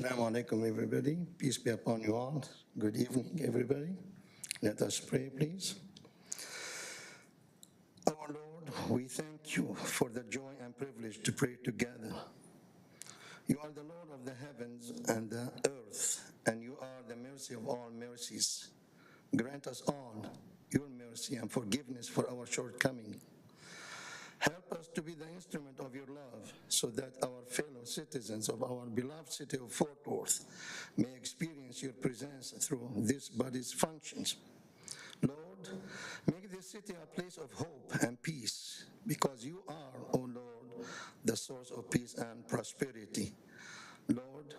Assalamu alaikum, everybody. Peace be upon you all. Good evening, everybody. Let us pray, please. Our Lord, we thank you for the joy and privilege to pray together. You are the Lord of the heavens and the earth, and you are the mercy of all mercies. Grant us all your mercy and forgiveness for our shortcoming. Help us to be the instrument of your love so that our fellow citizens of our beloved city of Fort Worth may experience your presence through this body's functions. Lord, make this city a place of hope and peace because you are, O Lord, the source of peace and prosperity. Lord,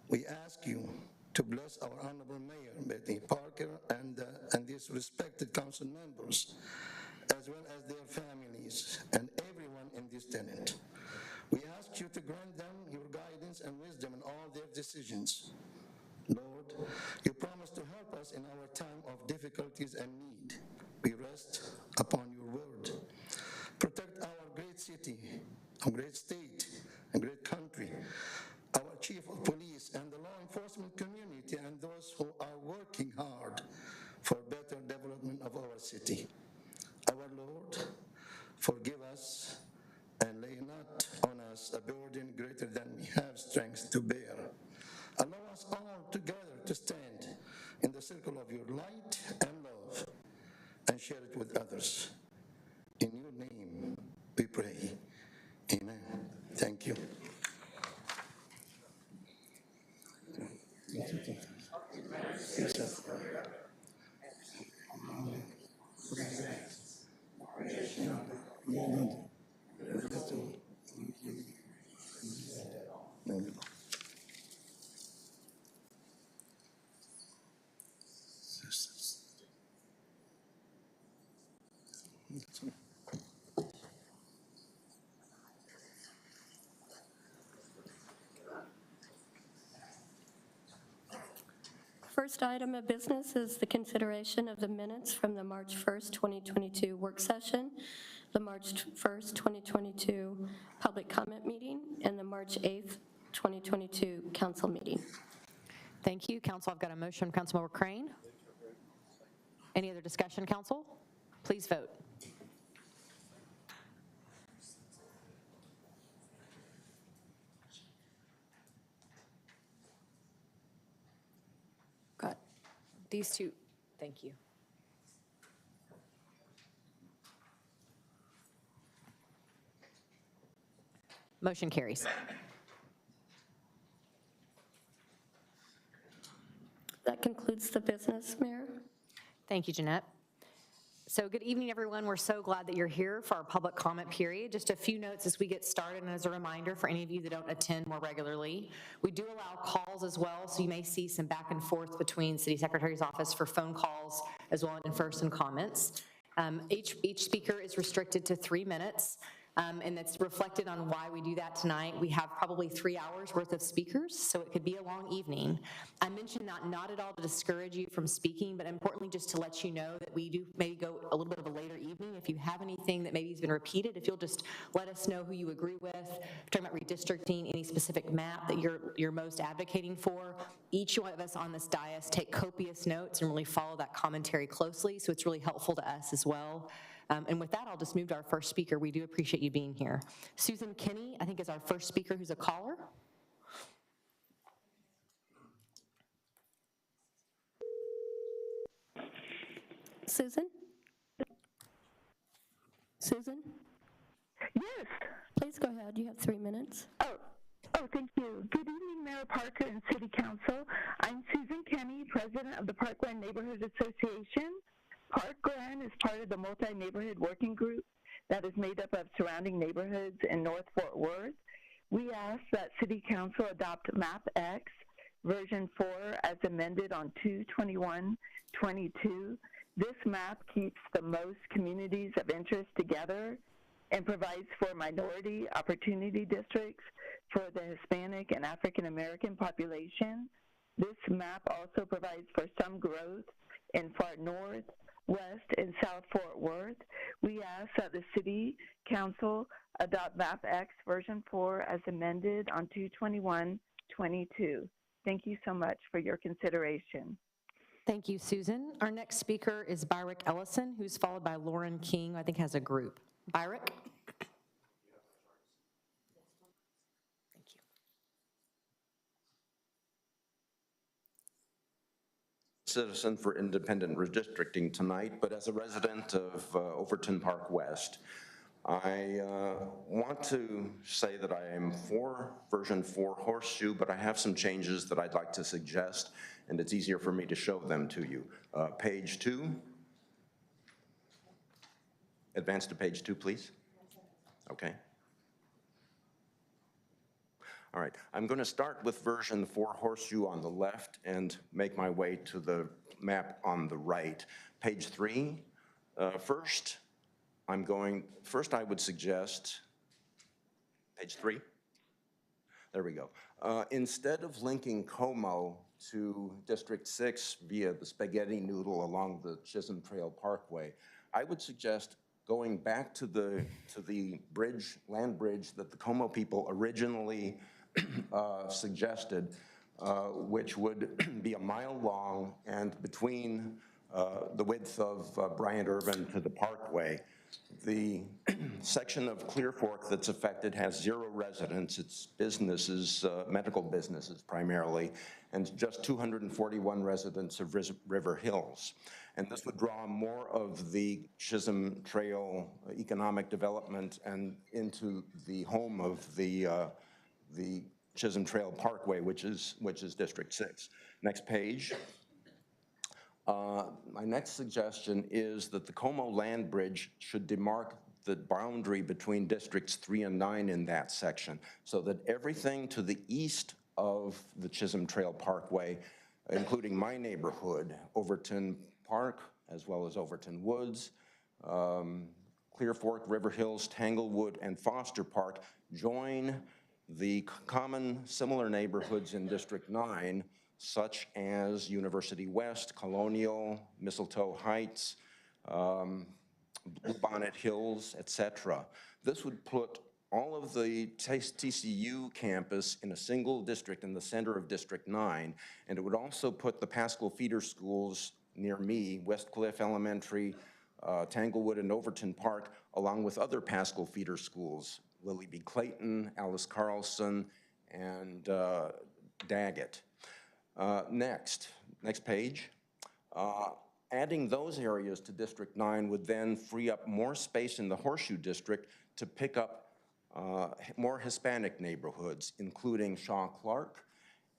we ask you to bless our Honorable Mayor, Betty Parker, and these respected council members, as well as their families and everyone in this tenant. We ask you to grant them your guidance and wisdom in all their decisions. Lord, you promise to help us in our time of difficulties and need. We rest upon your word. Protect our great city, our great state, and great country, our chief of police and the law enforcement community and those who are working hard for better development of our city. Our Lord, forgive us and lay not on us a burden greater than we have strength to bear. Allow us all together to stand in the circle of your light and love and share it with others. In your name we pray. Amen. Thank you. First item of business is the consideration of the minutes from the March 1st, 2022 work session, the March 1st, 2022 public comment meeting, and the March 8th, 2022 council meeting. Thank you. Council, I've got a motion from Councilmember Crane. Any other discussion, Council? Please vote. Got these two. Thank you. Motion carries. That concludes the business, Mayor. Thank you, Jeanette. So good evening, everyone. We're so glad that you're here for our public comment period. Just a few notes as we get started, and as a reminder for any of you that don't attend more regularly, we do allow calls as well, so you may see some back and forth between City Secretary's office for phone calls as well as in-person comments. Each speaker is restricted to 3 minutes. And it's reflected on why we do that tonight. We have probably 3 hours worth of speakers, so it could be a long evening. I mentioned not at all to discourage you from speaking, but importantly just to let you know that we do maybe go a little bit of a later evening. If you have anything that maybe has been repeated, if you'll just let us know who you agree with. We're talking about redistricting, any specific map that you're most advocating for. Each one of us on this dais take copious notes and really follow that commentary closely, so it's really helpful to us as well. And with that, I'll just move to our first speaker. We do appreciate you being here. Susan Kinney, I think, is our first speaker who's a caller. Susan? Susan? Yes. Please go ahead. You have 3 minutes. Oh, thank you. Good evening, Mayor Parker and City Council. I'm Susan Kenny, President of the Parkland Neighborhood Association. Parkland is part of the multi-neighborhood working group that is made up of surrounding neighborhoods in North Fort Worth. We ask that City Council adopt Map X version 4 as amended on 2/21/22. This map keeps the most communities of interest together and provides for minority opportunity districts for the Hispanic and African American population. This map also provides for some growth in far north, west, and south Fort Worth. We ask that the City Council adopt Map X version 4 as amended on 2/21/22. Thank you so much for your consideration. Thank you, Susan. Our next speaker is Byrick Ellison, who's followed by Lauren King, who I think has a group. Byrick? Thank you. Citizen for independent redistricting tonight, but as a resident of Overton Park West, I want to say that I am for version 4 horseshoe, but I have some changes that I'd like to suggest, and it's easier for me to show them to you. Page 2. Advance to page 2, please. Okay. All right, I'm going to start with version 4 horseshoe on the left and make my way to the map on the right. Page 3. First, I would suggest, page 3. There we go. Instead of linking Como to District 6 via the spaghetti noodle along the Chisholm Trail Parkway, I would suggest going back to the land bridge that the Como people originally suggested, which would be a mile long and between the width of Bryant Irvin to the Parkway. The section of Clear Fork that's affected has 0 residents. It's businesses, medical businesses primarily, and just 241 residents of River Hills. And this would draw more of the Chisholm Trail economic development and into the home of the Chisholm Trail Parkway, which is District 6. Next page. My next suggestion is that the Como land bridge should demark the boundary between Districts 3 and 9 in that section, so that everything to the east of the Chisholm Trail Parkway, including my neighborhood, Overton Park, as well as Overton Woods, Clear Fork, River Hills, Tanglewood, and Foster Park, join the common similar neighborhoods in District 9, such as University West, Colonial, Mistletoe Heights, Bluebonnet Hills, etc. This would put all of the TCU campus in a single district in the center of District 9, and it would also put the Pascal feeder schools near me, West Cliff Elementary, Tanglewood, and Overton Park, along with other Pascal feeder schools, Lily B. Clayton, Alice Carlson, and Daggett. Next page. Adding those areas to District 9 would then free up more space in the Horseshoe District to pick up more Hispanic neighborhoods, including Shaw Clark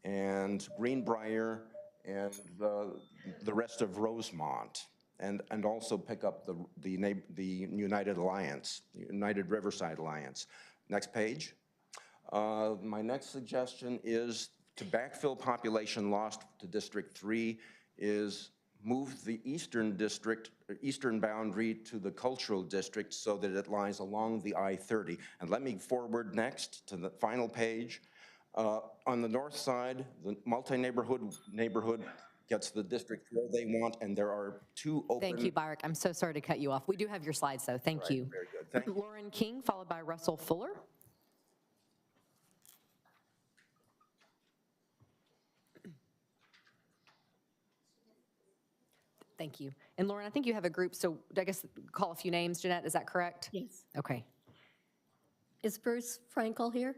and Greenbrier and the rest of Rosemont, and also pick up the United Alliance, United Riverside Alliance. Next page. My next suggestion is to backfill population lost to District 3 is move the eastern boundary to the cultural district so that it lies along the I-30. And let me forward next to the final page. On the north side, the multi-neighborhood gets the district where they want, and there are 2 open. Thank you, Byrick. I'm so sorry to cut you off. We do have your slides, though. Thank you. Very good. Thank you. Lauren King, followed by Russell Fuller. Thank you. And Lauren, I think you have a group, so I guess call a few names. Jeanette, is that correct? Yes. Okay. Is Bruce Frankel here?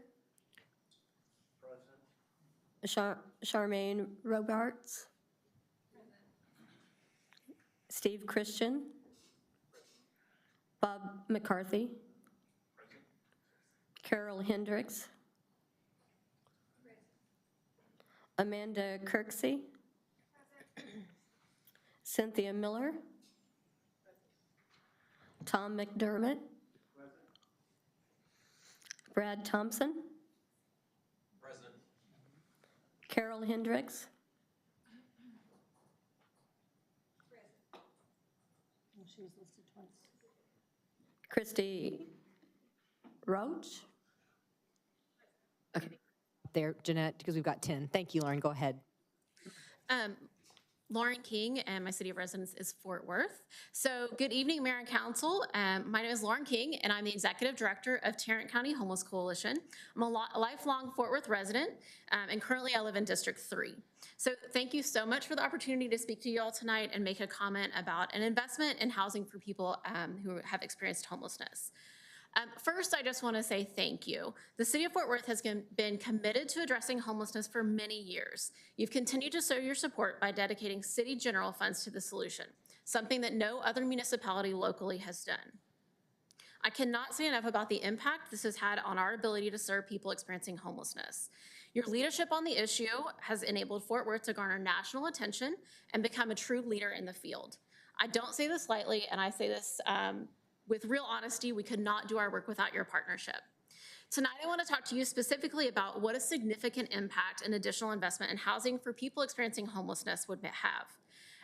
Present. Charmaine Robarts? Steve Christian? Bob McCarthy? Carol Hendricks? Amanda Kirksey? Cynthia Miller? Tom McDermott? Brad Thompson? Present. Carol Hendricks? She was listed twice. Christy Roach? Okay. There, Jeanette, because we've got 10. Thank you, Lauren. Go ahead. Lauren King, and my city of residence is Fort Worth. So good evening, Mayor and Council. My name is Lauren King, and I'm the Executive Director of Tarrant County Homeless Coalition. I'm a lifelong Fort Worth resident, and currently I live in District 3. So thank you so much for the opportunity to speak to you all tonight and make a comment about an investment in housing for people who have experienced homelessness. First, I just want to say thank you. The City of Fort Worth has been committed to addressing homelessness for many years. You've continued to show your support by dedicating city general funds to the solution, something that no other municipality locally has done. I cannot say enough about the impact this has had on our ability to serve people experiencing homelessness. Your leadership on the issue has enabled Fort Worth to garner national attention and become a true leader in the field. I don't say this lightly, and I say this with real honesty. We could not do our work without your partnership. Tonight, I want to talk to you specifically about what a significant impact an additional investment in housing for people experiencing homelessness would have.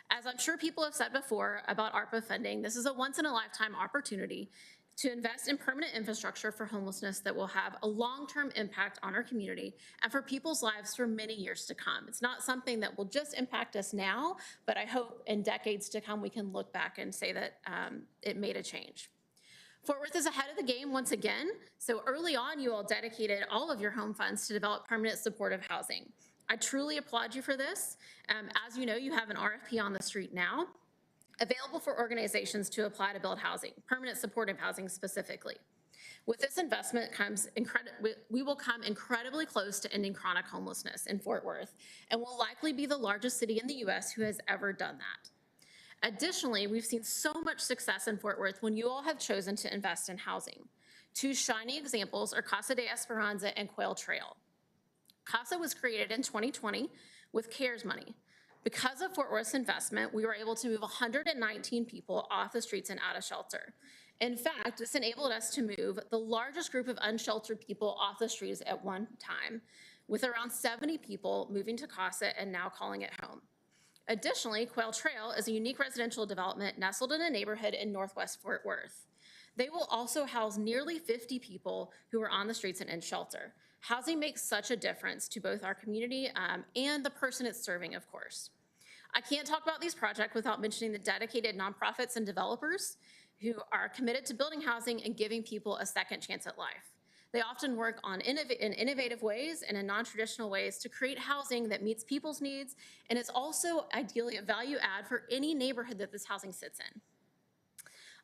As I'm sure people have said before about ARPA funding, this is a once-in-a-lifetime opportunity to invest in permanent infrastructure for homelessness that will have a long-term impact on our community and for people's lives for many years to come. It's not something that will just impact us now, but I hope in decades to come we can look back and say that it made a change. Fort Worth is ahead of the game once again. So early on, you all dedicated all of your home funds to develop permanent supportive housing. I truly applaud you for this. As you know, you have an RFP on the street now, available for organizations to apply to build housing, permanent supportive housing specifically. With this investment we will come incredibly close to ending chronic homelessness in Fort Worth and will likely be the largest city in the US who has ever done that. Additionally, we've seen so much success in Fort Worth when you all have chosen to invest in housing. Two shining examples are Casa de Esperanza and Quail Trail. Casa was created in 2020 with CARES money. Because of Fort Worth's investment, we were able to move 119 people off the streets and out of shelter. In fact, this enabled us to move the largest group of unsheltered people off the streets at one time, with around 70 people moving to Casa and now calling it home. Additionally, Quail Trail is a unique residential development nestled in a neighborhood in Northwest Fort Worth. They will also house nearly 50 people who are on the streets and in shelter. Housing makes such a difference to both our community and the person it's serving, of course. I can't talk about these projects without mentioning the dedicated nonprofits and developers who are committed to building housing and giving people a second chance at life. They often work in innovative ways and in non-traditional ways to create housing that meets people's needs and is also ideally a value add for any neighborhood that this housing sits in.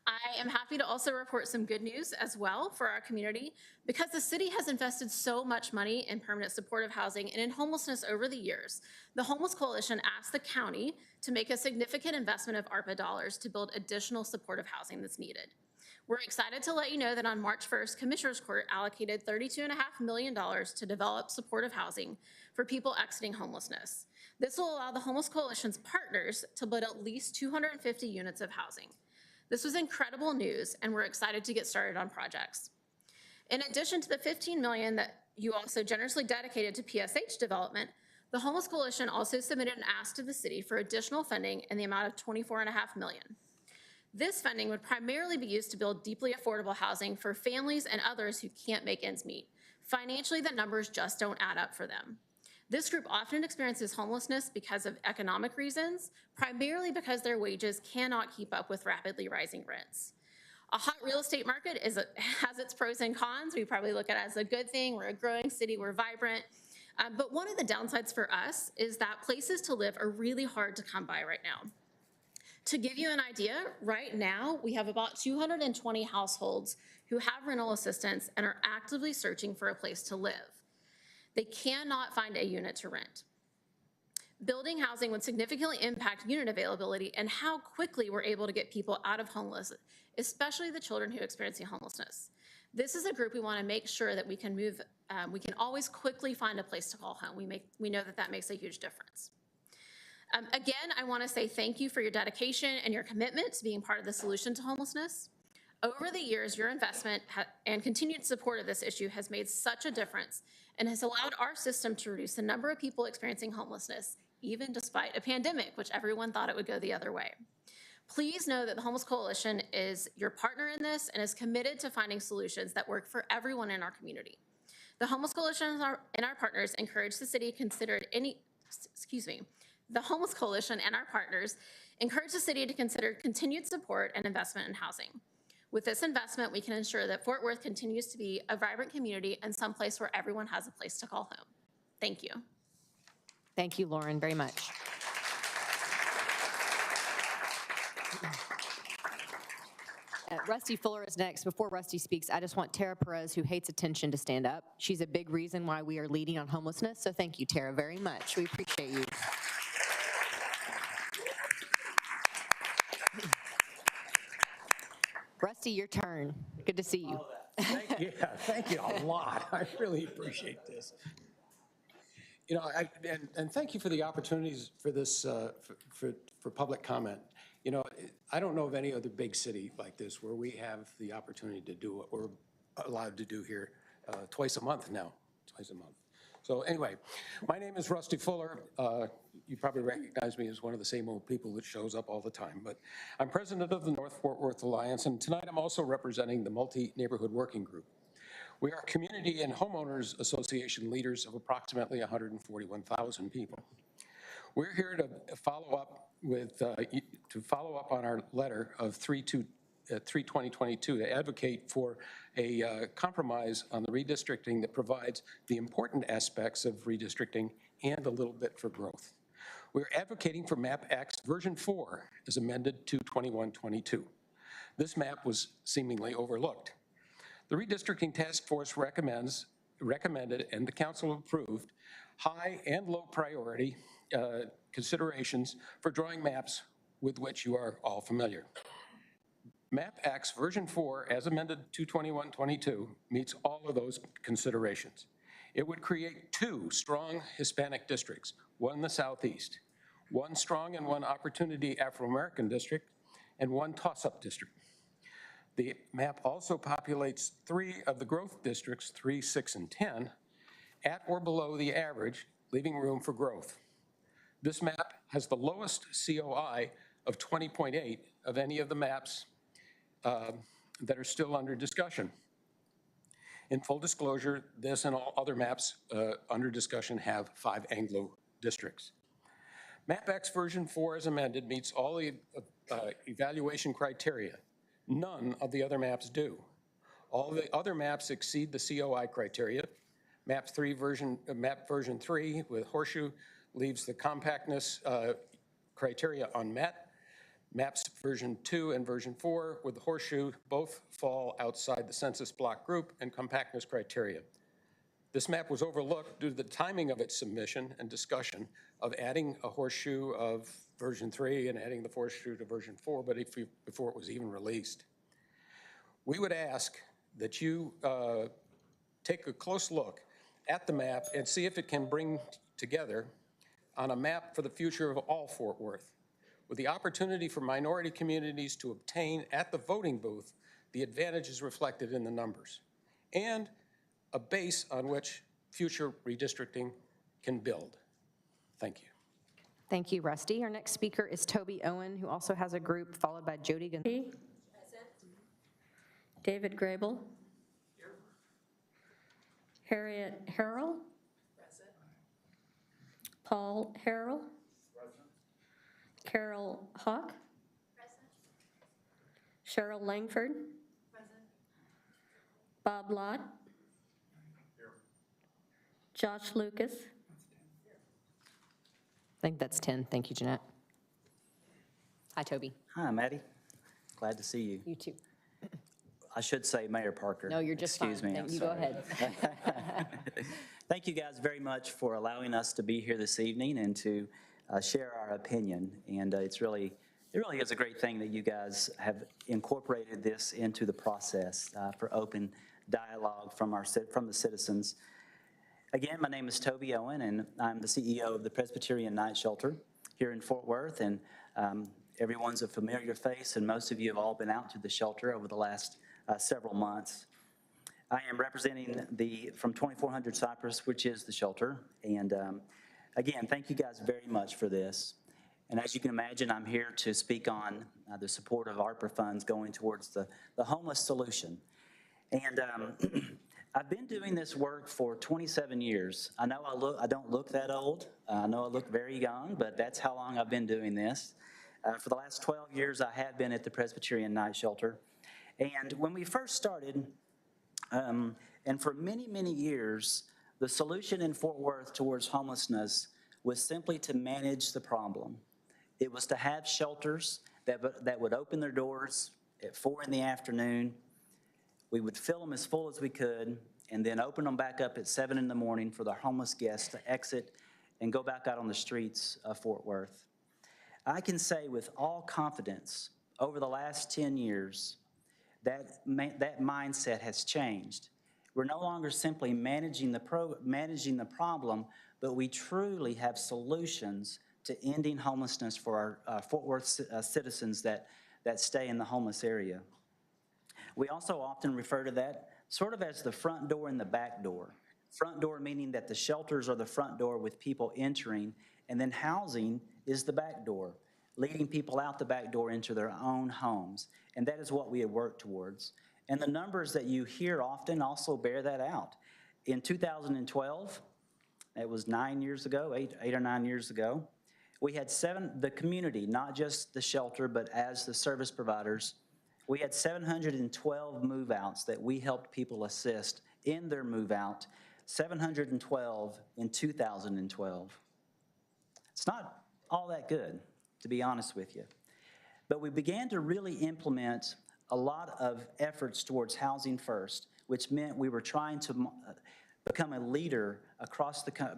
I am happy to also report some good news as well for our community. Because the city has invested so much money in permanent supportive housing and in homelessness over the years, the Homeless Coalition asked the county to make a significant investment of ARPA dollars to build additional supportive housing that's needed. We're excited to let you know that on March 1st, Commissioners Court allocated $32.5 million to develop supportive housing for people exiting homelessness. This will allow the Homeless Coalition's partners to build at least 250 units of housing. This was incredible news, and we're excited to get started on projects. In addition to the $15 million that you also generously dedicated to PSH development, the Homeless Coalition also submitted an ask to the city for additional funding in the amount of $24.5 million. This funding would primarily be used to build deeply affordable housing for families and others who can't make ends meet. Financially, the numbers just don't add up for them. This group often experiences homelessness because of economic reasons, primarily because their wages cannot keep up with rapidly rising rents. A hot real estate market has its pros and cons. We probably look at it as a good thing. We're a growing city, we're vibrant. But one of the downsides for us is that places to live are really hard to come by right now. To give you an idea, right now we have about 220 households who have rental assistance and are actively searching for a place to live. They cannot find a unit to rent. Building housing would significantly impact unit availability and how quickly we're able to get people out of homelessness, especially the children who are experiencing homelessness. This is a group we want to make sure that we can move, we can always quickly find a place to call home. We know that that makes a huge difference. Again, I want to say thank you for your dedication and your commitment to being part of the solution to homelessness. Over the years, your investment and continued support of this issue has made such a difference and has allowed our system to reduce the number of people experiencing homelessness, even despite a pandemic, which everyone thought it would go the other way. Please know that the Homeless Coalition is your partner in this and is committed to finding solutions that work for everyone in our community. The Homeless Coalition and our partners encourage the city to consider the Homeless Coalition, and our partners encourage the city to consider continued support and investment in housing. With this investment, we can ensure that Fort Worth continues to be a vibrant community and someplace where everyone has a place to call home. Thank you. Thank you, Lauren, very much. Rusty Fuller is next. Before Rusty speaks, I just want Tara Perez, who hates attention, to stand up. She's a big reason why we are leading on homelessness, so thank you, Tara, very much. We appreciate you. Rusty, your turn. Good to see you. Thank you a lot. I really appreciate this. You know, and thank you for the opportunities for this, for public comment. You know, I don't know of any other big city like this where we have the opportunity to do what we're allowed to do here twice a month now, twice a month. So anyway, my name is Rusty Fuller. You probably recognize me as one of the same old people that shows up all the time, but I'm president of the North Fort Worth Alliance, and tonight I'm also representing the Multi-Neighborhood Working Group. We are community and homeowners association leaders of approximately 141,000 people. We're here to follow up on our letter of 3/2022 to advocate for a compromise on the redistricting that provides the important aspects of redistricting and a little bit for growth. We're advocating for Map X version 4 as amended to 2122. This map was seemingly overlooked. The redistricting task force recommended and the council approved high and low priority considerations for drawing maps with which you are all familiar. Map X version 4 as amended to 2122 meets all of those considerations. It would create 2 strong Hispanic districts, one in the southeast, one strong and one opportunity Afro-American district, and one toss-up district. The map also populates 3 of the growth districts, 3, 6, and 10, at or below the average, leaving room for growth. This map has the lowest COI of 20.8 of any of the maps that are still under discussion. In full disclosure, this and all other maps under discussion have 5 Anglo districts. Map X version 4 as amended meets all the evaluation criteria. None of the other maps do. All the other maps exceed the COI criteria. Map version 3 with horseshoe leaves the compactness criteria unmet. Maps version 2 and version 4 with the horseshoe both fall outside the census block group and compactness criteria. This map was overlooked due to the timing of its submission and discussion of adding a horseshoe of version 3 and adding the horseshoe to version 4, but before it was even released. We would ask that you take a close look at the map and see if it can bring together on a map for the future of all Fort Worth, with the opportunity for minority communities to obtain at the voting booth the advantages reflected in the numbers, and a base on which future redistricting can build. Thank you. Thank you, Rusty. Our next speaker is Toby Owen, who also has a group, followed by Jody Gonzalez. David Grable. Here. Harriet Harrell. Present. Paul Harrell. Present. Carol Hawk. Present. Cheryl Langford. Present. Bob Lott. Here. Josh Lucas. I think that's 10. Thank you, Jeanette. Hi, Toby. Hi, Maddie. Glad to see you. You too. I should say Mayor Parker. No, you're just Excuse fine. me. Thank you. Go ahead. Thank you guys very much for allowing us to be here this evening and to share our opinion. And it really is a great thing that you guys have incorporated this into the process for open dialogue from the citizens. Again, my name is Toby Owen, and I'm the CEO of the Presbyterian Night Shelter here in Fort Worth. And everyone's a familiar face, and most of you have all been out to the shelter over the last several months. I am representing from 2400 Cypress, which is the shelter. And again, thank you guys very much for this. And as you can imagine, I'm here to speak on the support of ARPA funds going towards the homeless solution. And I've been doing this work for 27 years. I know I don't look that old. I know I look very young, but that's how long I've been doing this. For the last 12 years, I have been at the Presbyterian Night Shelter. And when we first started, and for many, many years, the solution in Fort Worth towards homelessness was simply to manage the problem. It was to have shelters that would open their doors at 4 in the afternoon. We would fill them as full as we could, and then open them back up at 7 in the morning for the homeless guests to exit and go back out on the streets of Fort Worth. I can say with all confidence, over the last 10 years, that mindset has changed. We're no longer simply managing the problem, but we truly have solutions to ending homelessness for our Fort Worth citizens that stay in the homeless area. We also often refer to that sort of as the front door and the back door. Front door meaning that the shelters are the front door with people entering, and then housing is the back door, leading people out the back door into their own homes. And that is what we have worked towards. And the numbers that you hear often also bear that out. In 2012, it was 9 years ago, eight or 9 years ago, we had the community, not just the shelter, but as the service providers, we had 712 move-outs that we helped people assist in their move-out, 712 in 2012. It's not all that good, to be honest with you. But we began to really implement a lot of efforts towards housing first, which meant we were trying to become a leader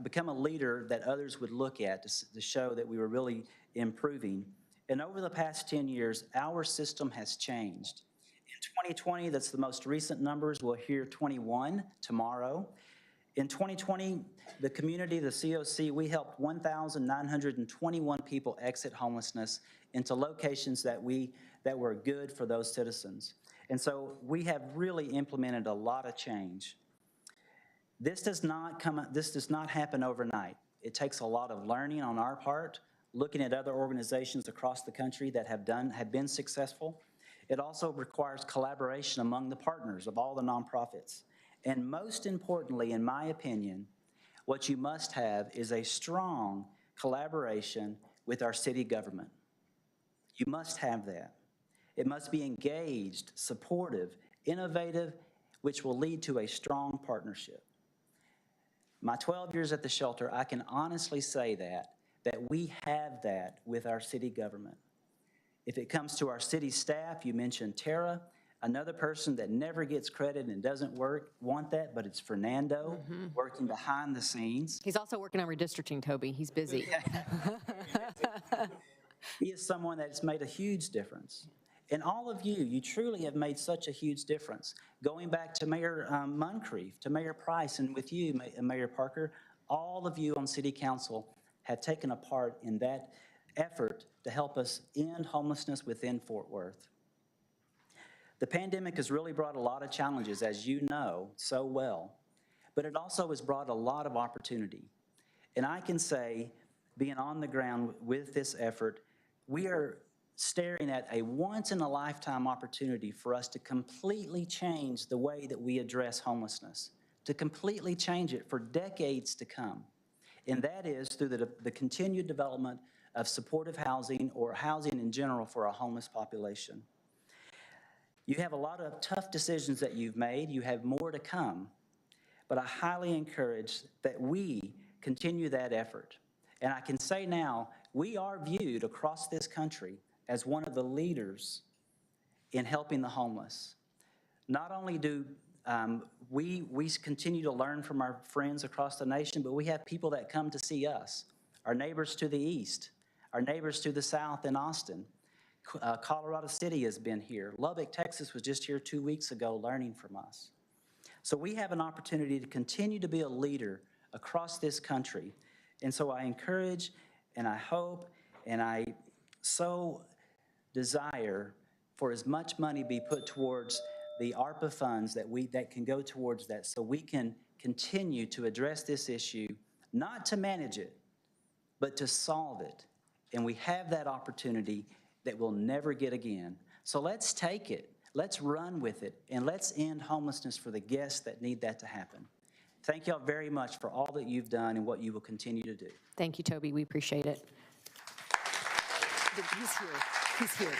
become a leader that others would look at to show that we were really improving. And over the past 10 years, our system has changed. In 2020, that's the most recent numbers. We'll hear 21 tomorrow. In 2020, the community, the COC, we helped 1,921 people exit homelessness into locations that were good for those citizens. And so we have really implemented a lot of change. This does not happen overnight. It takes a lot of learning on our part, looking at other organizations across the country that have been successful. It also requires collaboration among the partners of all the nonprofits. And most importantly, in my opinion, what you must have is a strong collaboration with our city government. You must have that. It must be engaged, supportive, innovative, which will lead to a strong partnership. My 12 years at the shelter, I can honestly say that we have that with our city government. If it comes to our city staff, you mentioned Tara, another person that never gets credit and doesn't want that, but it's Fernando, working behind the scenes. He's also working on redistricting, Toby. He's busy. He is someone that's made a huge difference. And all of you truly have made such a huge difference. Going back to Mayor Moncrief, to Mayor Price, and with you, Mayor Parker, all of you on City Council have taken a part in that effort to help us end homelessness within Fort Worth. The pandemic has really brought a lot of challenges, as you know so well, but it also has brought a lot of opportunity. And I can say, being on the ground with this effort, we are staring at a once-in-a-lifetime opportunity for us to completely change the way that we address homelessness, to completely change it for decades to come. And that is through the continued development of supportive housing or housing in general for a homeless population. You have a lot of tough decisions that you've made. You have more to come. But I highly encourage that we continue that effort. And I can say now, we are viewed across this country as one of the leaders in helping the homeless. Not only do we continue to learn from our friends across the nation, but we have people that come to see us, our neighbors to the east, our neighbors to the south in Austin. Colorado City has been here. Lubbock, Texas was just here 2 weeks ago learning from us. So we have an opportunity to continue to be a leader across this country. And so I encourage and I hope and I so desire for as much money be put towards the ARPA funds that can go towards that, so we can continue to address this issue, not to manage it, but to solve it. And we have that opportunity that we'll never get again. So let's take it. Let's run with it, and let's end homelessness for the guests that need that to happen. Thank y'all very much for all that you've done and what you will continue to do. Thank you, Toby. We appreciate it. He's here. He's here.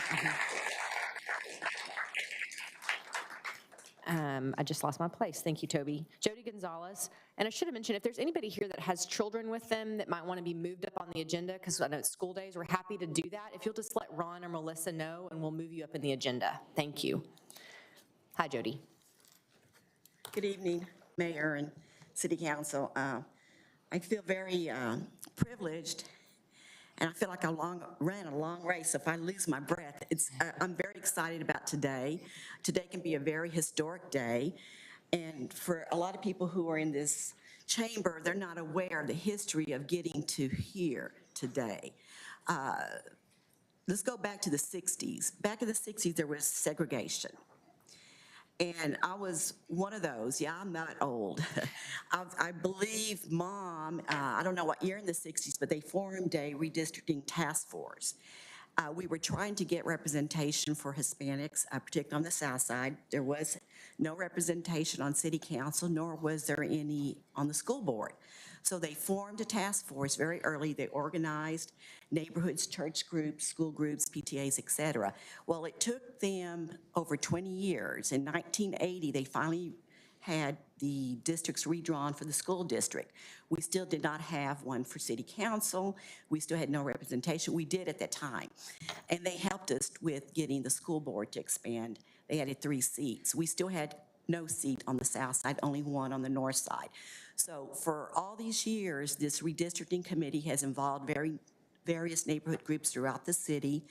I just lost my place. Thank you, Toby. Jody Gonzalez. And I should have mentioned, if there's anybody here that has children with them that might want to be moved up on the agenda, because I know it's school days, we're happy to do that. If you'll just let Ron or Melissa know, and we'll move you up in the agenda. Thank you. Hi, Jody. Good evening, Mayor and City Council. I feel very privileged, and I feel like I ran a long race. If I lose my breath, I'm very excited about today. Today can be a very historic day, and for a lot of people who are in this chamber, they're not aware of the history of getting to here today. Let's go back to the 60s. Back in the 60s, there was segregation. And I was one of those. Yeah, I'm not old. I believe Mom, I don't know what year in the 60s, but they formed a redistricting task force. We were trying to get representation for Hispanics, particularly on the South Side. There was no representation on City Council, nor was there any on the school board. So they formed a task force very early. They organized neighborhoods, church groups, school groups, PTAs, et cetera. Well, it took them over 20 years. In 1980, they finally had the districts redrawn for the school district. We still did not have one for City Council. We still had no representation. We did at that time. And they helped us with getting the school board to expand. They added 3 seats. We still had no seat on the south side, only one on the north side. So for all these years, this redistricting committee has involved various neighborhood groups throughout the city.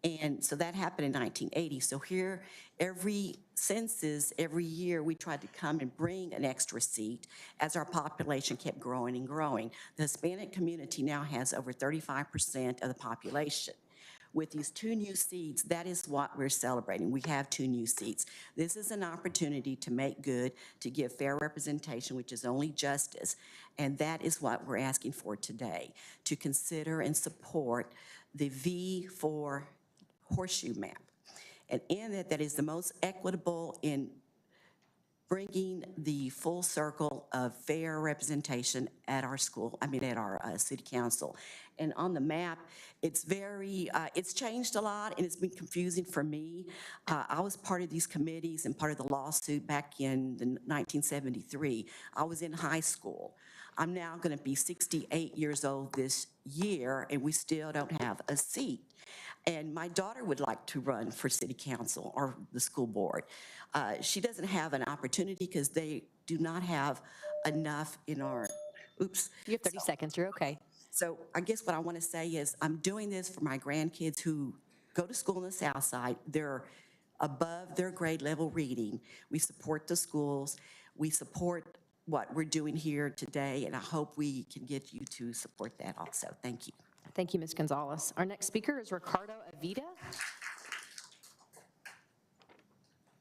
And so that happened in 1980. So here, every census, every year, we tried to come and bring an extra seat as our population kept growing and growing. The Hispanic community now has over 35% of the population. With these 2 new seats, that is what we're celebrating. We have 2 new seats. This is an opportunity to make good, to give fair representation, which is only justice. And that is what we're asking for today, to consider and support the V4 horseshoe map. And in it, that is the most equitable in bringing the full circle of fair representation at our school, at our city council. And on the map, it's it's changed a lot, and it's been confusing for me. I was part of these committees and part of the lawsuit back in 1973. I was in high school. I'm now gonna be 68 years old this year, and we still don't have a seat. And my daughter would like to run for city council or the school board. She doesn't have an opportunity because they do not have enough in our, oops. You have 30 seconds, you're okay. So I guess what I want to say is I'm doing this for my grandkids who go to school in the South Side. They're above their grade level reading. We support the schools. We support what we're doing here today, and I hope we can get you to support that also. Thank you. Thank you, Ms. Gonzalez. Our next speaker is Ricardo Avida.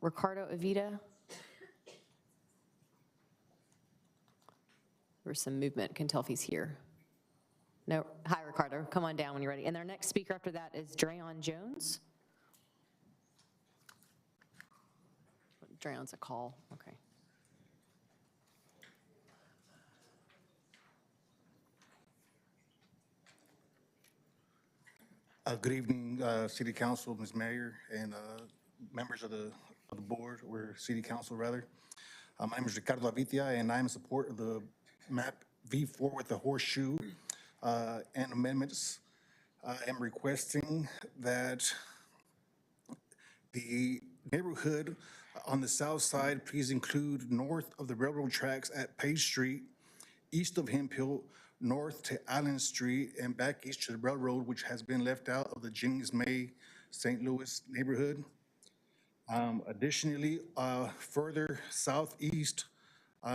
Ricardo Avida. There's some movement. Can tell if he's here. No. Hi, Ricardo. Come on down when you're ready. And our next speaker after that is Dreon Jones. Dreon's a call. Okay. Good evening, City Council, Ms. Mayor, and members of the board, or City Council, rather. My name is Ricardo Alvarado, and I am in support of the map V4 with the horseshoe and amendments. I am requesting that the neighborhood on the south side please include north of the railroad tracks at Page Street, east of Hemp Hill, north to Allen Street, and back east to the railroad, which has been left out of the Jennings May St. Louis neighborhood. Additionally, further southeast,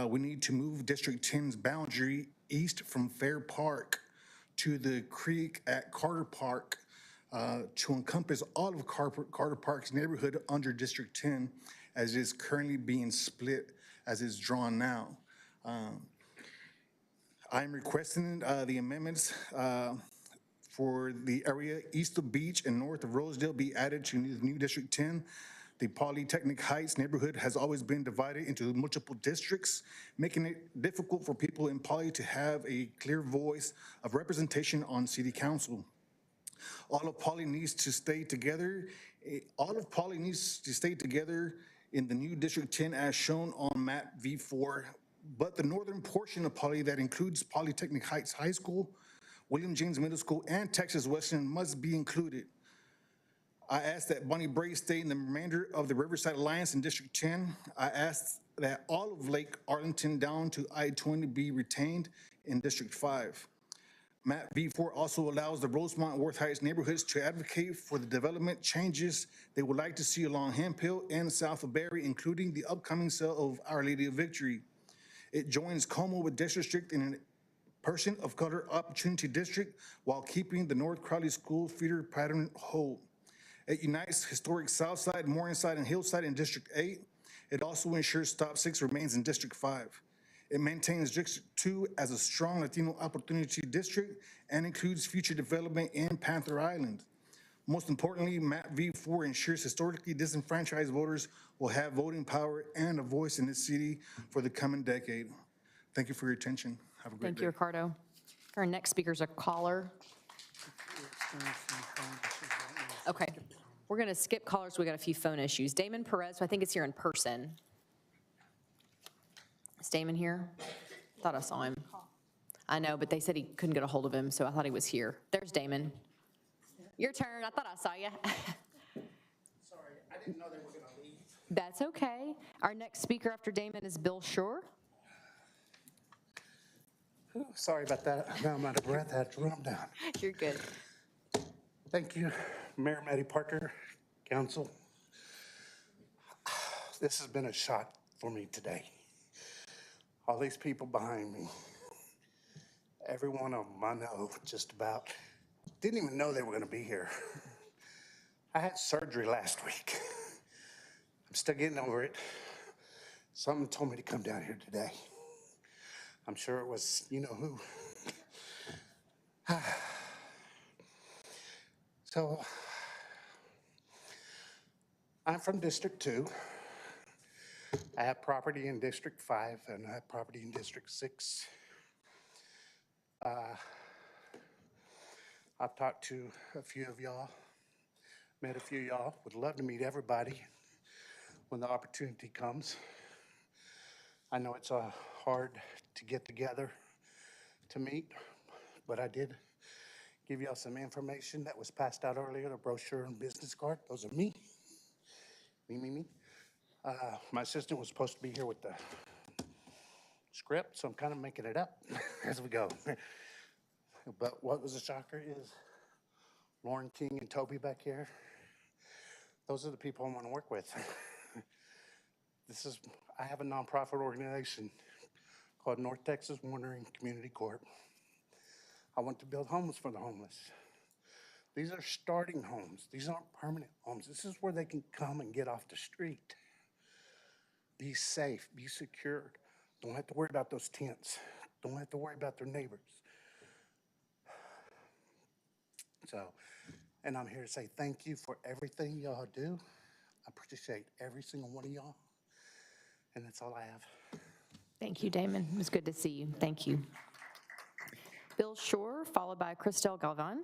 we need to move District 10's boundary east from Fair Park to the creek at Carter Park to encompass all of Carter Park's neighborhood under District 10 as it is currently being split as it's drawn now. I'm requesting the amendments for the area east of Beach and north of Rosedale be added to the new District 10 The Polytechnic Heights neighborhood has always been divided into multiple districts, making it difficult for people in Poly to have a clear voice of representation on city council. All of Poly needs to stay together. All of Poly needs to stay together in the new District 10 as shown on map V4, but the northern portion of Poly that includes Polytechnic Heights High School, William James Middle School, and Texas Western must be included. I ask that Bonnie Brae stay in the remainder of the Riverside Alliance in District 10. I ask that all of Lake Arlington down to I-20 be retained in District 5. Map V4 also allows the Rosemont Worth Heights neighborhoods to advocate for the development changes they would like to see along Hemphill and south of Berry, including the upcoming sale of Our Lady of Victory. It joins Como with District in a person of color opportunity district while keeping the North Crowley School feeder pattern whole. It unites historic Southside, Morningside, and Hillside in District 8. It also ensures Stop 6 remains in District 5. It maintains District 2 as a strong Latino opportunity district and includes future development in Panther Island. Most importantly, map V4 ensures historically disenfranchised voters will have voting power and a voice in this city for the coming decade. Thank you for your attention. Have a great day. Thank you, Ricardo. Our next speaker is a caller. Okay, we're going to skip callers. We got a few phone issues. Damon Perez, I think it's here in person. Is Damon here? Thought I saw him. I know, but they said he couldn't get a hold of him, so I thought he was here. There's Damon. Your turn. I thought I saw you. Sorry, I didn't know they were going to leave. That's okay. Our next speaker after Damon is Bill Shurer. Ooh, sorry about that. Now I'm out of breath. I had to run down. You're good. Thank you, Mayor Matty Parker, Council. This has been a shock for me today. All these people behind me, every one of them I know just about, didn't even know they were going to be here. I had surgery last week. I'm still getting over it. Someone told me to come down here today. I'm sure it was you-know-who. So, I'm from District 2. I have property in District 5 and I have property in District 6. I've talked to a few of y'all, met a few of y'all, would love to meet everybody when the opportunity comes. I know it's hard to get together to meet, but I did give y'all some information that was passed out earlier, the brochure and business card. Those are me. Me. My assistant was supposed to be here with the script, so I'm kind of making it up as we go. But what was a shocker is Lauren King and Toby back here. Those are the people I want to work with. I have a nonprofit organization called North Texas Wandering Community Corp. I want to build homes for the homeless. These are starting homes. These aren't permanent homes. This is where they can come and get off the street. Be safe, be secure. Don't have to worry about those tents. Don't have to worry about their neighbors. So, and I'm here to say thank you for everything y'all do. I appreciate every single one of y'all. And that's all I have. Thank you, Damon. It was good to see you. Thank you. Bill Shurer, followed by Christelle Galvan.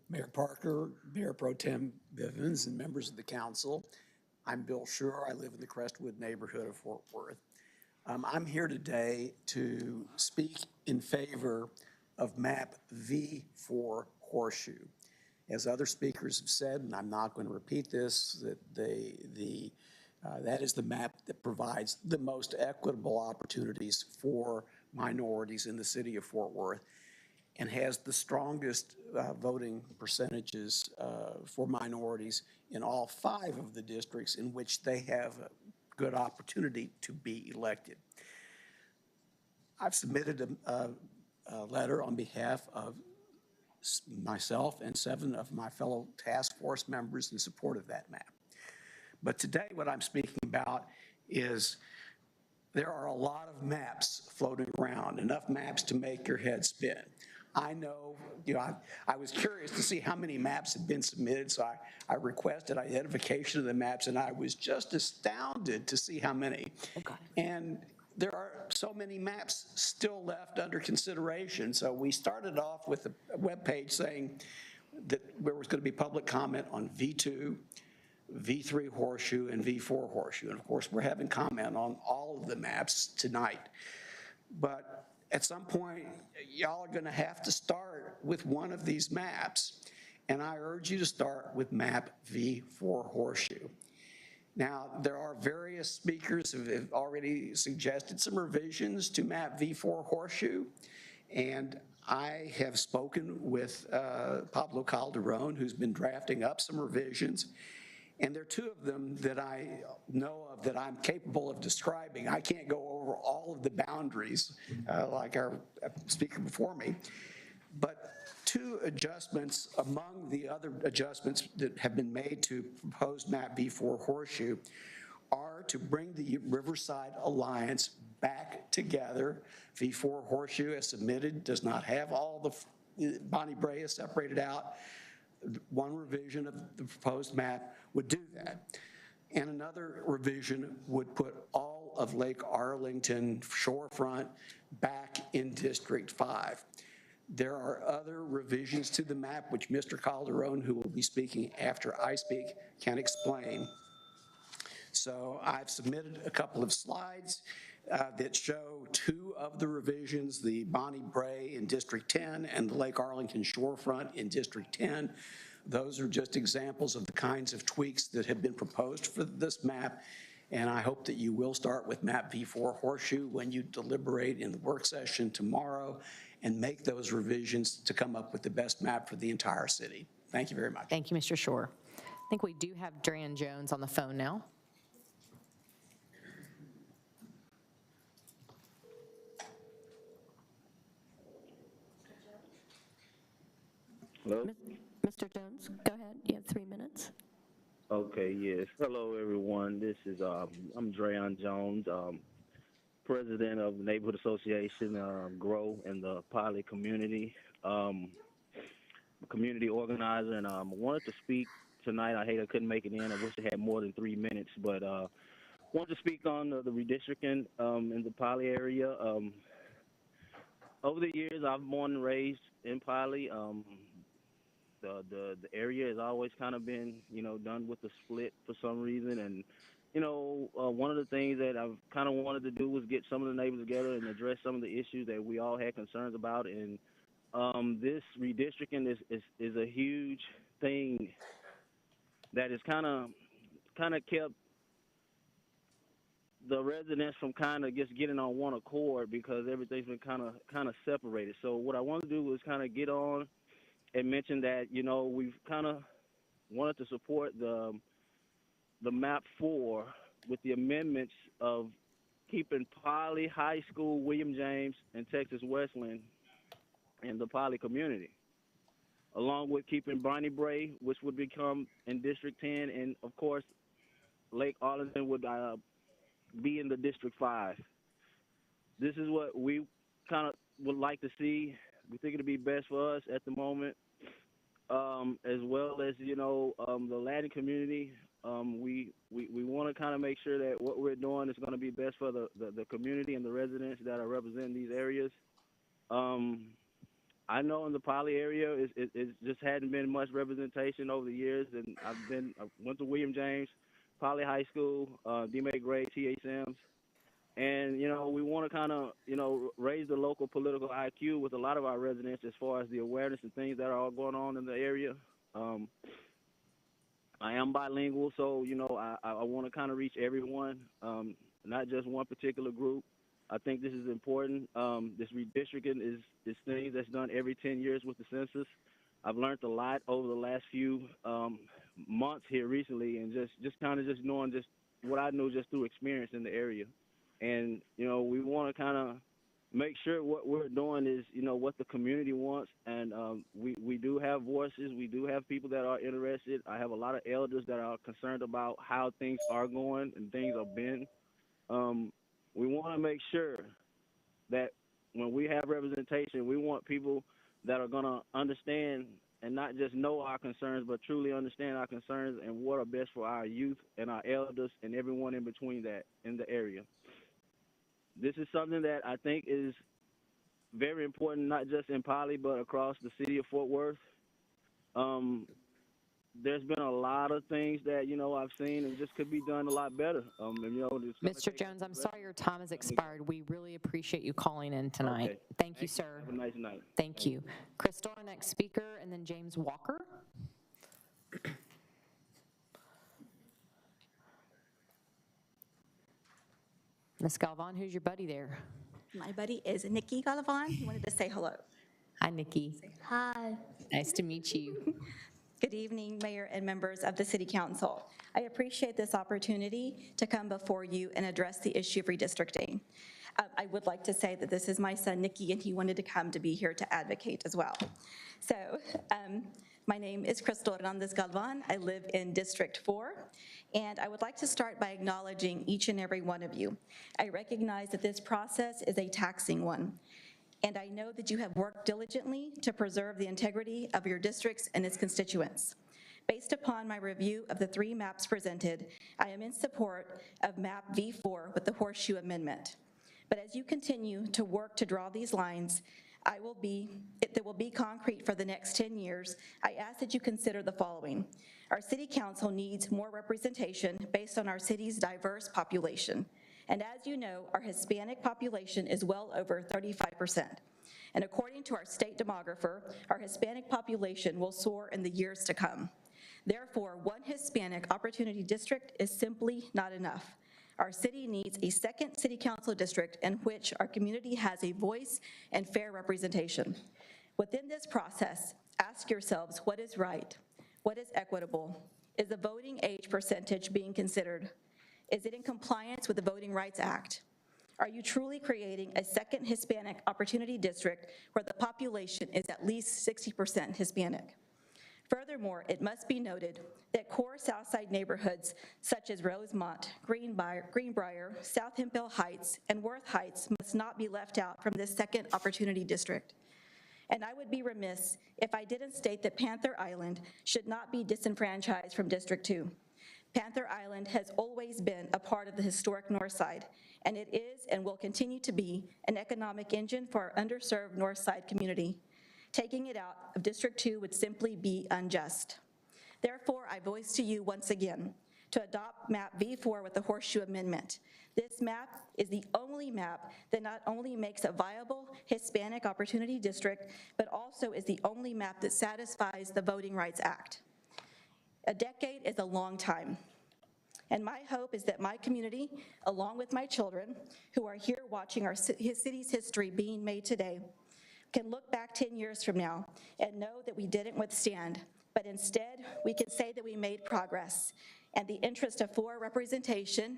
Mayor Parker, Mayor Pro Tem Bivens, and members of the council. I'm Bill Shurer. I live in the Crestwood neighborhood of Fort Worth. I'm here today to speak in favor of map V4 Horseshoe. As other speakers have said, and I'm not going to repeat this, that that is the map that provides the most equitable opportunities for minorities in the city of Fort Worth and has the strongest voting percentages for minorities in all 5 of the districts in which they have a good opportunity to be elected. I've submitted a letter on behalf of myself and 7 of my fellow task force members in support of that map. But today what I'm speaking about is there are a lot of maps floating around, enough maps to make your head spin. I know, I was curious to see how many maps had been submitted, so I requested identification of the maps, and I was just astounded to see how many. Okay. And there are so many maps still left under consideration. So we started off with a webpage saying that there was going to be public comment on V2, V3 Horseshoe, and V4 Horseshoe. And of course, we're having comment on all of the maps tonight. But at some point, y'all are going to have to start with one of these maps. And I urge you to start with map V4 Horseshoe. Now, there are various speakers who have already suggested some revisions to map V4 Horseshoe. And I have spoken with Pablo Calderon, who's been drafting up some revisions. And there are two of them that I know of that I'm capable of describing. I can't go over all of the boundaries like our speaker before me, but two adjustments among the other adjustments that have been made to proposed map V4 Horseshoe are to bring the Riverside Alliance back together. V4 Horseshoe as submitted does not have all the Bonnie Brea separated out. One revision of the proposed map would do that. And another revision would put all of Lake Arlington shorefront back in District 5. There are other revisions to the map which Mr. Calderon, who will be speaking after I speak, can explain. So I've submitted a couple of slides that show two of the revisions, the Bonnie Brea in District 10 and the Lake Arlington shorefront in District 10. Those are just examples of the kinds of tweaks that have been proposed for this map. And I hope that you will start with map V4 Horseshoe when you deliberate in the work session tomorrow and make those revisions to come up with the best map for the entire city. Thank you very much. Thank you, Mr. Shurer. I think we do have Dreon Jones on the phone now. Hello? Mr. Jones, go ahead. You have 3 minutes. Okay, yes. Hello, everyone. This is, I'm Dreon Jones, president of the Neighborhood Association, GROW in the Pilot community, community organizer, and I wanted to speak tonight. I hate I couldn't make it in. I wish I had more than 3 minutes, but wanted to speak on the redistricting in the Pilot area. Over the years, I've born and raised in Pilot. The area has always kind of been, done with the split for some reason. And, one of the things that I've kind of wanted to do was get some of the neighbors together and address some of the issues that we all had concerns about. And this redistricting is a huge thing that has kind of kept the residents from kind of just getting on one accord because everything's been kind of separated. So what I wanted to do was kind of get on and mention that, we've kind of wanted to support the map 4 with the amendments of keeping Poly High School, William James, and Texas Westland in the Poly community, along with keeping Bonnie Brea, which would become in District 10, and of course, Lake Arlington would be in the District 5. This is what we kind of would like to see. We think it'd be best for us at the moment, as well as, the Latin community. We want to kind of make sure that what we're doing is going to be best for the community and the residents that are representing these areas. I know in the Poly area, it just hadn't been much representation over the years, and I went to William James, Poly High School, D-May grade, T.A. Sims. And, we want to kind of, raise the local political IQ with a lot of our residents as far as the awareness and things that are all going on in the area. I am bilingual, so, I want to kind of reach everyone, not just one particular group. I think this is important. This redistricting is things that's done every 10 years with the census. I've learned a lot over the last few months here recently, and just kind of just knowing just what I know just through experience in the area. And, we want to kind of make sure what we're doing is, what the community wants. And we do have voices. We do have people that are interested. I have a lot of elders that are concerned about how things are going and things have been. We want to make sure that when we have representation, we want people that are going to understand and not just know our concerns, but truly understand our concerns and what are best for our youth and our elders and everyone in between that in the area. This is something that I think is very important, not just in Poly, but across the city of Fort Worth. There's been a lot of things that, I've seen and just could be done a lot better. Mr. Jones, I'm sorry your time has expired. We really appreciate you calling in tonight. Okay. Thank you, sir. Have a nice night. Thank you. Crystal, our next speaker, and then James Walker. Ms. Galvan, who's your buddy there? My buddy is Nikki Galvan. He wanted to say hello. Hi, Nikki. Hi. Nice to meet you. Good evening, Mayor and members of the City Council. I appreciate this opportunity to come before you and address the issue of redistricting. I would like to say that this is my son, Nikki, and he wanted to come to be here to advocate as well. So my name is Crystal Hernandez Galvan. I live in District 4, and I would like to start by acknowledging each and every one of you. I recognize that this process is a taxing one, and I know that you have worked diligently to preserve the integrity of your districts and its constituents. Based upon my review of the 3 maps presented, I am in support of map V4 with the Horseshoe Amendment. But as you continue to work to draw these lines, that will be concrete for the next 10 years, I ask that you consider the following. Our City Council needs more representation based on our city's diverse population. And as you know, our Hispanic population is well over 35%. And according to our state demographer, our Hispanic population will soar in the years to come. Therefore, one Hispanic opportunity district is simply not enough. Our city needs a second city council district in which our community has a voice and fair representation. Within this process, ask yourselves what is right, what is equitable, is the voting age percentage being considered? Is it in compliance with the Voting Rights Act? Are you truly creating a second Hispanic opportunity district where the population is at least 60% Hispanic? Furthermore, it must be noted that core Southside neighborhoods such as Rosemont, Greenbrier, South Hemphill Heights, and Worth Heights must not be left out from this second opportunity district. And I would be remiss if I didn't state that Panther Island should not be disenfranchised from District 2. Panther Island has always been a part of the historic North Side, and it is and will continue to be an economic engine for our underserved North Side community. Taking it out of District 2 would simply be unjust. Therefore, I voice to you once again to adopt map V4 with the Horseshoe Amendment. This map is the only map that not only makes a viable Hispanic opportunity district, but also is the only map that satisfies the Voting Rights Act. A decade is a long time, and my hope is that my community, along with my children, who are here watching our city's history being made today, can look back 10 years from now and know that we didn't withstand, but instead we can say that we made progress, and the interest of fair representation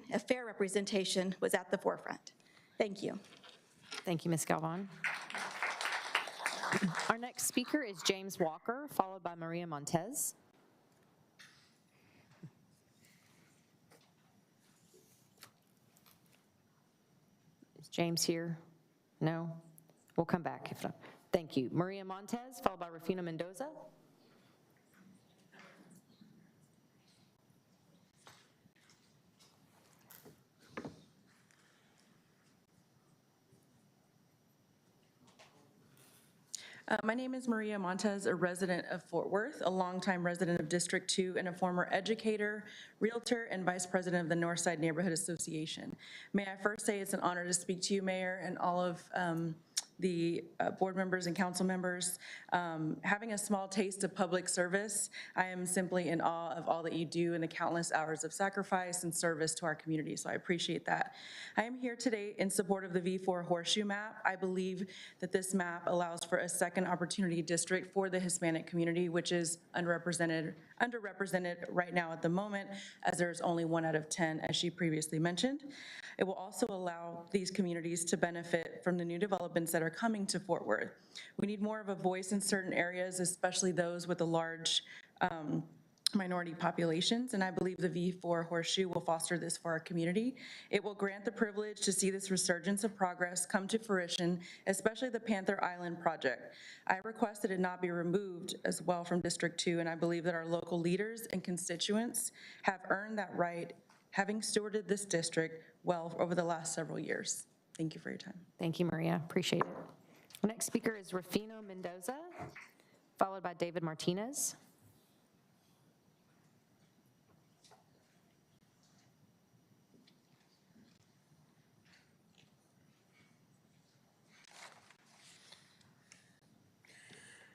was at the forefront. Thank you. Thank you, Ms. Galvan. Our next speaker is James Walker, followed by Maria Montez. Is James here? No? We'll come back if not. Thank you. Maria Montez, followed by Rufina Mendoza. My name is Maria Montez, a resident of Fort Worth, a longtime resident of District 2, and a former educator, realtor, and vice president of the Northside Neighborhood Association. May I first say it's an honor to speak to you, Mayor, and all of the board members and council members. Having a small taste of public service, I am simply in awe of all that you do and the countless hours of sacrifice and service to our community, so I appreciate that. I am here today in support of the V4 Horseshoe Map. I believe that this map allows for a second opportunity district for the Hispanic community, which is underrepresented right now at the moment, as there's only 1 out of 10, as she previously mentioned. It will also allow these communities to benefit from the new developments that are coming to Fort Worth. We need more of a voice in certain areas, especially those with a large minority populations, and I believe the V4 Horseshoe will foster this for our community. It will grant the privilege to see this resurgence of progress come to fruition, especially the Panther Island project. I request that it not be removed as well from District 2, and I believe that our local leaders and constituents have earned that right, having stewarded this district well over the last several years. Thank you for your time. Thank you, Maria. Appreciate it. The next speaker is Rafael Mendoza, followed by David Martinez.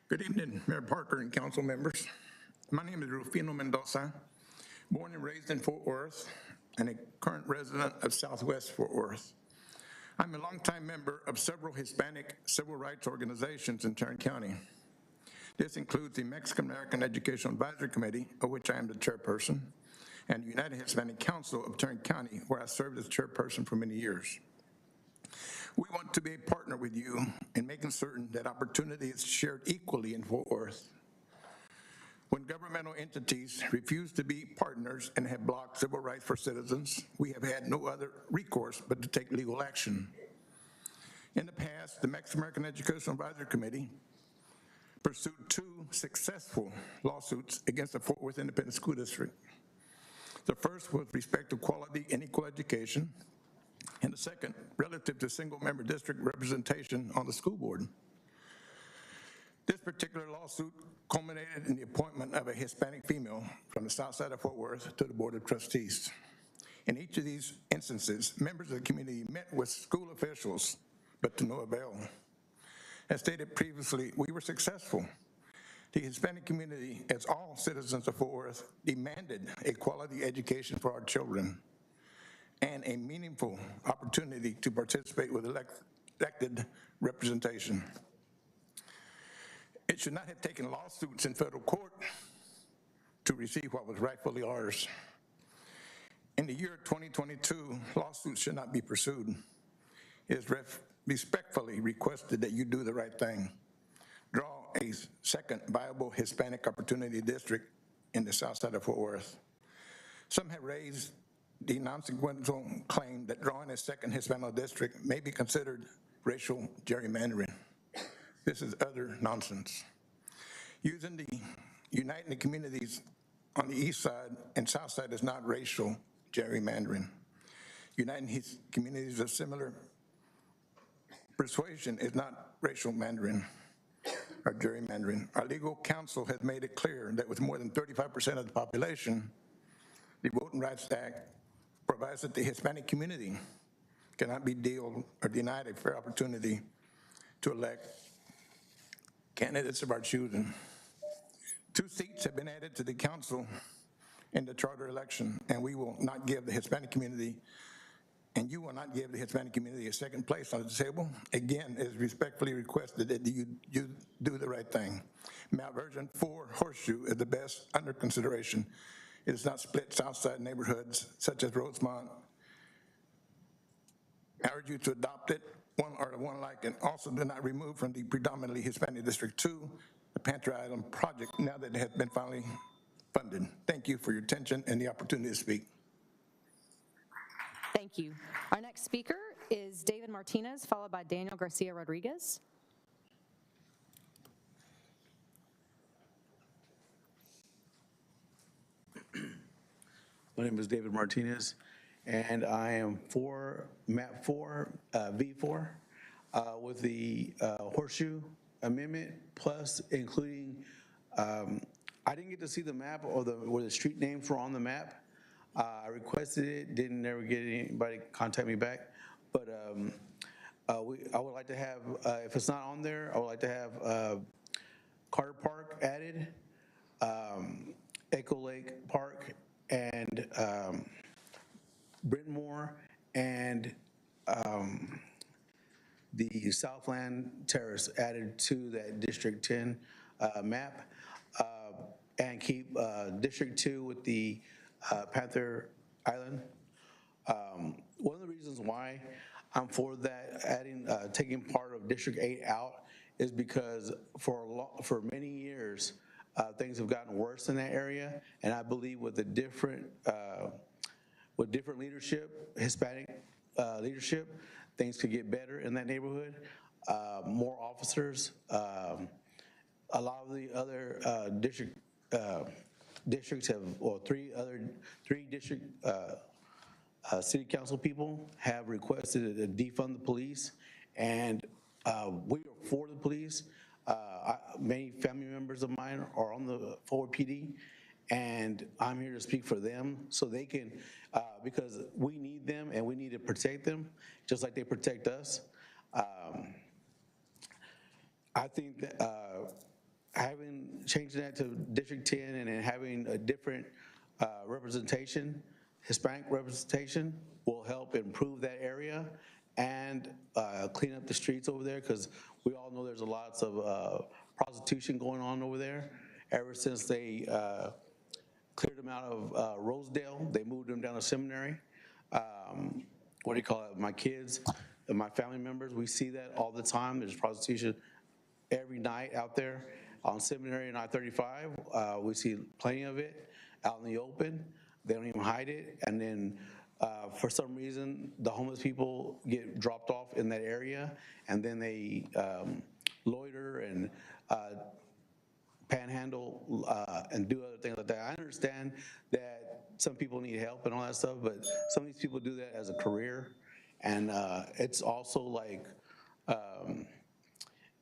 Good evening, Mayor Parker and council members. My name is Rufino Mendoza, born and raised in Fort Worth and a current resident of Southwest Fort Worth. I'm a longtime member of several Hispanic civil rights organizations in Tarrant County. This includes the Mexican American Educational Advisory Committee, of which I am the chairperson, and the United Hispanic Council of Tarrant County, where I served as chairperson for many years. We want to be a partner with you in making certain that opportunity is shared equally in Fort Worth. When governmental entities refuse to be partners and have blocked civil rights for citizens, we have had no other recourse but to take legal action. In the past, the Mexican American Educational Advisory Committee pursued 2 successful lawsuits against the Fort Worth Independent School District. The first was with respect to quality and equal education, and the second relative to single-member district representation on the school board. This particular lawsuit culminated in the appointment of a Hispanic female from the south side of Fort Worth to the Board of Trustees. In each of these instances, members of the community met with school officials, but to no avail. As stated previously, we were successful. The Hispanic community, as all citizens of Fort Worth, demanded a quality education for our children and a meaningful opportunity to participate with elected representation. It should not have taken lawsuits in federal court to receive what was rightfully ours. In the year 2022, lawsuits should not be pursued. It is respectfully requested that you do the right thing. Draw a second viable Hispanic opportunity district in the south side of Fort Worth. Some have raised the non-sequential claim that drawing a second Hispanic district may be considered racial gerrymandering. This is utter nonsense. Uniting the communities on the east side and south side is not racial gerrymandering. Uniting his communities of similar persuasion is not racial mandering or gerrymandering. Our legal counsel has made it clear that with more than 35% of the population, the Voting Rights Act provides that the Hispanic community cannot be dealt or denied a fair opportunity to elect candidates of our choosing. 2 seats have been added to the council in the charter election, and we will not give the Hispanic community, and you will not give the Hispanic community a second place on the table. Again, it is respectfully requested that you do the right thing. Mount Version 4 Horseshoe is the best under consideration. It is not split Southside neighborhoods such as Rosemont. I urge you to adopt it, one or the one like it. Also do not remove from the predominantly Hispanic District 2, the Panther Island project, now that it has been finally funded. Thank you for your attention and the opportunity to speak. Thank you. Our next speaker is David Martinez, followed by Daniel Garcia Rodriguez. My name is David Martinez, and I am for map 4, V4, with the Horseshoe Amendment, plus including, I didn't get to see the map or where the street names were on the map. I requested it, didn't ever get anybody contact me back, but I would like to have, if it's not on there, I would like to have Carter Park added, Echo Lake Park, and Brentmore, and the Southland Terrace added to that District 10 map, and keep District 2 with the Panther Island. One of the reasons why I'm for that, taking part of District 8 out, is because for many years, things have gotten worse in that area. And I believe with the different leadership, Hispanic leadership, things could get better in that neighborhood. More officers. A lot of the other districts have, or three district city council people have requested to defund the police, and we are for the police. Many family members of mine are on the Forward PD, and I'm here to speak for them so they can, because we need them and we need to protect them just like they protect us. I think that changing that to District 10 and then having a different representation, Hispanic representation, will help improve that area and clean up the streets over there, because we all know there's lots of prostitution going on over there. Ever since they cleared them out of Rosedale, they moved them down to Seminary. What do you call it? My kids and my family members, we see that all the time. There's prostitution every night out there on Seminary and I-35. We see plenty of it out in the open. They don't even hide it. And then for some reason, the homeless people get dropped off in that area, and then they loiter and panhandle and do other things like that. I understand that some people need help and all that stuff, but some of these people do that as a career. And it's also like,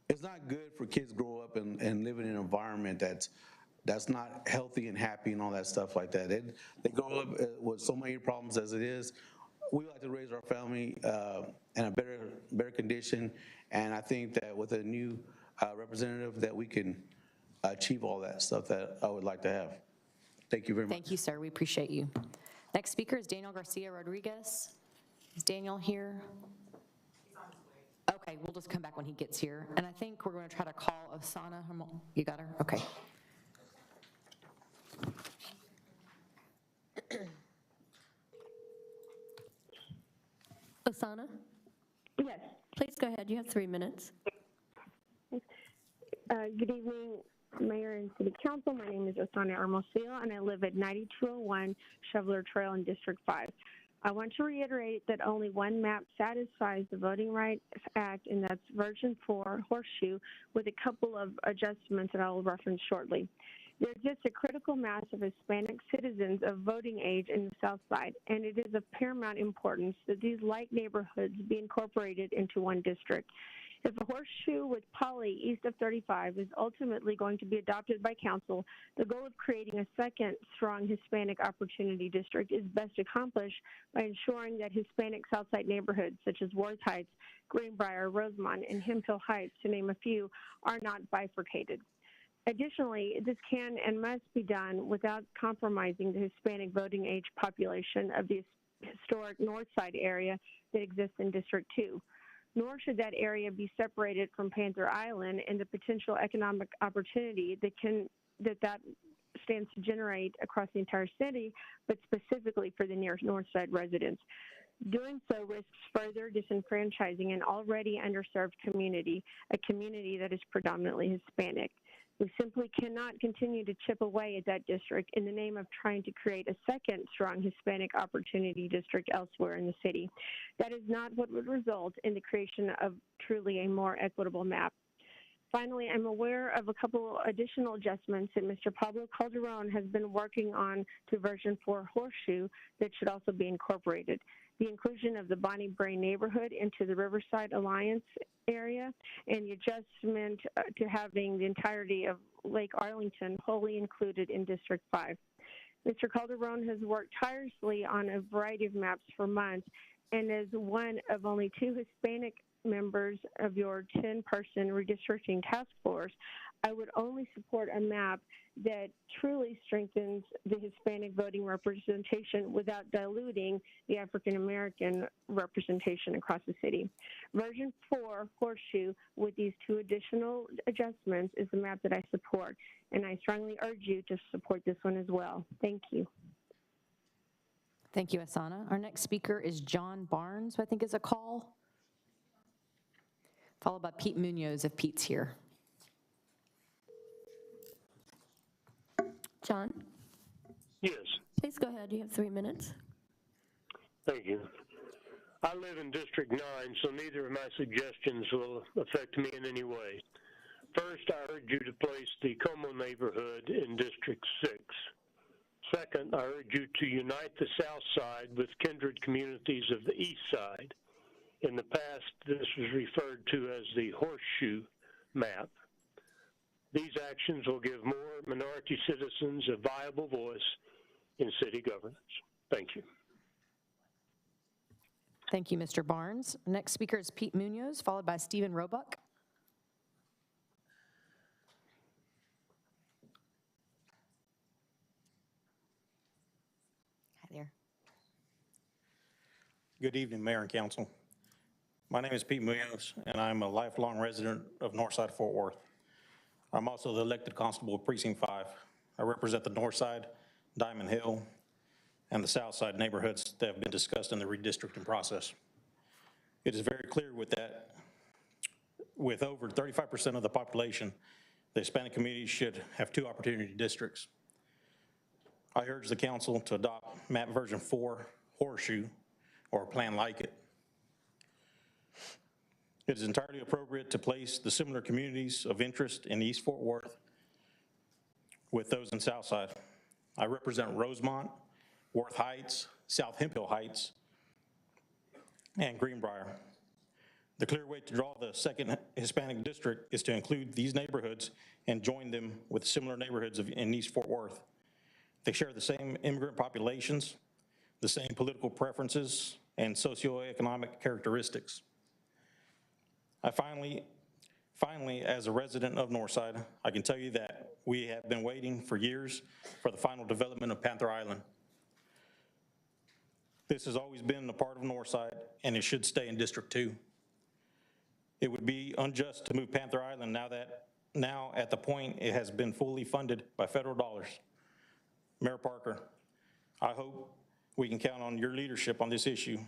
it's not good for kids to grow up and live in an environment that's not healthy and happy and all that stuff like that. They grow up with so many problems as it is. We like to raise our family in a better condition, and I think that with a new representative that we can achieve all that stuff that I would like to have. Thank you very much. Thank you, sir. We appreciate you. Next speaker is Daniel Garcia Rodriguez. Is Daniel here? Okay, we'll just come back when he gets here. And I think we're going to try to call Asana. You got her? Okay. Asana? Yes. Please go ahead. You have 3 minutes. Good evening, Mayor and City Council. My name is Asana Ermoscio, and I live at 9201 Shoveler Trail in District 5. I want to reiterate that only one map satisfies the Voting Rights Act, and that's version 4, Horseshoe, with a couple of adjustments that I will reference shortly. There exists a critical mass of Hispanic citizens of voting age in the South Side, and it is of paramount importance that these like neighborhoods be incorporated into one district. If a horseshoe with Poly east of 35 is ultimately going to be adopted by council, the goal of creating a second strong Hispanic opportunity district is best accomplished by ensuring that Hispanic Southside neighborhoods such as Worth Heights, Greenbrier, Rosemont, and Hemphill Heights, to name a few, are not bifurcated. Additionally, this can and must be done without compromising the Hispanic voting age population of the historic North Side area that exists in District 2. Nor should that area be separated from Panther Island and the potential economic opportunity that stands to generate across the entire city, but specifically for the near North Side residents. Doing so risks further disenfranchising an already underserved community, a community that is predominantly Hispanic. We simply cannot continue to chip away at that district in the name of trying to create a second strong Hispanic opportunity district elsewhere in the city. That is not what would result in the creation of truly a more equitable map. Finally, I'm aware of a couple additional adjustments that Mr. Pablo Calderon has been working on to version 4 Horseshoe that should also be incorporated. The inclusion of the Bonnie Brae neighborhood into the Riverside Alliance area, and the adjustment to having the entirety of Lake Arlington wholly included in District 5. Mr. Calderon has worked tirelessly on a variety of maps for months, and as one of only 2 Hispanic members of your 10-person redistricting task force, I would only support a map that truly strengthens the Hispanic voting representation without diluting the African American representation across the city. Version 4, Horseshoe, with these 2 additional adjustments, is the map that I support, and I strongly urge you to support this one as well. Thank you. Thank you, Asana. Our next speaker is John Barnes, who I think is a call, followed by Pete Munoz if Pete's here. John? Yes, Please go ahead. You have 3 minutes. thank you. I live in District 9, so neither of my suggestions will affect me in any way. First, I urge you to place the Como neighborhood in District 6. Second, I urge you to unite the South Side with kindred communities of the East Side. In the past, this was referred to as the horseshoe map. These actions will give more minority citizens a viable voice in city governance. Thank you. Thank you, Mr. Barnes. Next speaker is Pete Munoz, followed by Stephen Roebuck. Hi there. Good evening, Mayor and Council. My name is Pete Munoz, and I'm a lifelong resident of Northside Fort Worth. I'm also the elected constable of Precinct 5. I represent the Northside, Diamond Hill, and the Southside neighborhoods that have been discussed in the redistricting process. It is very clear with over 35% of the population, the Hispanic community should have 2 opportunity districts. I urge the council to adopt map version 4 horseshoe or a plan like it. It is entirely appropriate to place the similar communities of interest in East Fort Worth with those in Southside. I represent Rosemont, Worth Heights, South Hemphill Heights, and Greenbrier. The clear way to draw the second Hispanic district is to include these neighborhoods and join them with similar neighborhoods in East Fort Worth. They share the same immigrant populations, the same political preferences, and socioeconomic characteristics. Finally, as a resident of Northside, I can tell you that we have been waiting for years for the final development of Panther Island. This has always been a part of Northside, and it should stay in District 2. It would be unjust to move Panther Island now at the point it has been fully funded by federal dollars. Mayor Parker, I hope we can count on your leadership on this issue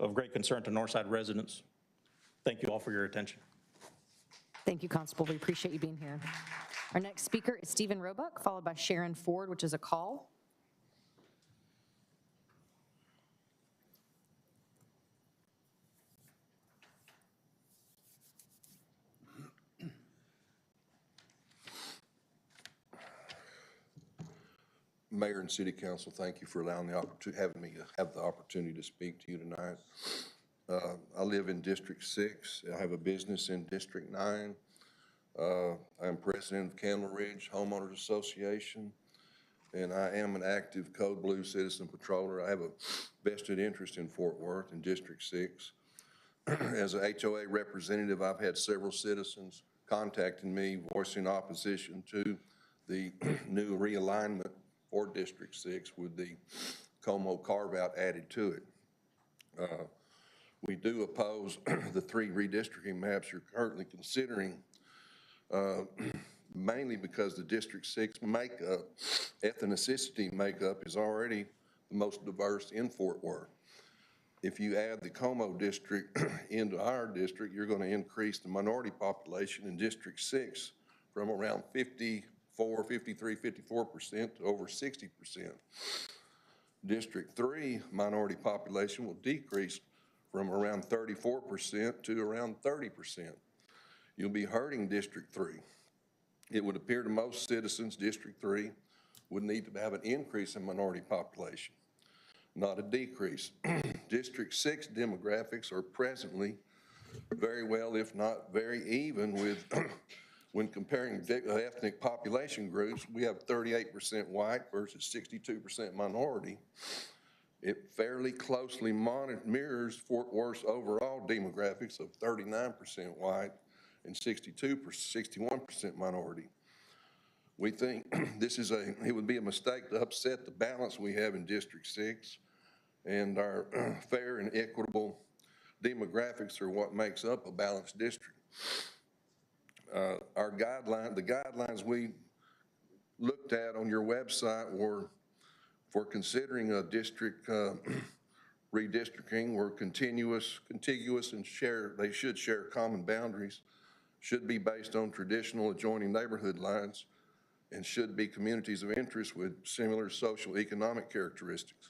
of great concern to Northside residents. Thank you all for your attention. Thank you, Constable. We appreciate you being here. Our next speaker is Stephen Roebuck, followed by Sharon Ford, which is a call. Mayor and City Council, thank you for allowing having me have the opportunity to speak to you tonight. I live in District 6. I have a business in District 9. I'm president of Candle Ridge Homeowners Association, and I am an active Code Blue citizen patroller. I have a vested interest in Fort Worth in District 6. As an HOA representative, I've had several citizens contacting me voicing opposition to the new realignment for District 6 with the Como carve-out added to it. We do oppose the 3 redistricting maps you're currently considering, mainly because the District 6 makeup, ethnicity makeup, is already the most diverse in Fort Worth. If you add the Como district into our district, you're going to increase the minority population in District 6 from around 54, 53, 54% to over 60%. District 3 minority population will decrease from around 34% to around 30%. You'll be hurting District 3. It would appear to most citizens District 3 would need to have an increase in minority population, not a decrease. District 6 demographics are presently very well, if not very even with, when comparing ethnic population groups, we have 38% white versus 62% minority. It fairly closely mirrors Fort Worth's overall demographics of 39% white and 61% minority. We think it would be a mistake to upset the balance we have in District 6, and our fair and equitable demographics are what makes up a balanced district. The guidelines we looked at on your website were for considering a district redistricting were contiguous and they should share common boundaries, should be based on traditional adjoining neighborhood lines, and should be communities of interest with similar social economic characteristics.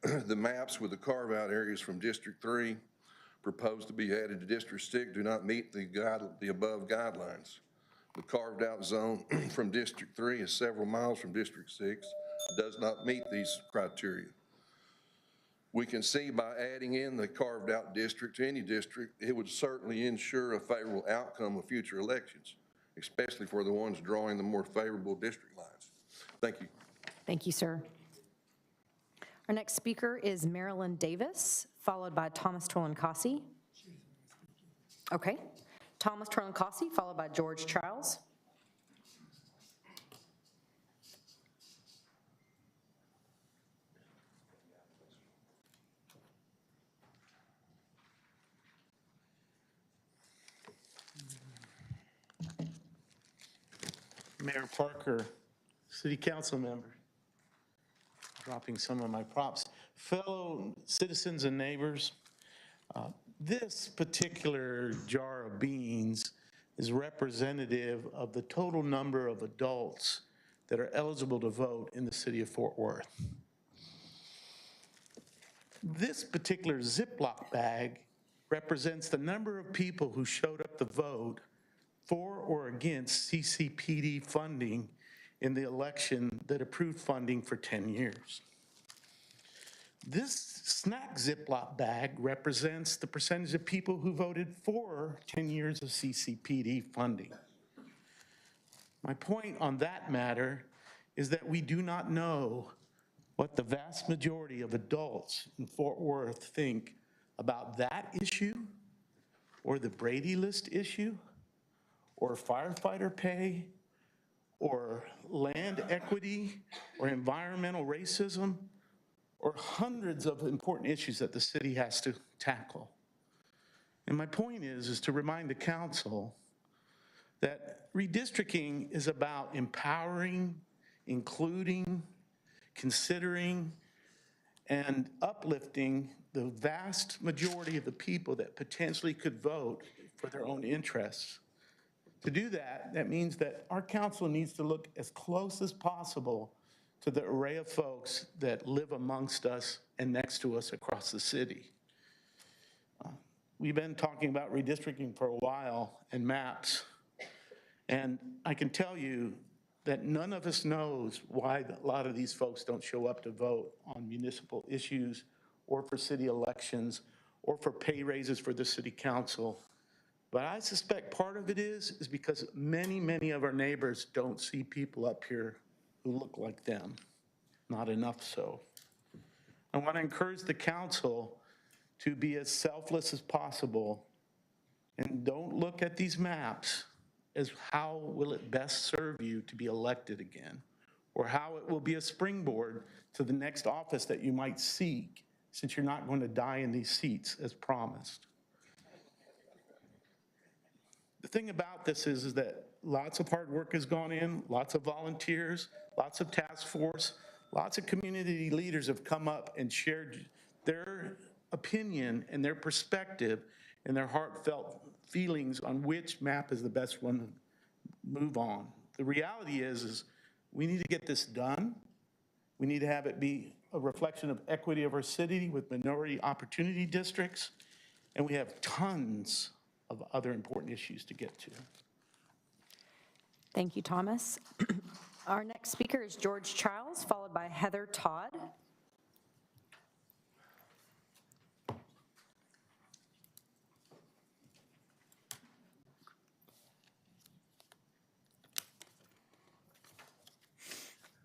The maps with the carve-out areas from District 3 proposed to be added to District 6 do not meet the above guidelines. The carved-out zone from District 3 is several miles from District 6, does not meet these criteria. We can see by adding in the carved-out district to any district, it would certainly ensure a favorable outcome of future elections, especially for the ones drawing the more favorable district lines. Thank you. Thank you, sir. Our next speaker is Marilyn Davis, followed by Thomas Torlancasi. Okay. Thomas Torlancasi, followed by George Charles. Mayor Parker, City Council members, dropping some of my props. Fellow citizens and neighbors, this particular jar of beans is representative of the total number of adults that are eligible to vote in the city of Fort Worth. This particular Ziploc bag represents the number of people who showed up to vote for or against CCPD funding in the election that approved funding for 10 years. This snack Ziploc bag represents the percentage of people who voted for 10 years of CCPD funding. My point on that matter is that we do not know what the vast majority of adults in Fort Worth think about that issue, or the Brady List issue, or firefighter pay, or land equity, or environmental racism, or hundreds of important issues that the city has to tackle. And my point is to remind the council that redistricting is about empowering, including, considering, and uplifting the vast majority of the people that potentially could vote for their own interests. To do that, that means that our council needs to look as close as possible to the array of folks that live amongst us and next to us across the city. We've been talking about redistricting for a while and maps, and I can tell you that none of us knows why a lot of these folks don't show up to vote on municipal issues or for city elections or for pay raises for the city council. But I suspect part of it is because many, many of our neighbors don't see people up here who look like them, not enough so. I want to encourage the council to be as selfless as possible and don't look at these maps as how will it best serve you to be elected again, or how it will be a springboard to the next office that you might seek, since you're not going to die in these seats as promised. The thing about this is that lots of hard work has gone in, lots of volunteers, lots of task force, lots of community leaders have come up and shared their opinion and their perspective and their heartfelt feelings on which map is the best one to move on. The reality is we need to get this done. We need to have it be a reflection of equity of our city with minority opportunity districts, and we have tons of other important issues to get to. Thank you, Thomas. Our next speaker is George Charles, followed by Heather Todd.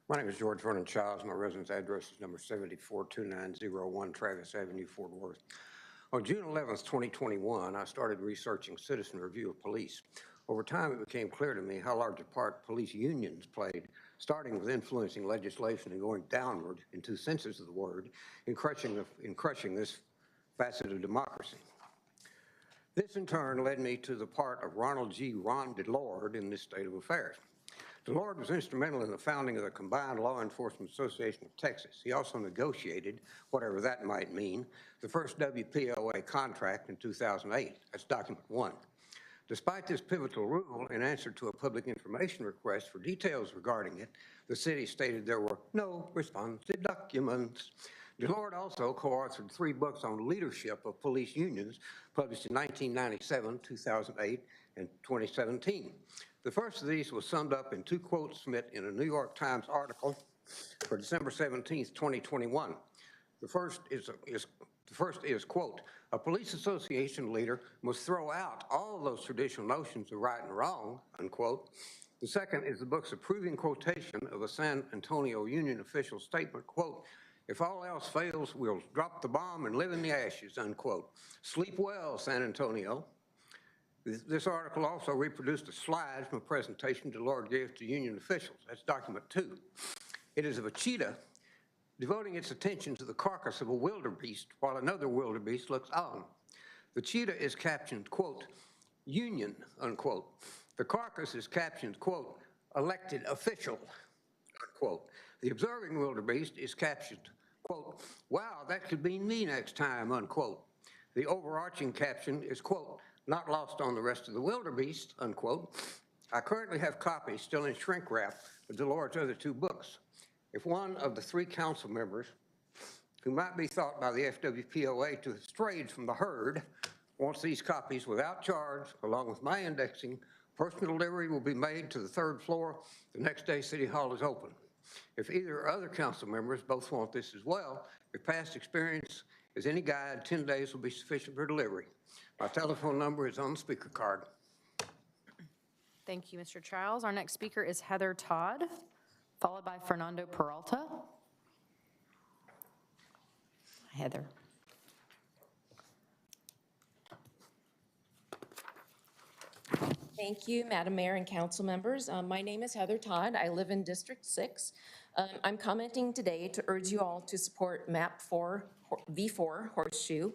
My name is George Vernon Childs. My residence address is number 742901 Travis Avenue, Fort Worth. On June 11th, 2021, I started researching citizen review of police. Over time, it became clear to me how large a part police unions played, starting with influencing legislation and going downward in two senses of the word, in crushing this facet of democracy. This, in turn, led me to the part of Ronald G. Ron DeLorde in this state of affairs. DeLorde was instrumental in the founding of the Combined Law Enforcement Association of Texas. He also negotiated, whatever that might mean, the first WPOA contract in 2008. That's document 1. Despite this pivotal rule, in answer to a public information request for details regarding it, the city stated there were no responsive documents. DeLorde also co-authored 3 books on leadership of police unions, published in 1997, 2008, and 2017. The first of these was summed up in 2 quotes submitted in a New York Times article for December 17, 2021. The first is, quote, a police association leader must throw out all those traditional notions of right and wrong, unquote. The second is the book's approving quotation of a San Antonio Union official statement, quote, if all else fails, we'll drop the bomb and live in the ashes, unquote. Sleep well, San Antonio. This article also reproduced a slide from a presentation DeLorde gave to union officials. That's document 2. It is of a cheetah devoting its attention to the carcass of a wildebeest while another wildebeest looks on. The cheetah is captioned, quote, union, unquote. The carcass is captioned, quote, elected official, unquote. The observing wildebeest is captioned, quote, wow, that could be me next time, unquote. The overarching caption is, quote, not lost on the rest of the wildebeest, unquote. I currently have copies still in shrink wrap of DeLorde's other 2 books. If one of the 3 council members who might be thought by the FWPOA to have strayed from the herd wants these copies without charge, along with my indexing, personal delivery will be made to the 3rd floor the next day City Hall is open. If either or other council members both want this as well, if past experience is any guide, 10 days will be sufficient for delivery. My telephone number is on the speaker card. Thank you, Mr. Childs. Our next speaker is Heather Todd, followed by Fernando Peralta. Heather. Thank you, Madam Mayor and council members. My name is Heather Todd. I live in District 6. I'm commenting today to urge you all to support MAP 4 V4 Horseshoe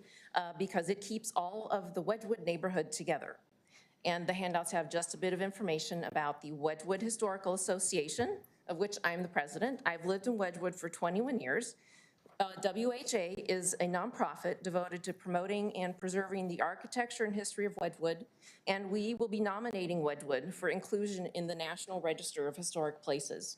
because it keeps all of the Wedgwood neighborhood together. And the handouts have just a bit of information about the Wedgwood Historical Association, of which I'm the president. I've lived in Wedgwood for 21 years. WHA is a nonprofit devoted to promoting and preserving the architecture and history of Wedgwood, and we will be nominating Wedgwood for inclusion in the National Register of Historic Places.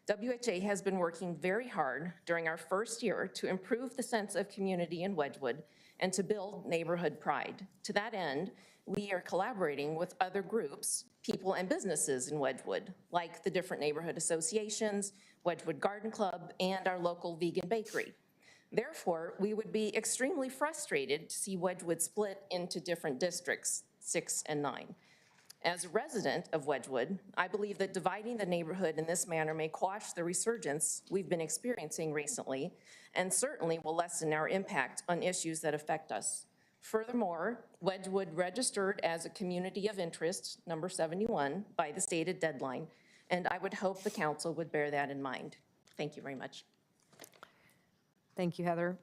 WHA has been working very hard during our first year to improve the sense of community in Wedgwood and to build neighborhood pride. To that end, we are collaborating with other groups, people and businesses in Wedgwood, like the different neighborhood associations, Wedgwood Garden Club, and our local vegan bakery. Therefore, we would be extremely frustrated to see Wedgwood split into different districts, 6 and 9. As a resident of Wedgwood, I believe that dividing the neighborhood in this manner may quash the resurgence we've been experiencing recently, and certainly will lessen our impact on issues that affect us. Furthermore, Wedgwood registered as a community of interest, number 71, by the stated deadline, and I would hope the council would bear that in mind. Thank you very much. Thank you, Heather.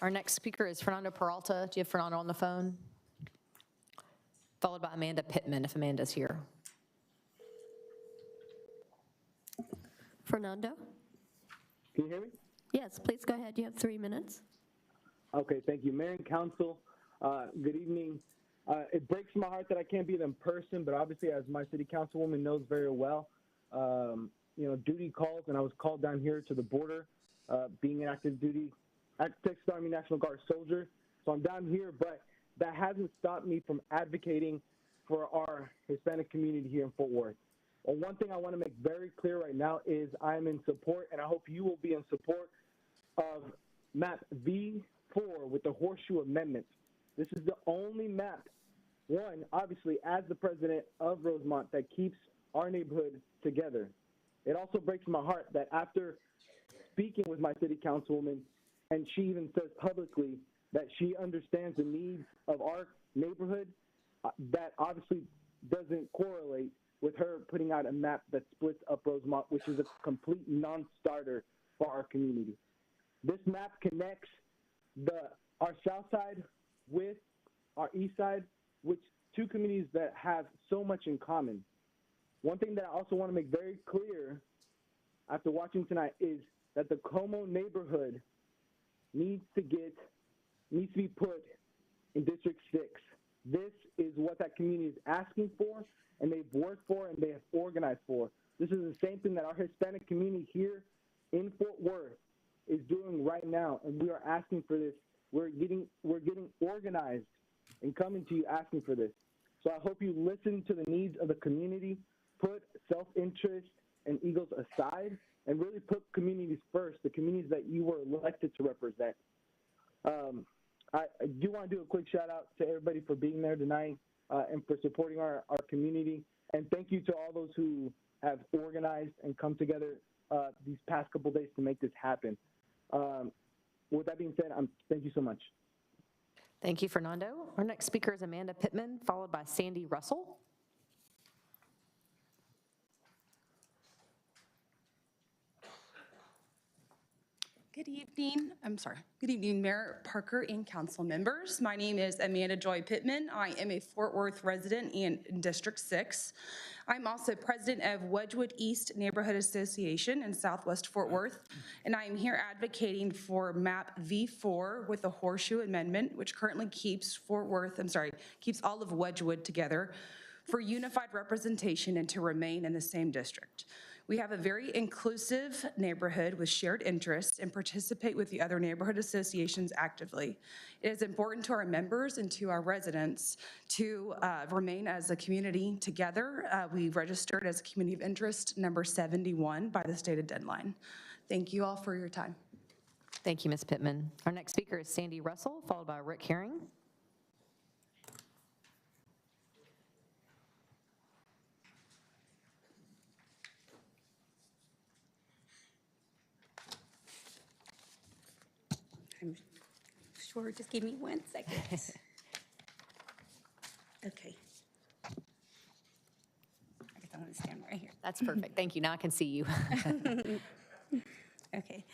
Our next speaker is Fernando Peralta. Do you have Fernando on the phone? Followed by Amanda Pittman, if Amanda's here. Fernando? Can you hear me? Yes, please go ahead. You have 3 minutes. Okay, thank you. Mayor and council, good evening. It breaks my heart that I can't be there in person, but obviously, as my city councilwoman knows very well, duty calls, and I was called down here to the border, being an active duty, Texas Army National Guard soldier. So I'm down here, but that hasn't stopped me from advocating for our Hispanic community here in Fort Worth. Well, one thing I want to make very clear right now is I'm in support, and I hope you will be in support of MAP V4 with the Horseshoe Amendment. This is the only map, one, obviously, as the president of Rosemont, that keeps our neighborhood together. It also breaks my heart that after speaking with my city councilwoman, and she even says publicly that she understands the needs of our neighborhood, that obviously doesn't correlate with her putting out a map that splits up Rosemont, which is a complete non-starter for our community. This map connects our south side with our east side, which 2 communities that have so much in common. One thing that I also want to make very clear after watching tonight is that the Como neighborhood needs to be put in District 6. This is what that community is asking for, and they've worked for, and they have organized for. This is the same thing that our Hispanic community here in Fort Worth is doing right now, and we are asking for this. We're getting organized and coming to you asking for this. So I hope you listen to the needs of the community, put self-interest and egos aside, and really put communities first, the communities that you were elected to represent. I do want to do a quick shout out to everybody for being there tonight and for supporting our community. And thank you to all those who have organized and come together these past couple days to make this happen. With that being said, thank you so much. Thank you, Fernando. Our next speaker is Amanda Pittman, followed by Sandy Russell. Good evening. Good evening, Mayor Parker and council members. My name is Amanda Joy Pittman. I am a Fort Worth resident in District 6. I'm also president of Wedgwood East Neighborhood Association in Southwest Fort Worth, and I am here advocating for map V4 with the Horseshoe Amendment, which currently keeps keeps all of Wedgwood together for unified representation and to remain in the same district. We have a very inclusive neighborhood with shared interests and participate with the other neighborhood associations actively. It is important to our members and to our residents to remain as a community together. We've registered as a community of interest number 71 by the stated deadline. Thank you all for your time. Thank you, Ms. Pittman. Our next speaker is Sandy Russell, followed by Rick Herring. I'm sure, just give me 1 second. Okay. I guess I want to stand right here. That's perfect. Thank you. Now I can see you. Okay.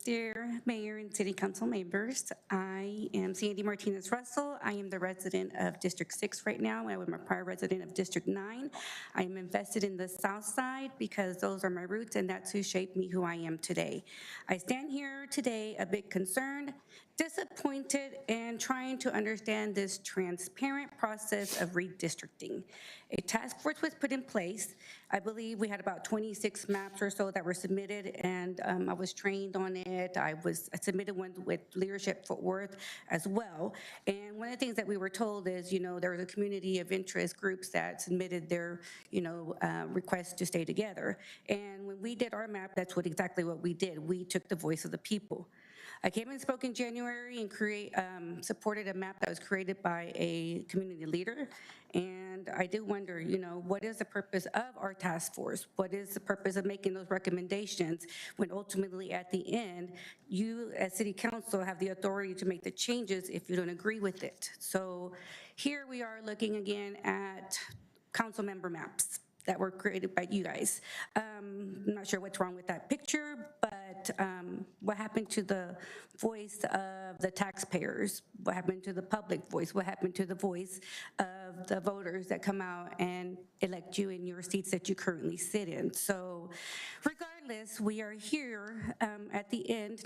Dear Mayor and City Council members, I am Sandy Martinez Russell. I am the resident of District 6 right now. I was a prior resident of District 9. I am invested in the South Side because those are my roots and that's who shaped me who I am today. I stand here today a bit concerned, disappointed, and trying to understand this transparent process of redistricting. A task force was put in place. I believe we had about 26 maps or so that were submitted, and I was trained on it. I submitted one with Leadership Fort Worth as well. And one of the things that we were told is, there was a community of interest groups that submitted their, requests to stay together. And when we did our map, that's exactly what we did. We took the voice of the people. I came and spoke in January and supported a map that was created by a community leader. And I do wonder, what is the purpose of our task force? What is the purpose of making those recommendations when ultimately at the end, you as City Council have the authority to make the changes if you don't agree with it? So here we are looking again at council member maps that were created by you guys. I'm not sure what's wrong with that picture, but what happened to the voice of the taxpayers? What happened to the public voice? What happened to the voice of the voters that come out and elect you in your seats that you currently sit in? So regardless, we are here at the end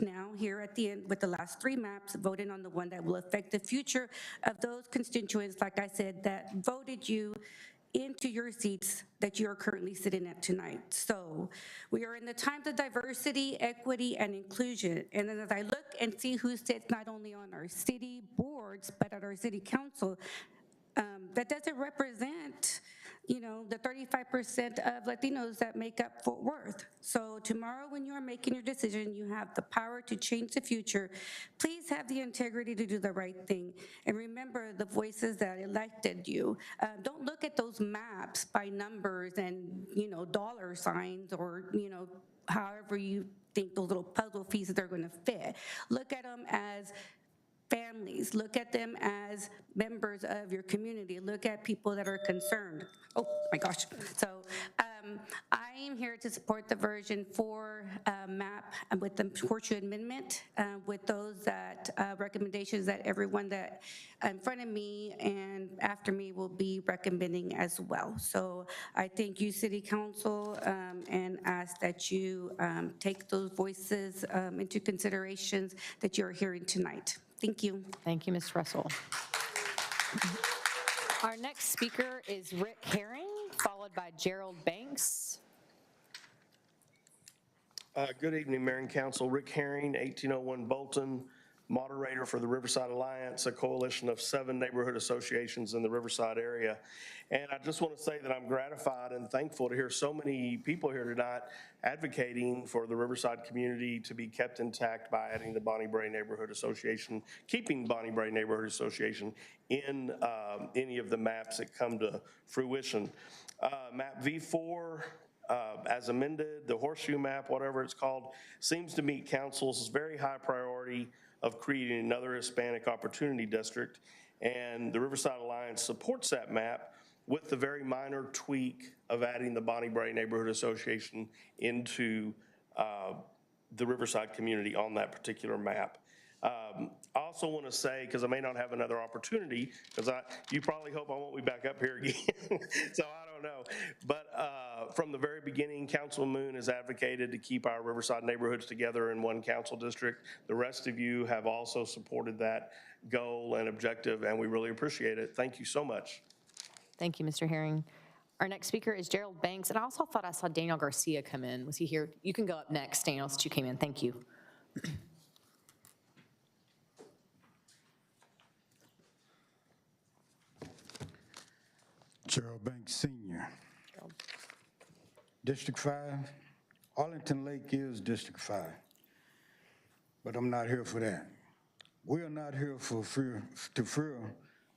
with the last 3 maps, voting on the one that will affect the future of those constituents, like I said, that voted you into your seats that you are currently sitting at tonight. So we are in the times of diversity, equity, and inclusion. And then as I look and see who sits not only on our city boards, but at our city council, that doesn't represent, the 35% of Latinos that make up Fort Worth. So tomorrow when you are making your decision, you have the power to change the future. Please have the integrity to do the right thing. And remember the voices that elected you. Don't look at those maps by numbers and, dollar signs or, however you think those little puzzle pieces are gonna fit. Look at them as families, look at them as members of your community, look at people that are concerned. Oh my gosh. So I am here to support the version 4 map with the Horseshoe Amendment, with those recommendations that everyone that in front of me and after me will be recommending as well. So I thank you, City Council, and ask that you take those voices into considerations that you're hearing tonight. Thank you. Thank you, Ms. Russell. Our next speaker is Rick Herring, followed by Gerald Banks. Good evening, Mayor and Council. Rick Herring, 1801 Bolton, moderator for the Riverside Alliance, a coalition of 7 neighborhood associations in the Riverside area. And I just want to say that I'm gratified and thankful to hear so many people here tonight advocating for the Riverside community to be kept intact by adding the Bonnie Bray Neighborhood Association, keeping Bonnie Bray Neighborhood Association in any of the maps that come to fruition. Map V4, as amended, the horseshoe map, whatever it's called, seems to meet council's very high priority of creating another Hispanic Opportunity District, and the Riverside Alliance supports that map with the very minor tweak of adding the Bonnie Bray Neighborhood Association into the Riverside community on that particular map. I also want to say, because I may not have another opportunity, because you probably hope I won't be back up here again, so I don't know. But from the very beginning, Councilman Moon has advocated to keep our Riverside neighborhoods together in one council district. The rest of you have also supported that goal and objective, and we really appreciate it. Thank you so much. Thank you, Mr. Herring. Our next speaker is Gerald Banks, and I also thought I saw Daniel Garcia come in. Was he here? You can go up next, Daniel, since you came in. Thank you. Gerald Banks Sr. District 5. Arlington Lake is District 5. But I'm not here for that. We are not here to fear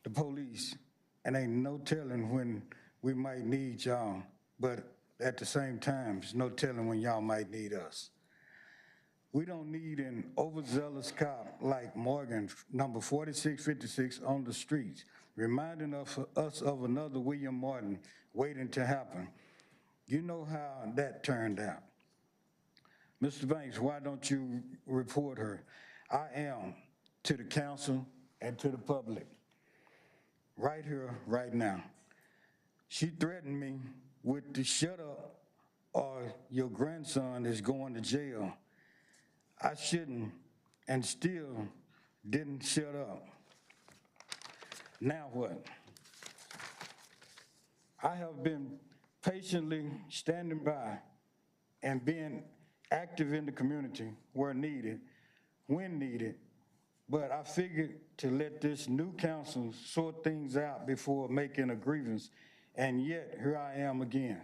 the police, and ain't no telling when we might need y'all. But at the same time, there's no telling when y'all might need us. We don't need an overzealous cop like Morgan, number 4656, on the streets, reminding us of another William Martin waiting to happen. You know how that turned out. Mr. Banks, why don't you report her? I am, to the council and to the public, right here, right now. She threatened me with the shut up or your grandson is going to jail. I shouldn't and still didn't shut up. Now what? I have been patiently standing by and being active in the community where needed, when needed, but I figured to let this new council sort things out before making a grievance, and yet here I am again.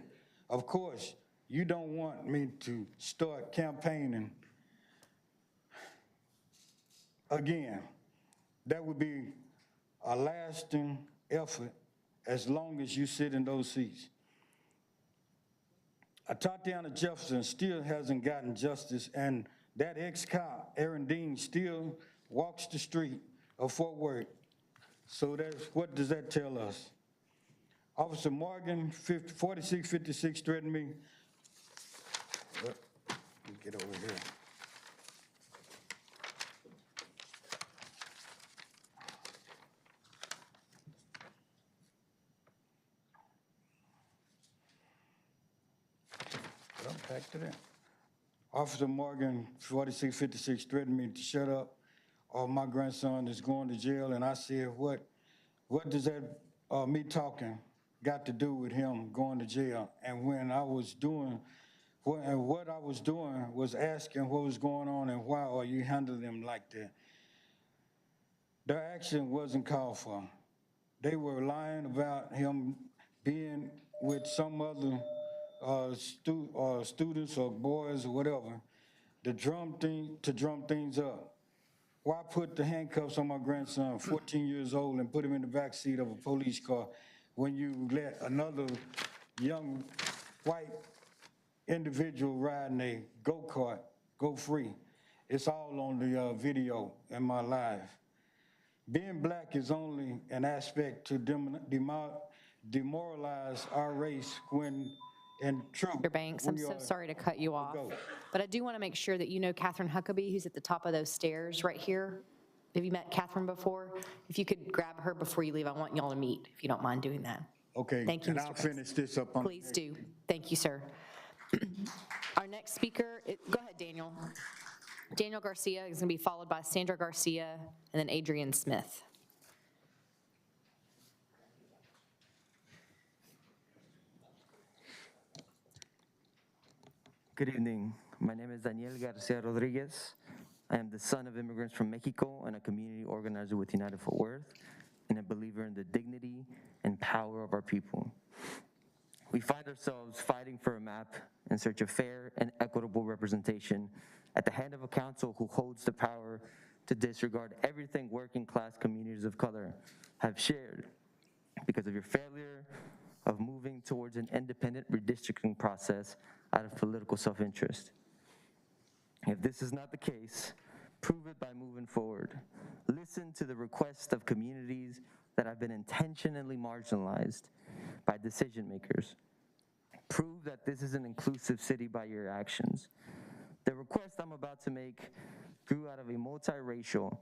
Of course, you don't want me to start campaigning again. That would be a lasting effort as long as you sit in those seats. Tatiana Jefferson still hasn't gotten justice, and that ex-cop, Aaron Dean, still walks the street of Fort Worth. So what does that tell us? Officer Morgan, 4656, threatened me. Let me get over here. Back to that. Officer Morgan, 4656, threatened me to shut up or my grandson is going to jail, and I said, what does that, me talking, got to do with him going to jail? And when I was doing, what I was doing was asking what was going on and why are you handling him like that? Their action wasn't called for. They were lying about him being with some other students or boys or whatever, to drum things up. Why put the handcuffs on my grandson, 14 years old, and put him in the back seat of a police car when you let another young white individual riding a go-kart go free? It's all on the video in my life. Being black is only an aspect to demoralize our race when in truth. Mr. Banks, I'm so sorry to cut you off, but I do want to make sure that you know Catherine Huckabee, who's at the top of those stairs right here. Have you met Catherine before? If you could grab her before you leave, I want y'all to meet, if you don't mind doing that. Okay. Thank you, and Mr. I'll Banks. finish this up on. Please do. Thank you, sir. Our next speaker, go ahead, Daniel. Daniel Garcia is going to be followed by Sandra Garcia and then Adrian Smith. Good evening. My name is Daniel Garcia Rodriguez. I am the son of immigrants from Mexico and a community organizer with United Fort Worth, and a believer in the dignity and power of our people. We find ourselves fighting for a map in search of fair and equitable representation at the hand of a council who holds the power to disregard everything working class communities of color have shared because of your failure of moving towards an independent redistricting process out of political self-interest. If this is not the case, prove it by moving forward. Listen to the requests of communities that have been intentionally marginalized by decision makers. Prove that this is an inclusive city by your actions. The request I'm about to make grew out of a multiracial,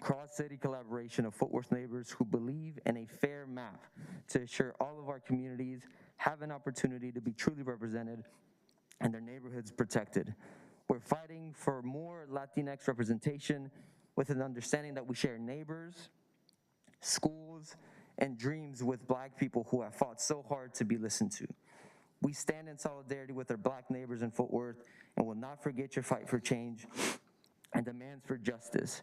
cross-city collaboration of Fort Worth neighbors who believe in a fair map to ensure all of our communities have an opportunity to be truly represented and their neighborhoods protected. We're fighting for more Latinx representation with an understanding that we share neighbors, schools, and dreams with Black people who have fought so hard to be listened to. We stand in solidarity with our Black neighbors in Fort Worth and will not forget your fight for change and demands for justice.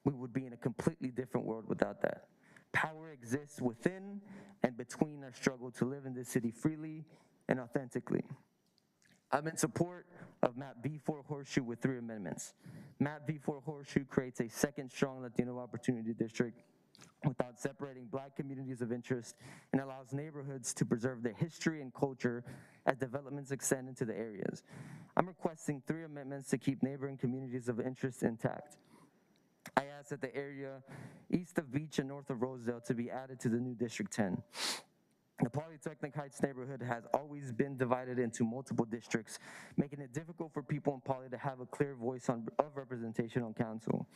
We would be in a completely different world without that. Power exists within and between our struggle to live in this city freely and authentically. I'm in support of Map V4 Horseshoe with 3 amendments. Map V4 Horseshoe creates a second strong Latino opportunity district without separating Black communities of interest and allows neighborhoods to preserve their history and culture as developments extend into the areas. I'm requesting 3 amendments to keep neighboring communities of interest intact. I ask that the area east of Beach and north of Rosedale to be added to the new District 10. The Polytechnic Heights neighborhood has always been divided into multiple districts, making it difficult for people in Poly to have a clear voice of representation on council.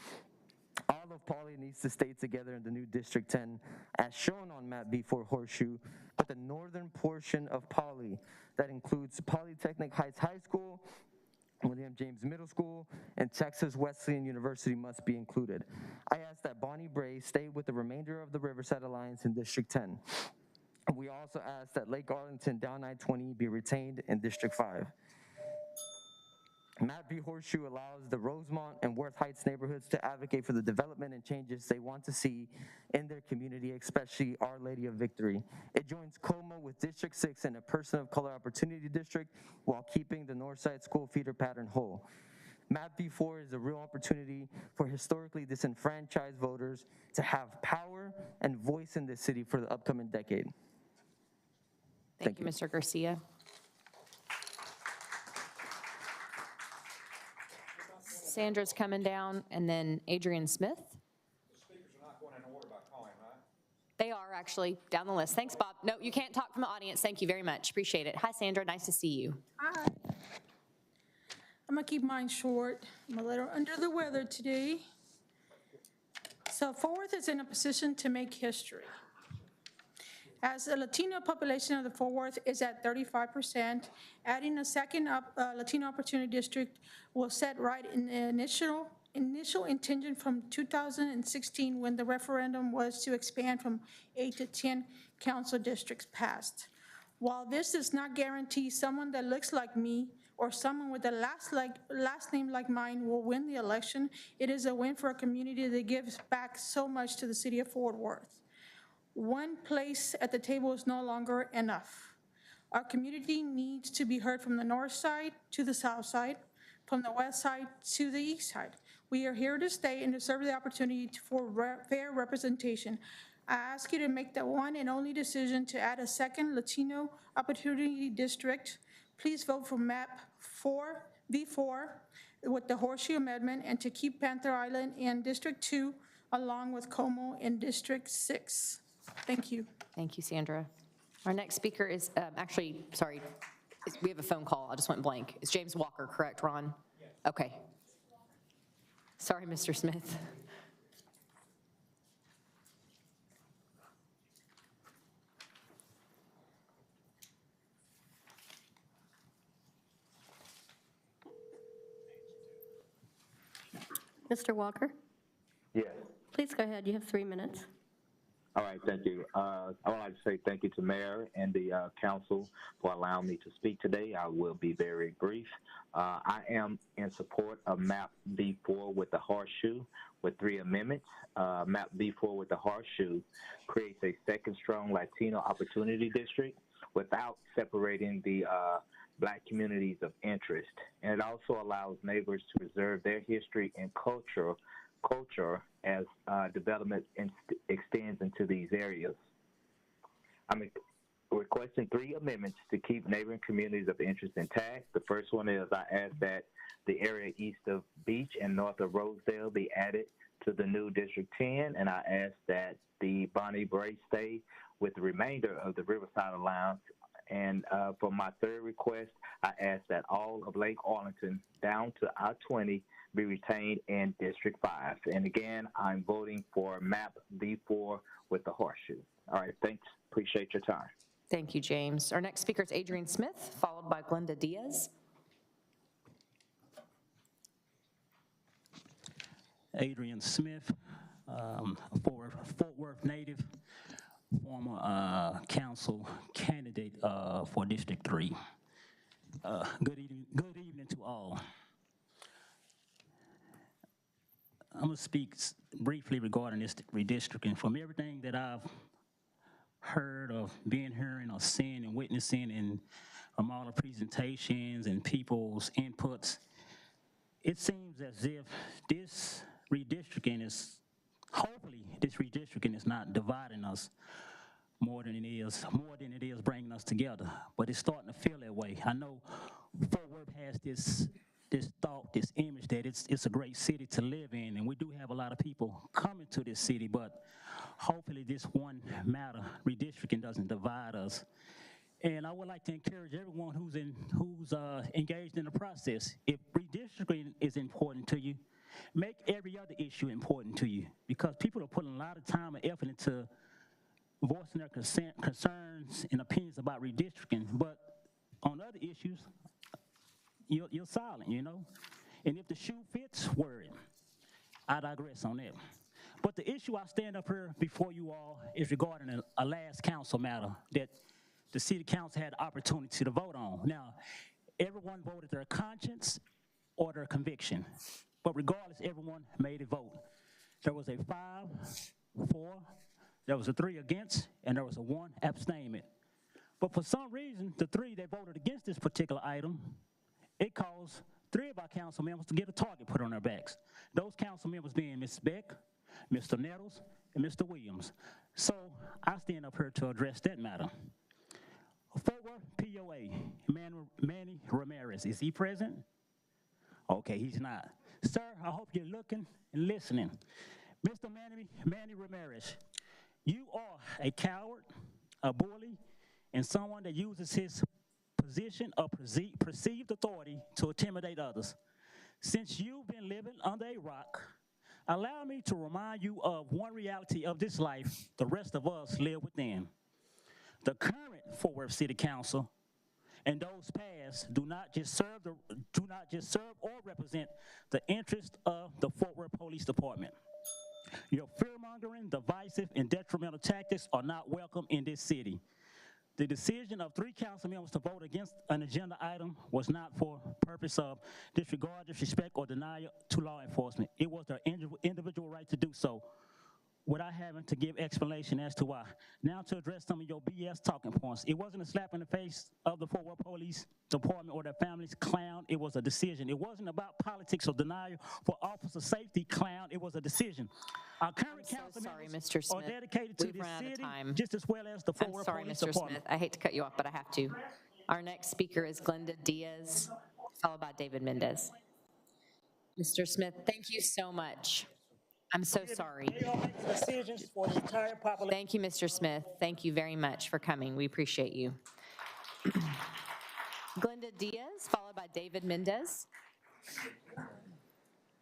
All of Poly needs to stay together in the new District 10, as shown on Map B4 Horseshoe, but the northern portion of Poly that includes Polytechnic Heights High School, William James Middle School, and Texas Wesleyan University must be included. I ask that Bonnie Bray stay with the remainder of the Riverside Alliance in District 10. We also ask that Lake Arlington down I-20 be retained in District 5. Map B Horseshoe allows the Rosemont and Worth Heights neighborhoods to advocate for the development and changes they want to see in their community, especially Our Lady of Victory. It joins Como with District 6 and a Person of Color Opportunity District while keeping the Northside school feeder pattern whole. Map B4 is a real opportunity for historically disenfranchised voters to have power and voice in this city for the upcoming decade. Thank you, Mr. Garcia. Sandra's coming down, and then Adrian Smith. The speakers are not going in order by calling, right? They are actually down the list. Thanks, Bob. No, you can't talk from the audience. Thank you very much. Appreciate it. Hi, Sandra. Nice to see you. Hi. I'm gonna keep mine short. I'm a little under the weather today. So Fort Worth is in a position to make history. As the Latino population of the Fort Worth is at 35%, adding a second Latino Opportunity District will set right in the initial intention from 2016 when the referendum was to expand from 8 to 10 council districts passed. While this does not guarantee someone that looks like me or someone with a last name like mine will win the election, it is a win for a community that gives back so much to the city of Fort Worth. One place at the table is no longer enough. Our community needs to be heard from the north side to the south side, from the west side to the east side. We are here to stay and to serve the opportunity for fair representation. I ask you to make the one and only decision to add a second Latino Opportunity District. Please vote for Map 4, V4 with the Horseshoe Amendment and to keep Panther Island in District 2 along with Como in District 6. Thank you. Thank you, Sandra. Our next speaker is, actually, sorry, we have a phone call. I just went blank. It's James Walker, correct, Ron? Yes. Okay. Sorry, Mr. Smith. Mr. Walker? Yes. Please go ahead. You have 3 minutes. All right, thank you. I would like to say thank you to Mayor and the council for allowing me to speak today. I will be very brief. I am in support of MAP V4 with the horseshoe with 3 amendments. MAP V4 with the horseshoe creates a second strong Latino opportunity district without separating the Black communities of interest. And it also allows neighbors to preserve their history and culture as development extends into these areas. I'm requesting 3 amendments to keep neighboring communities of interest intact. The first one is I ask that the area east of Beach and north of Rosedale be added to the new District 10, and I ask that the Bonnie Bray stay with the remainder of the Riverside Alliance. And for my third request, I ask that all of Lake Arlington down to I-20 be retained in District 5. And again, I'm voting for MAP V4 with the horseshoe. All right, thanks. Appreciate your time. Thank you, James. Our next speaker is Adrian Smith, followed by Glenda Diaz. Adrian Smith, Fort Worth native, former council candidate for District 3. Good evening to all. I'm going to speak briefly regarding this redistricting. From everything that I've heard of hearing or seeing and witnessing and from all the presentations and people's inputs, it seems as if this redistricting is, hopefully this redistricting is not dividing us more than it is bringing us together, but it's starting to feel that way. I know Fort Worth has this thought, this image that it's a great city to live in, and we do have a lot of people coming to this city, but hopefully this one matter, redistricting, doesn't divide us. And I would like to encourage everyone who's engaged in the process. If redistricting is important to you, make every other issue important to you, because people are putting a lot of time and effort into voicing their concerns and opinions about redistricting, but on other issues, you're silent, you know? And if the shoe fits, wear it. I digress on that. But the issue I stand up here before you all is regarding a last council matter that the city council had the opportunity to vote on. Now, everyone voted their conscience or their conviction, but regardless, everyone made a vote. There was a 5-4, there was a 3 against, and there was a 1 abstainment. But for some reason, the 3 that voted against this particular item, it caused 3 of our council members to get a target put on their backs. Those council members being Ms. Beck, Mr. Nettles, and Mr. Williams. So I stand up here to address that matter. Fort Worth POA, Manny Ramirez, is he present? Okay, he's not. Sir, I hope you're looking and listening. Mr. Manny Ramirez, you are a coward, a bully, and someone that uses his position of perceived authority to intimidate others. Since you've been living under a rock, allow me to remind you of one reality of this life the rest of us live within. The current Fort Worth City Council and those past do not just serve or represent the interest of the Fort Worth Police Department. Your fear-mongering, divisive, and detrimental tactics are not welcome in this city. The decision of 3 council members to vote against an agenda item was not for purpose of disregard, disrespect, or denial to law enforcement. It was their individual right to do so without having to give explanation as to why. Now to address some of your BS talking points. It wasn't a slap in the face of the Fort Worth Police Department or their families, clown. It was a decision. It wasn't about politics or denial for officer safety, clown. It was a decision. Our current council members are dedicated to this city just as well as the Fort Worth Police Mr. Department. Smith, I hate to cut you off, but I have to. Our next speaker is Glenda Diaz, followed by David Mendez. Mr. Smith, thank you so much. I'm so sorry. They are making decisions for the entire population. Thank you, Mr. Smith. Thank you very much for coming. We appreciate you. Glenda Diaz, followed by David Mendez.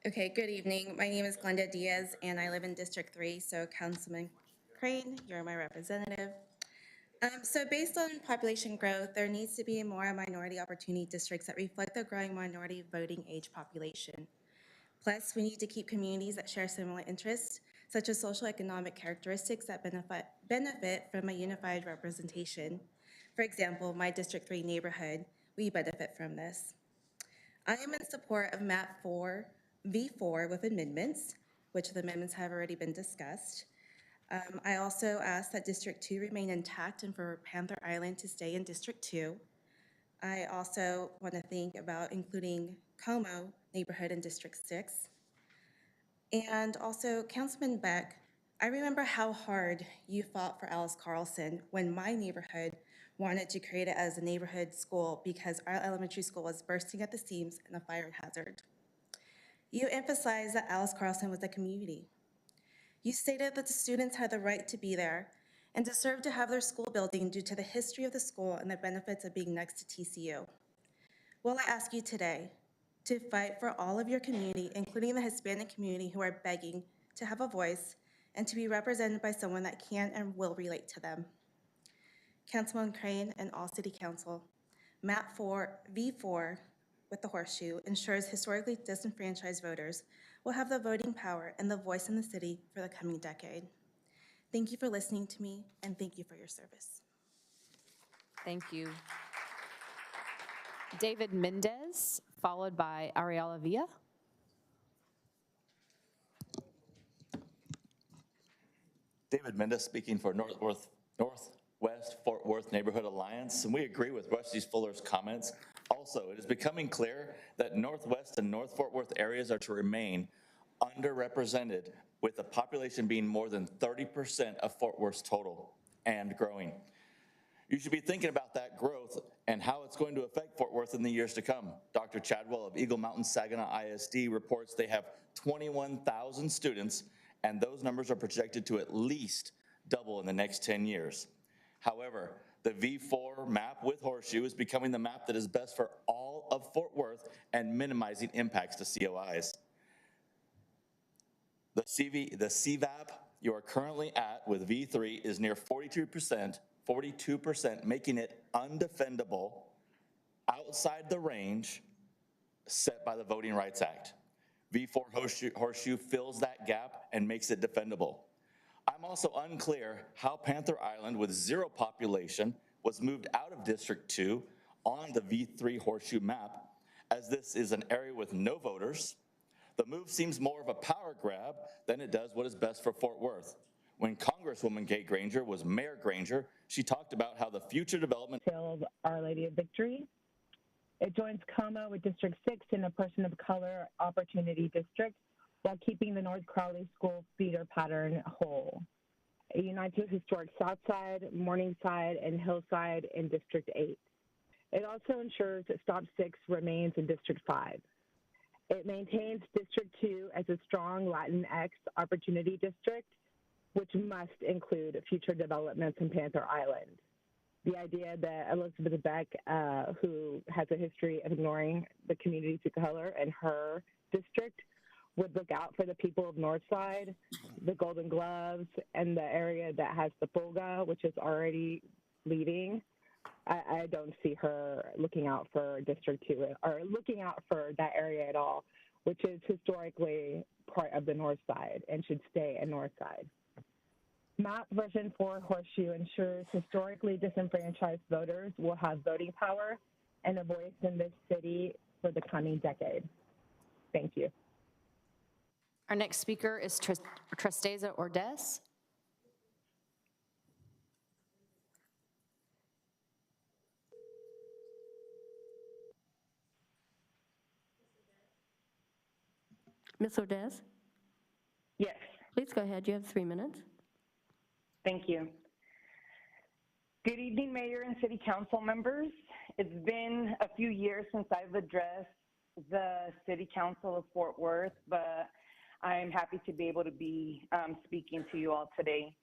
Okay, good evening. My name is Glenda Diaz, and I live in District 3, so Councilman Crane, you're my representative. So based on population growth, there needs to be more minority opportunity districts that reflect the growing minority voting age population. Plus, we need to keep communities that share similar interests, such as socioeconomic characteristics that benefit from a unified representation. For example, my District 3 neighborhood, we benefit from this. I am in support of MAP 4, V4 with amendments, which the amendments have already been discussed. I also ask that District 2 remain intact and for Panther Island to stay in District 2. I also want to think about including Como neighborhood in District 6. And also, Councilman Beck, I remember how hard you fought for Alice Carlson when my neighborhood wanted to create it as a neighborhood school because our elementary school was bursting at the seams and a fire hazard. You emphasized that Alice Carlson was a community. You stated that the students had the right to be there and deserve to have their school building due to the history of the school and the benefits of being next to TCU. Well, I ask you today to fight for all of your community, including the Hispanic community who are begging to have a voice and to be represented by someone that can and will relate to them. Councilman Crane and all City Council, MAP 4 V4 with the horseshoe ensures historically disenfranchised voters will have the voting power and the voice in the city for the coming decade. Thank you for listening to me, and thank you for your service. Thank you. David Mendez, followed by Ariela Villa. David Mendez speaking for Northwest Fort Worth Neighborhood Alliance, and we agree with Rusty Fuller's comments. Also, it is becoming clear that Northwest and North Fort Worth areas are to remain underrepresented, with the population being more than 30% of Fort Worth's total and growing. You should be thinking about that growth and how it's going to affect Fort Worth in the years to come. Dr. Chadwell of Eagle Mountain Saginaw ISD reports they have 21,000 students, and those numbers are projected to at least double in the next 10 years. However, the V4 map with horseshoe is becoming the map that is best for all of Fort Worth and minimizing impacts to COIs. The CVAP you are currently at with V3 is near 42%, making it undefendable outside the range set by the Voting Rights Act. V4 horseshoe fills that gap and makes it defendable. I'm also unclear how Panther Island, with zero population, was moved out of District 2 on the V3 horseshoe map, as this is an area with no voters. The move seems more of a power grab than it does what is best for Fort Worth. When Congresswoman Kate Granger was Mayor Granger, she talked about how the future development of Our Lady of Victory. It joins Como with District 6 in a person of color opportunity district while keeping the North Crowley School feeder pattern whole. It unites with historic Southside, Morningside, and Hillside in District 8. It also ensures that Stop 6 remains in District 5. It maintains District 2 as a strong Latinx opportunity district, which must include future developments in Panther Island. The idea that Elizabeth Beck, who has a history of ignoring the communities of color in her district, would look out for the people of Northside, the Golden Gloves, and the area that has the Pulga, which is already leaving. I don't see her looking out for District 2 or looking out for that area at all, which is historically part of the North Side and should stay in North Side. MAP version 4 horseshoe ensures historically disenfranchised voters will have voting power and a voice in this city for the coming decade. Thank you. Our next speaker is Tristeza Ordez. Ms. Ordez? Yes. Please go ahead. You have 3 minutes. Thank you. Good evening, Mayor and City Council members. It's been a few years since I've addressed the City Council of Fort Worth, but I'm happy to be able to be speaking to you all today.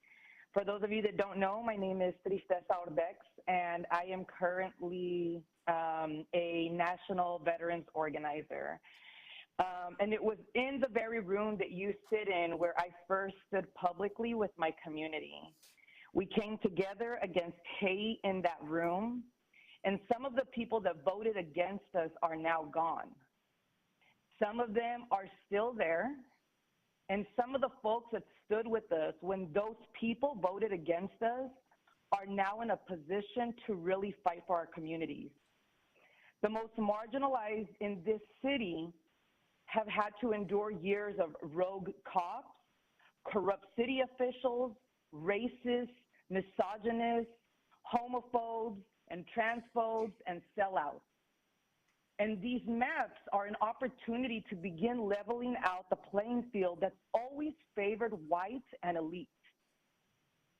For those of you that don't know, my name is Tristeza Ordez, and I am currently a national veterans organizer. And it was in the very room that you sit in where I first stood publicly with my community. We came together against hate in that room, and some of the people that voted against us are now gone. Some of them are still there, and some of the folks that stood with us when those people voted against us are now in a position to really fight for our communities. The most marginalized in this city have had to endure years of rogue cops, corrupt city officials, racist, misogynist, homophobes, and transphobes, and sellouts. And these maps are an opportunity to begin leveling out the playing field that's always favored whites and elites.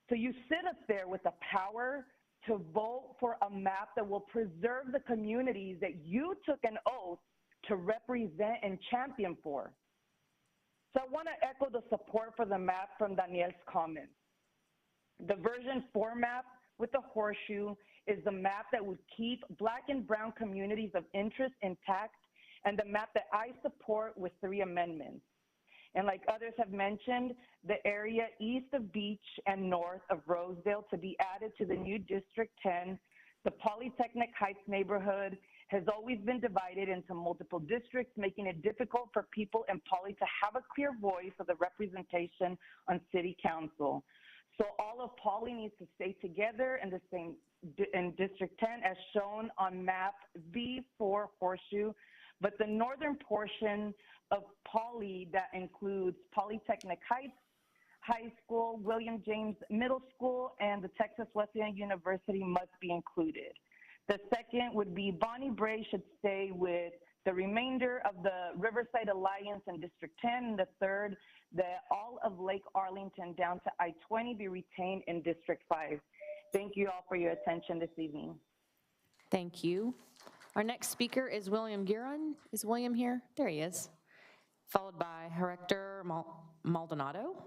So you sit up there with the power to vote for a map that will preserve the communities that you took an oath to represent and champion for. So I want to echo the support for the map from Daniel's comments. The version 4 map with the horseshoe is the map that would keep Black and brown communities of interest intact, and the map that I support with 3 amendments. And like others have mentioned, the area east of Beach and north of Rosedale to be added to the new District 10. The Polytechnic Heights neighborhood has always been divided into multiple districts, making it difficult for people in Poly to have a clear voice of the representation on city council. So all of Poly needs to stay together in the same in District 10 as shown on map V4 Horseshoe, but the northern portion of Poly that includes Polytechnic Heights High School, William James Middle School, and the Texas Wesleyan University must be included. The second would be Bonnie Bray should stay with the remainder of the Riverside Alliance in District 10. And the third, that all of Lake Arlington down to I-20 be retained in District 5. Thank you all for your attention this evening. Thank you. Our next speaker is William Guerin. Is William here? There he is. Followed by Hector Maldonado.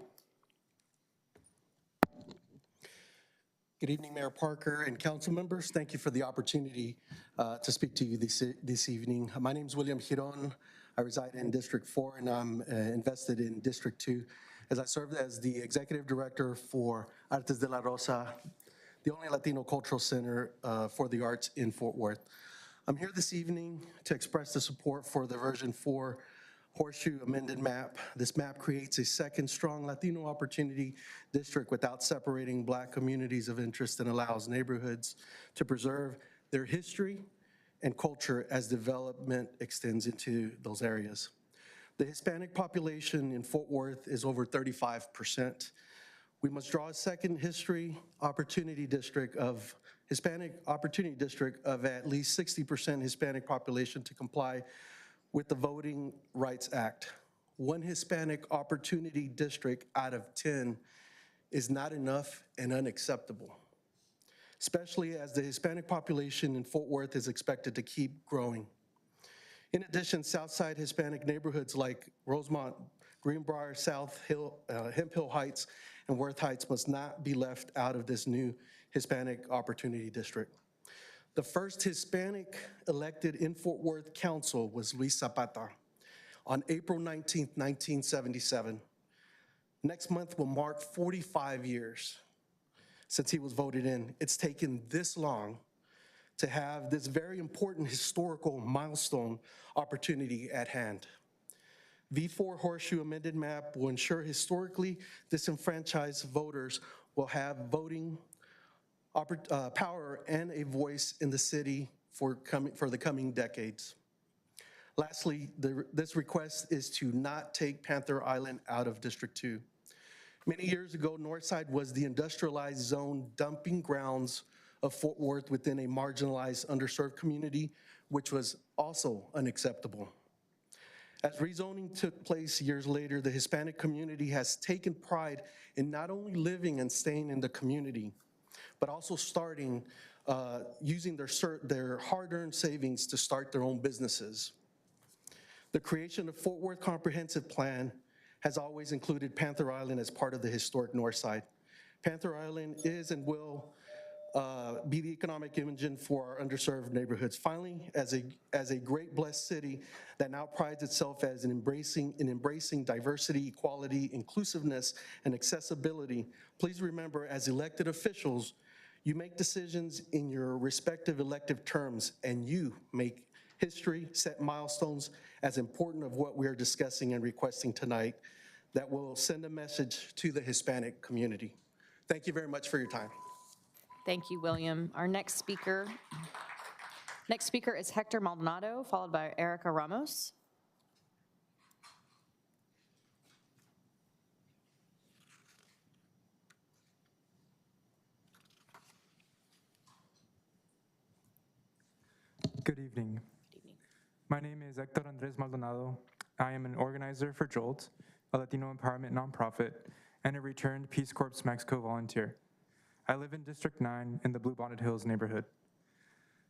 Good evening, Mayor Parker and council members. Thank you for the opportunity to speak to you this evening. My name is William Giron. I reside in District 4 and I'm invested in District 2 as I serve as the Executive Director for Artes de la Rosa, the only Latino cultural center for the arts in Fort Worth. I'm here this evening to express the support for the version 4 Horseshoe amended map. This map creates a second strong Latino opportunity district without separating Black communities of interest and allows neighborhoods to preserve their history and culture as development extends into those areas. The Hispanic population in Fort Worth is over 35%. We must draw a second Hispanic opportunity district of at least 60% Hispanic population to comply with the Voting Rights Act. One Hispanic opportunity district out of 10 is not enough and unacceptable, especially as the Hispanic population in Fort Worth is expected to keep growing. In addition, Southside Hispanic neighborhoods like Rosemont, Greenbrier, South Hill, Hemp Hill Heights, and Worth Heights must not be left out of this new Hispanic opportunity district. The first Hispanic elected in Fort Worth Council was Luis Zapata on April 19, 1977. Next month will mark 45 years since he was voted in. It's taken this long to have this very important historical milestone opportunity at hand. V4 Horseshoe amended map will ensure historically disenfranchised voters will have voting power and a voice in the city for the coming decades. Lastly, this request is to not take Panther Island out of District 2. Many years ago, Northside was the industrialized zone dumping grounds of Fort Worth within a marginalized, underserved community, which was also unacceptable. As rezoning took place years later, the Hispanic community has taken pride in not only living and staying in the community, but also using their hard-earned savings to start their own businesses. The creation of Fort Worth Comprehensive Plan has always included Panther Island as part of the historic North Side. Panther Island is and will be the economic engine for our underserved neighborhoods. Finally, as a great blessed city that now prides itself as in embracing diversity, equality, inclusiveness, and accessibility, please remember as elected officials, you make decisions in your respective elective terms, and you make history, set milestones as important of what we are discussing and requesting tonight. that will send a message to the Hispanic community. Thank you very much for your time. Thank you, William. Our next speaker is Hector Maldonado, followed by Erica Ramos. Good evening. My name is Hector Andres Maldonado. I am an organizer for JOLT, a Latino empowerment nonprofit, and a returned Peace Corps Mexico volunteer. I live in District 9 in the Blue Bonnet Hills neighborhood.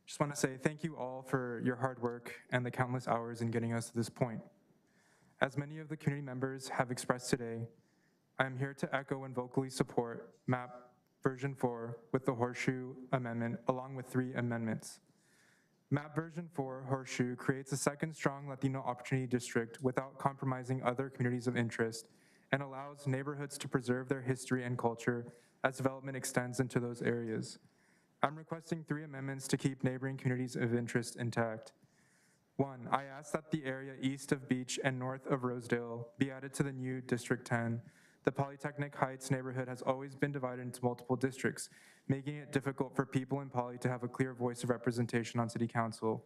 Just want to say thank you all for your hard work and the countless hours in getting us to this point. As many of the community members have expressed today, I am here to echo and vocally support MAP version 4 with the Horseshoe Amendment, along with 3 amendments. MAP version 4 Horseshoe creates a second strong Latino opportunity district without compromising other communities of interest and allows neighborhoods to preserve their history and culture as development extends into those areas. I'm requesting 3 amendments to keep neighboring communities of interest intact. 1, I ask that the area east of Beach and north of Rosedale be added to the new District 10. The Polytechnic Heights neighborhood has always been divided into multiple districts, making it difficult for people in Poly to have a clear voice of representation on city council.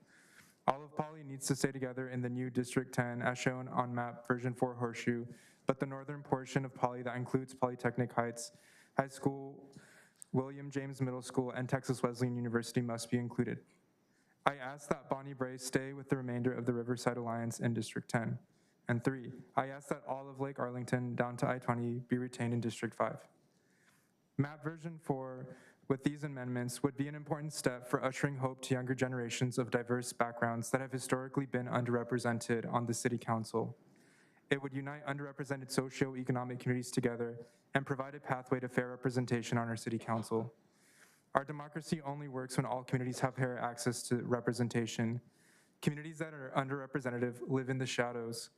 All of Poly needs to stay together in the new District 10 as shown on map version 4 Horseshoe, but the northern portion of Poly that includes Polytechnic Heights High School, William James Middle School, and Texas Wesleyan University must be included. I ask that Bonnie Brae stay with the remainder of the Riverside Alliance in District 10. And 3, I ask that all of Lake Arlington down to I-20 be retained in District 5. MAP version 4 with these amendments would be an important step for ushering hope to younger generations of diverse backgrounds that have historically been underrepresented on the city council. It would unite underrepresented socioeconomic communities together and provide a pathway to fair representation on our city council. Our democracy only works when all communities have fair access to representation. Communities that are underrepresented live in the shadows,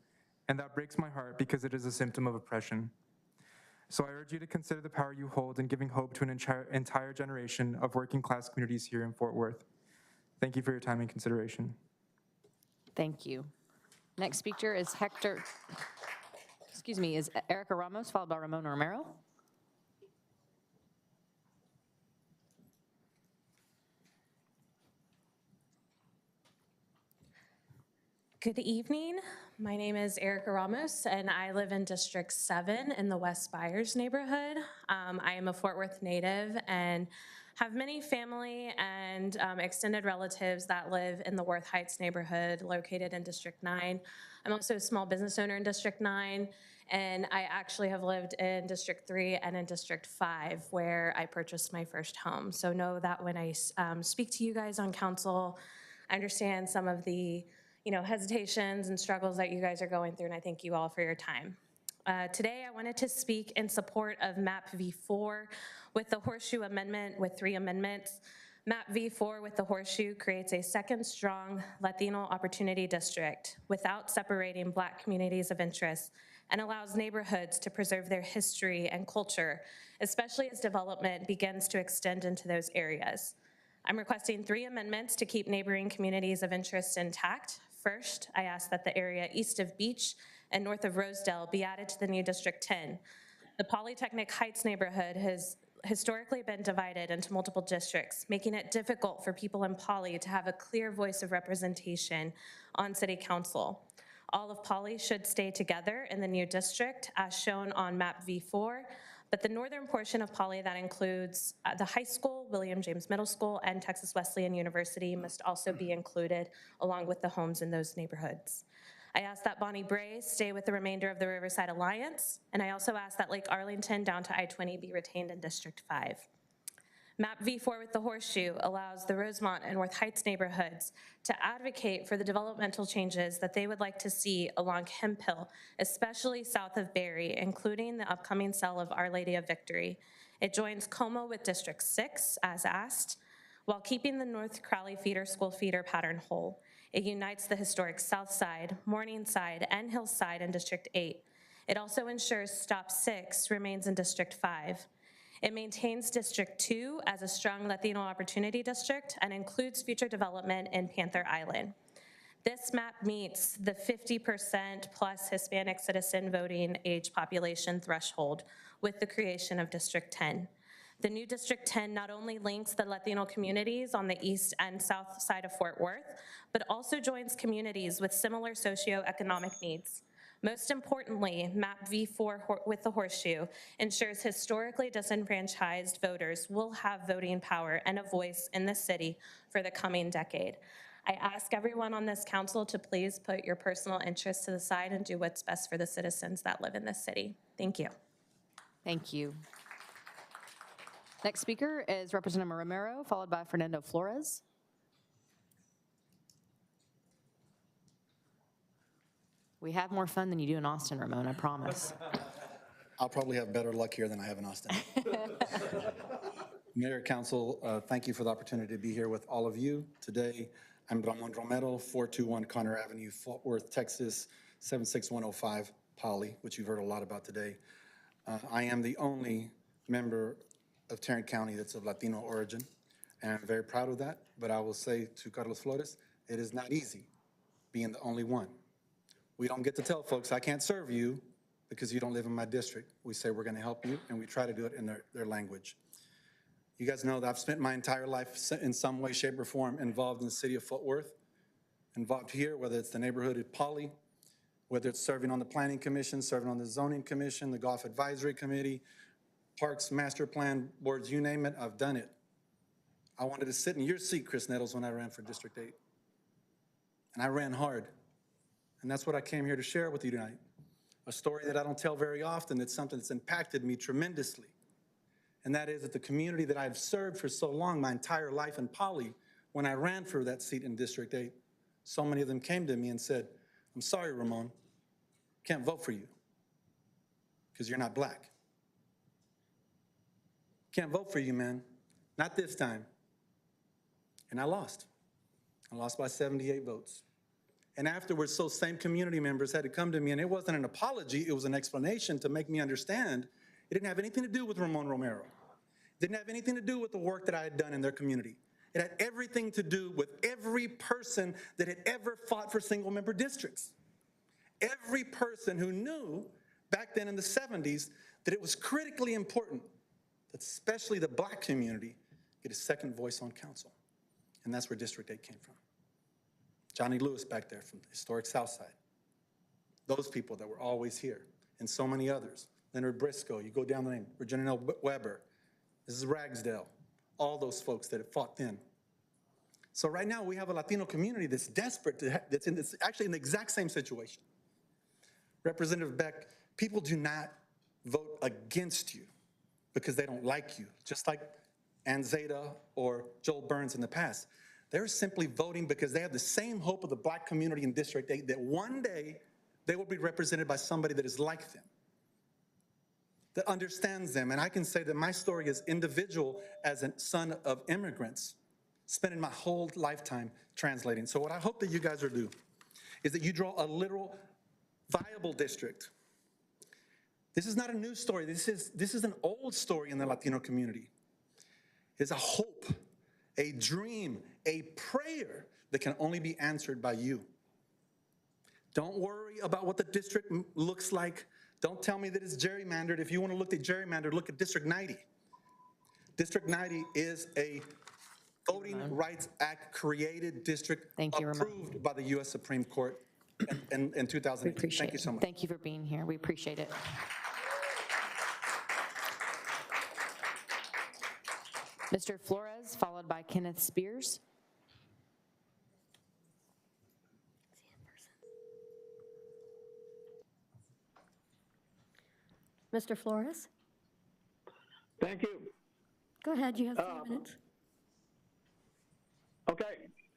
and that breaks my heart because it is a symptom of oppression. So I urge you to consider the power you hold in giving hope to an entire generation of working class communities here in Fort Worth. Thank you for your time and consideration. Thank you. Next speaker is is Erica Ramos, followed by Ramona Romero. Good evening. My name is Erica Ramos, and I live in District 7 in the West Byers neighborhood. I am a Fort Worth native and have many family and extended relatives that live in the Worth Heights neighborhood located in District 9. I'm also a small business owner in District 9, and I actually have lived in District 3 and in District 5 where I purchased my first home. So know that when I speak to you guys on council, I understand some of the hesitations and struggles that you guys are going through, and I thank you all for your time. Today, I wanted to speak in support of MAP V4 with the Horseshoe Amendment with 3 amendments. MAP V4 with the Horseshoe creates a second strong Latino Opportunity District without separating Black communities of interest and allows neighborhoods to preserve their history and culture, especially as development begins to extend into those areas. I'm requesting 3 amendments to keep neighboring communities of interest intact. First, I ask that the area east of Beach and north of Rosedale be added to the new District 10. The Polytechnic Heights neighborhood has historically been divided into multiple districts, making it difficult for people in Poly to have a clear voice of representation on city council. All of Poly should stay together in the new district as shown on map V4, but the northern portion of Poly that includes the high school, William James Middle School, and Texas Wesleyan University must also be included along with the homes in those neighborhoods. I ask that Bonnie Brae stay with the remainder of the Riverside Alliance, and I also ask that Lake Arlington down to I-20 be retained in District 5. MAP V4 with the Horseshoe allows the Rosemont and Worth Heights neighborhoods to advocate for the developmental changes that they would like to see along Hemphill, especially south of Barry, including the upcoming sale of Our Lady of Victory. It joins Como with District 6, as asked, while keeping the North Crowley feeder school feeder pattern whole. It unites the historic South Side, Morningside, and Hillside in District 8. It also ensures Stop 6 remains in District 5. It maintains District 2 as a strong Latino Opportunity District and includes future development in Panther Island. This map meets the 50% plus Hispanic citizen voting age population threshold with the creation of District 10. The new District 10 not only links the Latino communities on the east and south side of Fort Worth, but also joins communities with similar socioeconomic needs. Most importantly, MAP V4 with the horseshoe ensures historically disenfranchised voters will have voting power and a voice in the city for the coming decade. I ask everyone on this council to please put your personal interests to the side and do what's best for the citizens that live in this city. Thank you. Thank you. Next speaker is Representative Romero, followed by Fernando Flores. We have more fun than you do in Austin, Ramon, I promise. I'll probably have better luck here than I have in Austin. Mayor, Council, thank you for the opportunity to be here with all of you today. I'm Ramon Romero, 421 Conner Avenue, Fort Worth, Texas, 76105, Poly, which you've heard a lot about today. I am the only member of Tarrant County that's of Latino origin, and I'm very proud of that, but I will say to Carlos Flores, it is not easy being the only one. We don't get to tell folks, I can't serve you because you don't live in my district. We say we're gonna help you, and we try to do it in their language. You guys know that I've spent my entire life in some way, shape, or form involved in the city of Fort Worth, involved here, whether it's the neighborhood at Poly, whether it's serving on the Planning Commission, serving on the Zoning Commission, the Golf Advisory Committee, Parks Master Plan Boards, you name it, I've done it. I wanted to sit in your seat, Chris Nettles, when I ran for District 8. And I ran hard. And that's what I came here to share with you tonight. A story that I don't tell very often, that's something that's impacted me tremendously. And that is that the community that I've served for so long, my entire life in Poly, when I ran for that seat in District 8, so many of them came to me and said, I'm sorry, Ramon, can't vote for you because you're not black. Can't vote for you, man. Not this time. And I lost. I lost by 78 votes. And afterwards, those same community members had to come to me, and it wasn't an apology, it was an explanation to make me understand it didn't have anything to do with Ramon Romero. It didn't have anything to do with the work that I had done in their community. It had everything to do with every person that had ever fought for single-member districts. Every person who knew back then in the 70s that it was critically important that especially the black community get a second voice on council. And that's where District 8 came from. Johnny Lewis back there from the historic South Side. Those people that were always here, and so many others. Leonard Briscoe, you go down the name, Virginia L. Weber, Mrs. Ragsdale, all those folks that have fought then. So right now we have a Latino community that's desperate, that's actually in the exact same situation. Representative Beck, people do not vote against you because they don't like you, just like Ann Zeta or Joel Burns in the past. They're simply voting because they have the same hope of the black community in District 8 that one day they will be represented by somebody that is like them, that understands them. And I can say that my story is individual as a son of immigrants, spending my whole lifetime translating. So what I hope that you guys will do is that you draw a literal viable district. This is not a new story. This is an old story in the Latino community. It's a hope, a dream, a prayer that can only be answered by you. Don't worry about what the district looks like. Don't tell me that it's gerrymandered. If you want to look at gerrymandered, look at District 90. District 90 is a Voting Rights Act created district approved by the U.S. Supreme Court in 2018. Thank you so much. Thank you for being here. We appreciate it. Mr. Flores, followed by Kenneth Spears. Mr. Flores? Thank you. Go ahead, you have 3 minutes. Okay.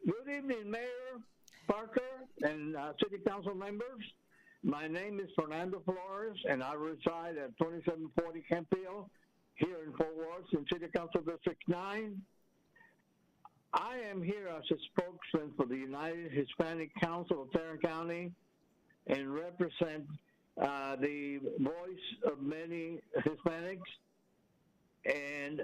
Good evening, Mayor Parker and City Council members. My name is Fernando Flores, and I reside at 2740 Kempfield here in Fort Worth in City Council District 9. I am here as a spokesman for the United Hispanic Council of Tarrant County and represent the voice of many Hispanics. And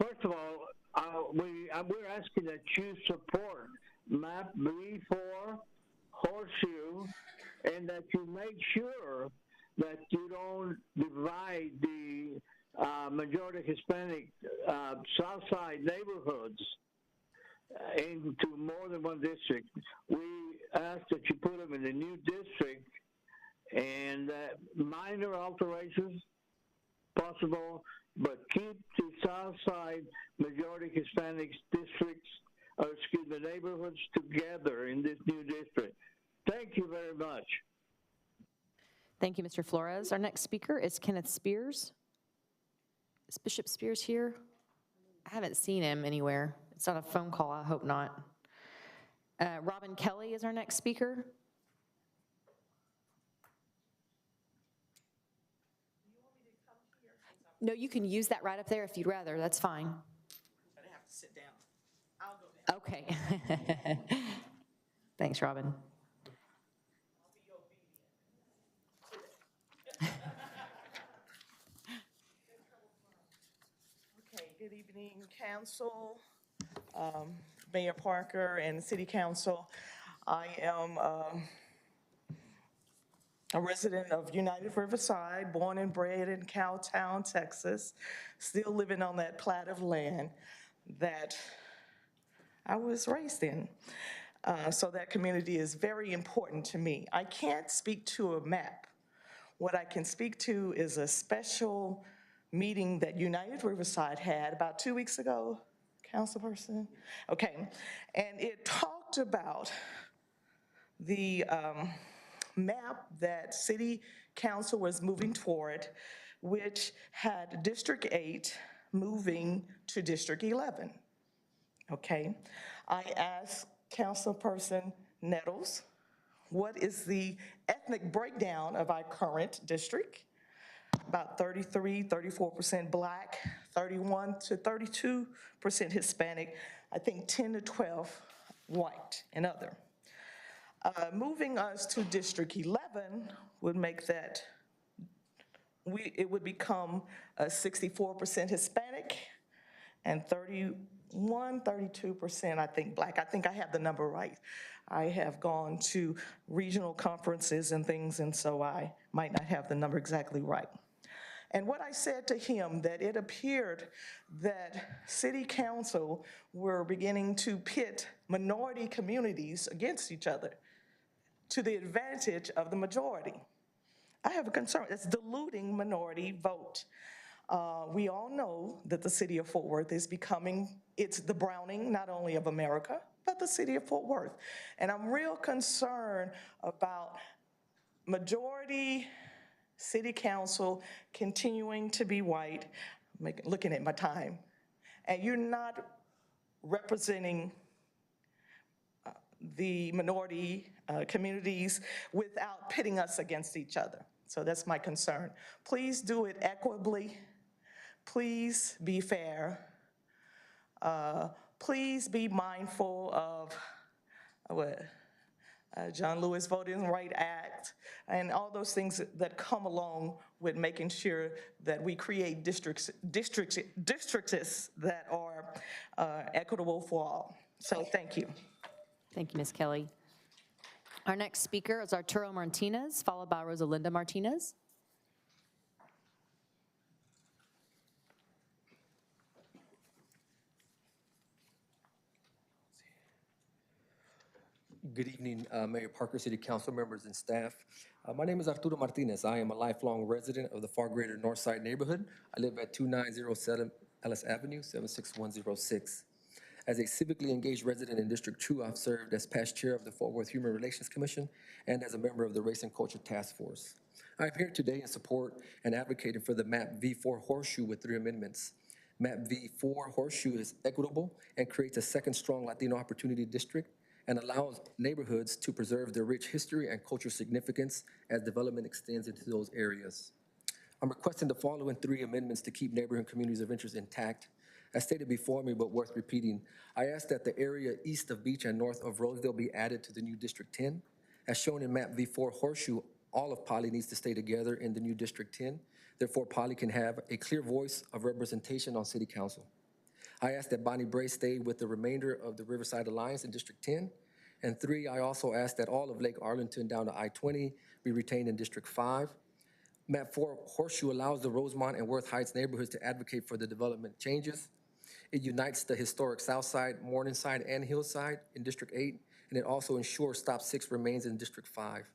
first of all, we're asking that you support map B4 horseshoe, and that you make sure that you don't divide the majority Hispanic South Side neighborhoods into more than one district. We ask that you put them in the new district, and minor alterations possible, but keep the South Side majority Hispanic districts, neighborhoods together in this new district. Thank you very much. Thank you, Mr. Flores. Our next speaker is Kenneth Spears. Is Bishop Spears here? I haven't seen him anywhere. It's not a phone call, I hope not. Robin Kelly is our next speaker. No, you can use that right up there if you'd rather, that's fine. I didn't have to sit down. I'll go down. Okay. Thanks, Robin. Okay, good evening, council, Mayor Parker, and City Council. I am a resident of United Riverside, born and bred in Cowtown, Texas, still living on that plat of land that I was raised in. So that community is very important to me. I can't speak to a map. What I can speak to is a special meeting that United Riverside had about 2 weeks ago, councilperson? Okay, and it talked about the map that City Council was moving toward, which had District 8 moving to District 11. Okay, I asked Councilperson Nettles, what is the ethnic breakdown of our current district? About 33, 34% Black, 31 to 32% Hispanic, I think 10 to 12 white and other. Moving us to District 11 would make that, it would become a 64% Hispanic and 32% I think Black. I think I have the number right. I have gone to regional conferences and things, and so I might not have the number exactly right. And what I said to him, that it appeared that City Council were beginning to pit minority communities against each other to the advantage of the majority. I have a concern. It's diluting minority vote. We all know that the city of Fort Worth is becoming, it's the Browning, not only of America, but the city of Fort Worth. And I'm real concerned about majority City Council continuing to be white, looking at my time, and you're not representing the minority communities without pitting us against each other. So that's my concern. Please do it equitably. Please be fair. Please be mindful of what John Lewis Voting Rights Act and all those things that come along with making sure that we create districts that are equitable for all. So thank you. Thank you, Ms. Kelly. Our next speaker is Arturo Martinez, followed by Rosalinda Martinez. Good evening, Mayor Parker, City Council members, and staff. My name is Arturo Martinez. I am a lifelong resident of the far greater Northside neighborhood. I live at 2907 Ellis Avenue, 76106. As a civically engaged resident in District 2, I've served as past chair of the Fort Worth Human Relations Commission and as a member of the Race and Culture Task Force. I'm here today in support and advocating for the MAP V4 Horseshoe with 3 amendments. MAP V4 Horseshoe is equitable and creates a second strong Latino opportunity district and allows neighborhoods to preserve their rich history and cultural significance as development extends into those areas. I'm requesting the following 3 amendments to keep neighborhood communities of interest intact. As stated before me, but worth repeating, I ask that the area east of Beach and north of Rosedale be added to the new District 10. As shown in MAP V4 Horseshoe, all of Poly needs to stay together in the new District 10. Therefore, Poly can have a clear voice of representation on City Council. I ask that Bonnie Bray stay with the remainder of the Riverside Alliance in District 10. And 3, I also ask that all of Lake Arlington down to I-20 be retained in District 5. Map 4 Horseshoe allows the Rosemont and Worth Heights neighborhoods to advocate for the development changes. It unites the historic Southside, Morningside, and Hillside in District 8, and it also ensures Stop 6 remains in District 5.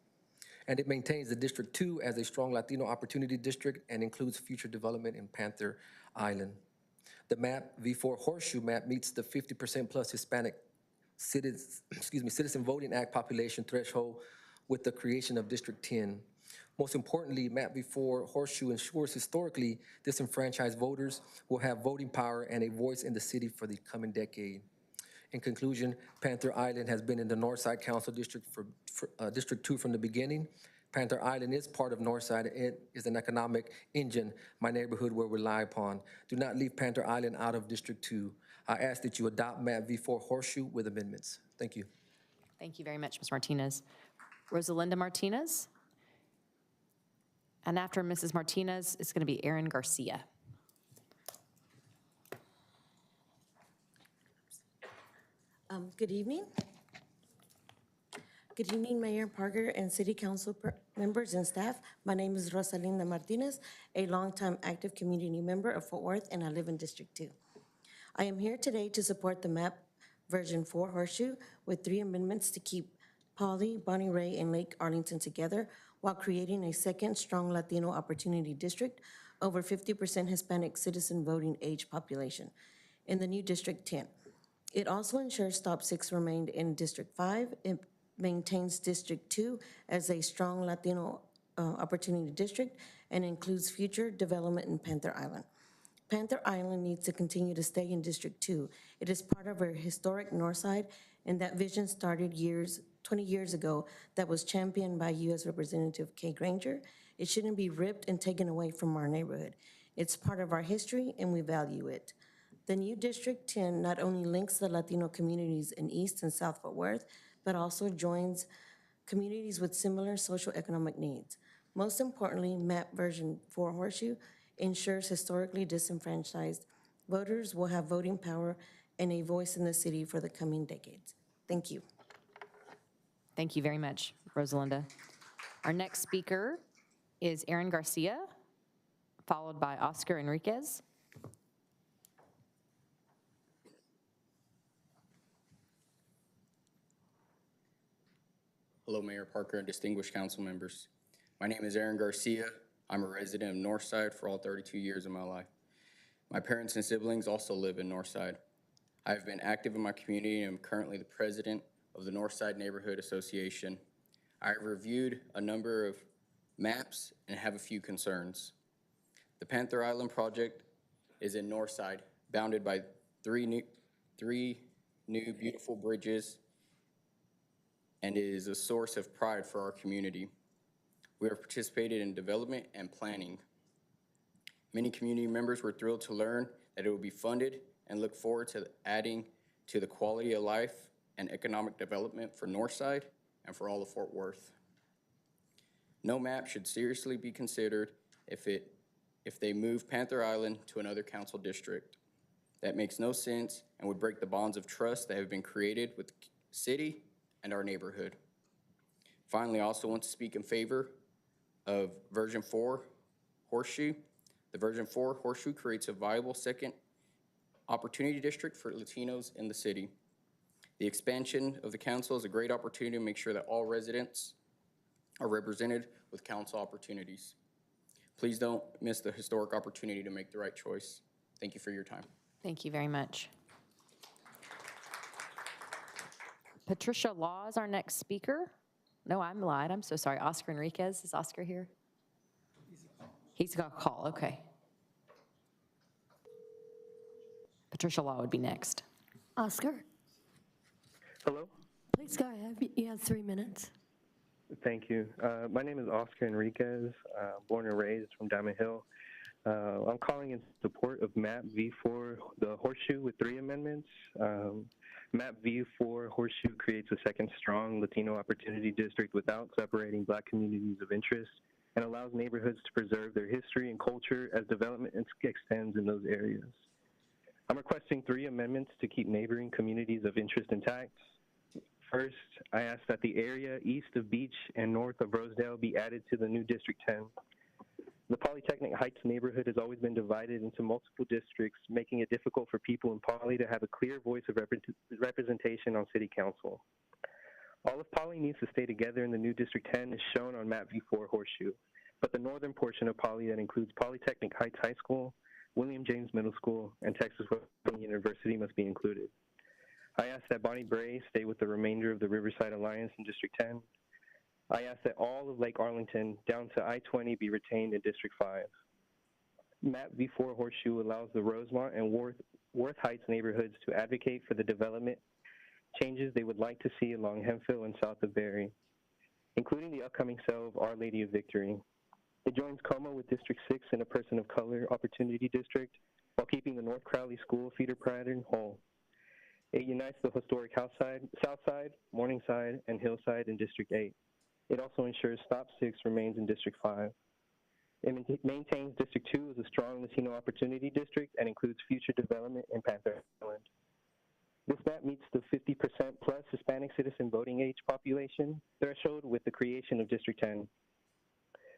And it maintains the District 2 as a strong Latino opportunity district and includes future development in Panther Island. The map, V4 Horseshoe map, meets the 50% plus Hispanic Citizen Voting Act population threshold with the creation of District 10. Most importantly, map V4 Horseshoe ensures historically disenfranchised voters will have voting power and a voice in the city for the coming decade. In conclusion, Panther Island has been in the Northside Council District for District 2 from the beginning. Panther Island is part of Northside. It is an economic engine my neighborhood will rely upon. Do not leave Panther Island out of District 2. I ask that you adopt map V4 Horseshoe with amendments. Thank you. Thank you very much, Ms. Martinez. Rosalinda Martinez. And after Mrs. Martinez, it's going to be Aaron Garcia. Good evening. Good evening, Mayor Parker and City Council members and staff. My name is Rosalinda Martinez, a longtime active community member of Fort Worth, and I live in District 2. I am here today to support the map version 4 Horseshoe with 3 amendments to keep Polly, Bonnie Ray, and Lake Arlington together while creating a second strong Latino opportunity district, over 50% Hispanic citizen voting age population in the new District 10. It also ensures Stop 6 remained in District 5. It maintains District 2 as a strong Latino opportunity district and includes future development in Panther Island. Panther Island needs to continue to stay in District 2. It is part of our historic North Side, and that vision started 20 years ago that was championed by U.S. Representative Kay Granger. It shouldn't be ripped and taken away from our neighborhood. It's part of our history, and we value it. The new District 10 not only links the Latino communities in East and South Fort Worth, but also joins communities with similar socioeconomic needs. Most importantly, map version 4 Horseshoe ensures historically disenfranchised voters will have voting power and a voice in the city for the coming decades. Thank you. Thank you very much, Rosalinda. Our next speaker is Aaron Garcia, followed by Oscar Enriquez. Hello, Mayor Parker and distinguished council members. My name is Aaron Garcia. I'm a resident of Northside for all 32 years of my life. My parents and siblings also live in Northside. I have been active in my community and am currently the president of the Northside Neighborhood Association. I have reviewed a number of maps and have a few concerns. The Panther Island project is in Northside, bounded by three new beautiful bridges, and is a source of pride for our community. We have participated in development and planning. Many community members were thrilled to learn that it will be funded and look forward to adding to the quality of life and economic development for Northside and for all of Fort Worth. No map should seriously be considered if they move Panther Island to another council district. That makes no sense and would break the bonds of trust that have been created with the city and our neighborhood. Finally, I also want to speak in favor of version 4 Horseshoe. The version 4 Horseshoe creates a viable second opportunity district for Latinos in the city. The expansion of the council is a great opportunity to make sure that all residents are represented with council opportunities. Please don't miss the historic opportunity to make the right choice. Thank you for your time. Thank you very much. Patricia Law is our next speaker. No, I'm lied. I'm so sorry. Oscar Enriquez. Is Oscar here? He's got a call. Okay. Patricia Law would be next. Oscar, Hello. please go ahead. You have 3 minutes. Thank you. My name is Oscar Enriquez, born and raised from Diamond Hill. I'm calling in support of map V4, the Horseshoe, with 3 amendments. Map V4 Horseshoe creates a second strong Latino opportunity district without separating Black communities of interest and allows neighborhoods to preserve their history and culture as development extends in those areas. I'm requesting 3 amendments to keep neighboring communities of interest intact. First, I ask that the area east of Beach and north of Rosedale be added to the new District 10. The Polytechnic Heights neighborhood has always been divided into multiple districts, making it difficult for people in Poly to have a clear voice of representation on City Council. All of Poly needs to stay together in the new District 10 is shown on map V4 Horseshoe, but the northern portion of Poly that includes Polytechnic Heights High School, William James Middle School, and Texas Wesleyan University must be included. I ask that Bonnie Bray stay with the remainder of the Riverside Alliance in District 10. I ask that all of Lake Arlington down to I-20 be retained in District 5. Map V4 Horseshoe allows the Rosemont and Worth Heights neighborhoods to advocate for the development changes they would like to see along Hemphill and south of Berry, including the upcoming sale of Our Lady of Victory. It joins Como with District 6 in a person of color opportunity district while keeping the North Crowley School feeder pattern whole. It unites the historic Southside, Morningside, and Hillside in District 8. It also ensures Stop 6 remains in District 5. It maintains District 2 as a strong Latino opportunity district and includes future development in Panther Island. This map meets the 50% plus Hispanic citizen voting age population threshold with the creation of District 10.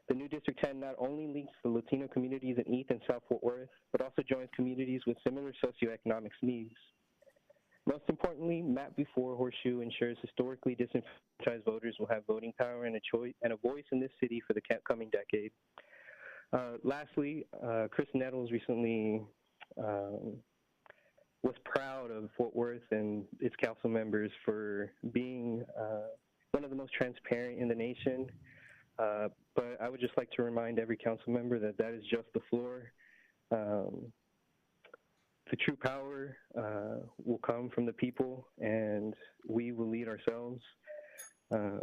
The new District 10 not only links the Latino communities in East and South Fort Worth, but also joins communities with similar socioeconomic needs. Most importantly, map V4 Horseshoe ensures historically disenfranchised voters will have voting power and a voice in this city for the coming decade. Lastly, Chris Nettles recently was proud of Fort Worth and its council members for being one of the most transparent in the nation. But I would just like to remind every council member that that is just the floor. The true power will come from the people, and we will lead ourselves. I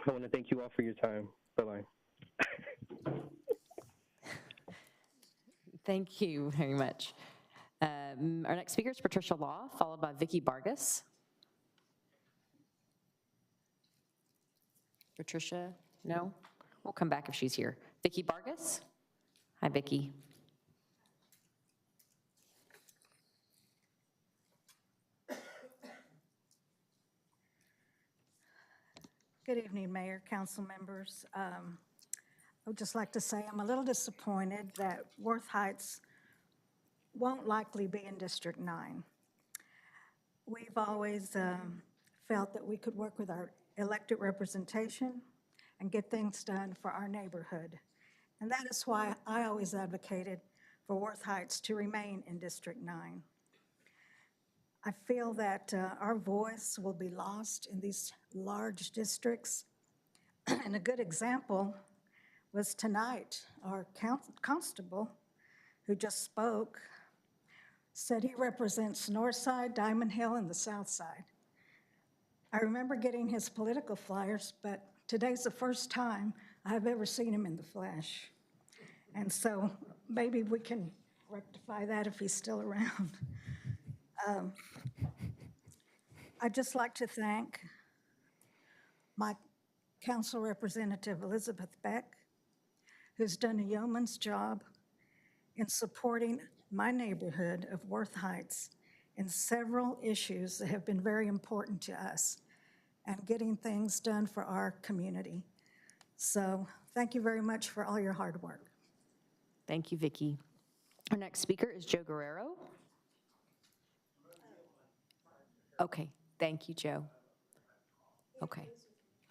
want to thank you all for your time. Bye-bye. Thank you very much. Our next speaker is Patricia Law, followed by Vicki Vargas. Patricia, no? We'll come back if she's here. Vicki Vargas? Hi, Vicki. Good evening, Mayor, council members. I would just like to say I'm a little disappointed that Worth Heights won't likely be in District 9. We've always felt that we could work with our elected representation and get things done for our neighborhood. And that is why I always advocated for Worth Heights to remain in District 9. I feel that our voice will be lost in these large districts. And a good example was tonight, our constable who just spoke said he represents Northside, Diamond Hill, and the South Side. I remember getting his political flyers, but today's the first time I've ever seen him in the flesh. And so maybe we can rectify that if he's still around. I'd just like to thank my council representative, Elizabeth Beck, who's done a yeoman's job in supporting my neighborhood of Worth Heights in several issues that have been very important to us and getting things done for our community. So thank you very much for all your hard work. Thank you, Vicki. Our next speaker is Joe Guerrero. Okay, thank you, Joe. Okay,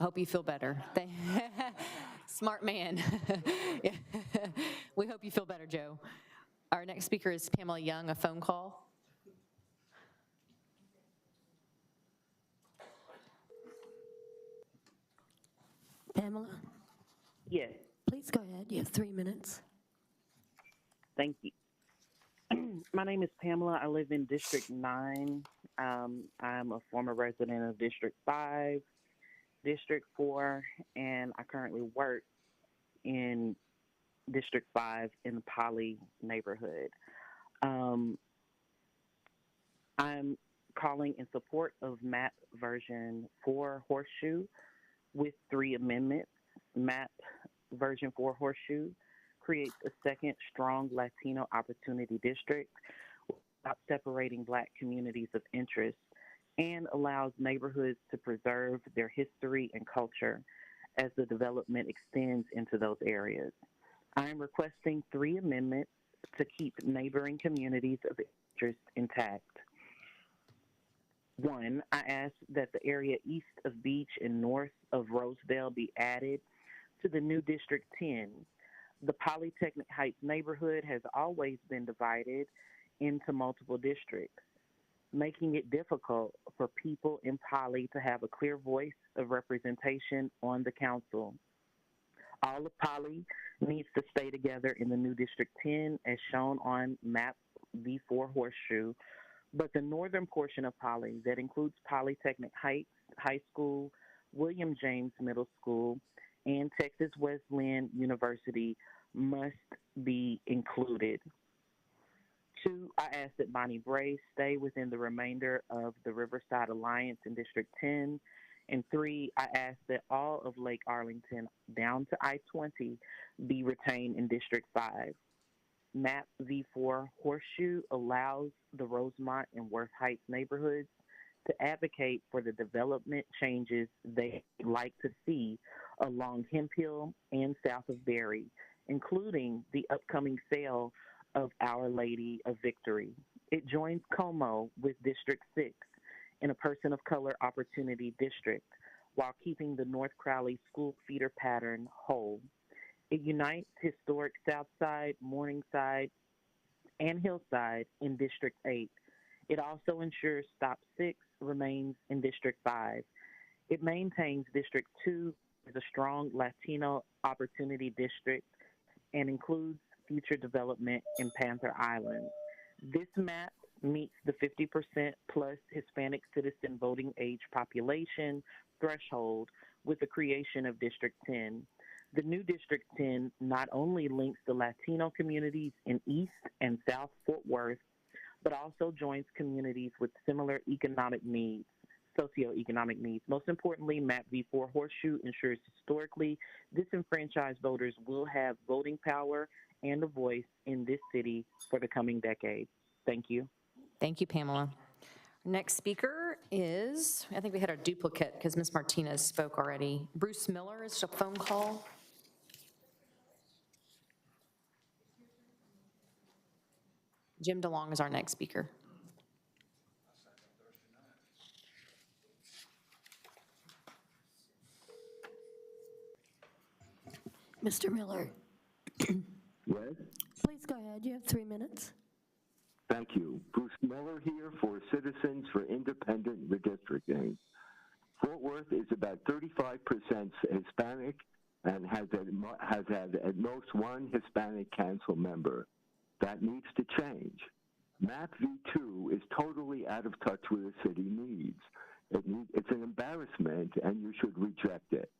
I hope you feel better. Smart man. Yeah. We hope you feel better, Joe. Our next speaker is Pamela Young, a phone call. Pamela? Yes. Please go ahead. You have 3 minutes. Thank you. My name is Pamela. I live in District 9. I'm a former resident of District 5, District 4, and I currently work in District 5 in the Poly neighborhood. I'm calling in support of MAP version 4 Horseshoe with 3 amendments. MAP version 4 Horseshoe creates a second strong Latino opportunity district without separating Black communities of interest and allows neighborhoods to preserve their history and culture as the development extends into those areas. I am requesting 3 amendments to keep neighboring communities of interest intact. 1, I ask that the area east of Beach and north of Rosedale be added to the new District 10. The Polytechnic Heights neighborhood has always been divided into multiple districts, making it difficult for people in Poly to have a clear voice of representation on the council. All of Poly needs to stay together in the new District 10 as shown on map V4 Horseshoe, but the northern portion of Poly that includes Polytechnic Heights High School, William James Middle School, and Texas Wesleyan University must be included. 2, I ask that Bonnie Bray stay within the remainder of the Riverside Alliance in District 10. And 3, I ask that all of Lake Arlington down to I-20 be retained in District 5. Map V4 Horseshoe allows the Rosemont and Worth Heights neighborhoods to advocate for the development changes they like to see along Hemphill and south of Berry, including the upcoming sale of Our Lady of Victory. It joins Como with District 6 in a person of color opportunity district while keeping the North Crowley school feeder pattern whole. It unites historic Southside, Morningside, and Hillside in District 8. It also ensures Stop 6 remains in District 5. It maintains District 2 as a strong Latino opportunity district and includes future development in Panther Island. This map meets the 50% plus Hispanic citizen voting age population threshold with the creation of District 10. The new District 10 not only links the Latino communities in East and South Fort Worth, but also joins communities with similar economic needs, socioeconomic needs. Most importantly, Map V4 Horseshoe ensures historically disenfranchised voters will have voting power and a voice in this city for the coming decade. Thank you. Thank you, Pamela. Next speaker is, I think we had a duplicate because Ms. Martinez spoke already. Bruce Miller is a phone call. Jim DeLong is our next speaker. Mr. Miller, Yes, please go ahead. You have 3 minutes. thank you. Bruce Miller here for Citizens for Independent Redistricting. Fort Worth is about 35% Hispanic and has had at most 1 Hispanic council member. That needs to change. Map V2 is totally out of touch with the city needs. It's an embarrassment, and you should reject it.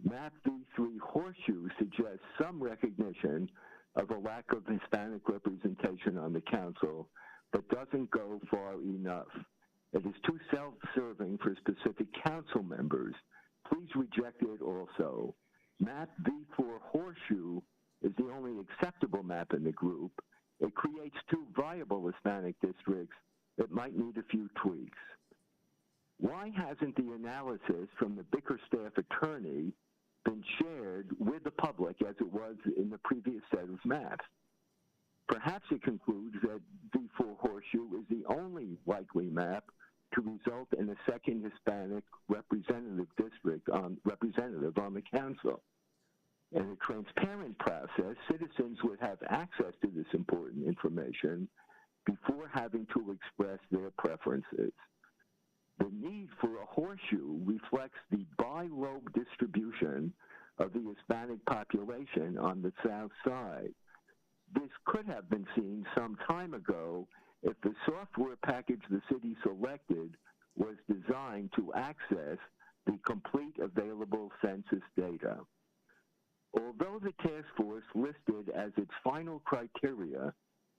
Map V3 Horseshoe suggests some recognition of a lack of Hispanic representation on the council, but doesn't go far enough. It is too self-serving for specific council members. Please reject it also. Map V4 Horseshoe is the only acceptable map in the group. It creates 2 viable Hispanic districts that might need a few tweaks. Why hasn't the analysis from the Bickerstaff attorney been shared with the public as it was in the previous set of maps? Perhaps it concludes that V4 Horseshoe is the only likely map to result in a second Hispanic representative on the council. In a transparent process, citizens would have access to this important information before having to express their preferences. The need for a horseshoe reflects the bi-lobe distribution of the Hispanic population on the south side. This could have been seen some time ago if the software package the city selected was designed to access the complete available census data. Although the task force listed as its final criteria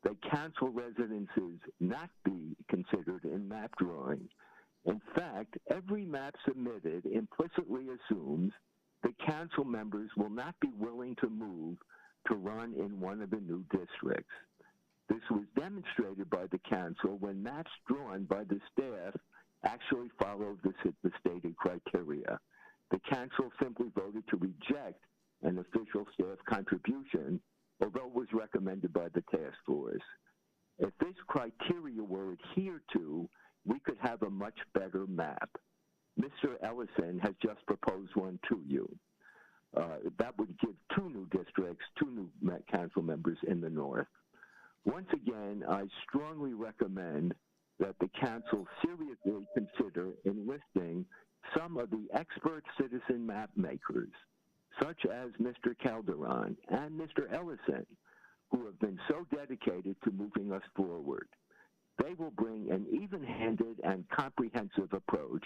that council residences not be considered in map drawing, in fact, every map submitted implicitly assumes that council members will not be willing to move to run in one of the new districts. This was demonstrated by the council when maps drawn by the staff actually followed the stated criteria. The council simply voted to reject an official staff contribution, although it was recommended by the task force. If this criteria were adhered to, we could have a much better map. Mr. Ellison has just proposed one to you. That would give 2 new districts, 2 new council members in the north. Once again, I strongly recommend that the council seriously consider enlisting some of the expert citizen map makers, such as Mr. Calderon and Mr. Ellison, who have been so dedicated to moving us forward. They will bring an even-handed and comprehensive approach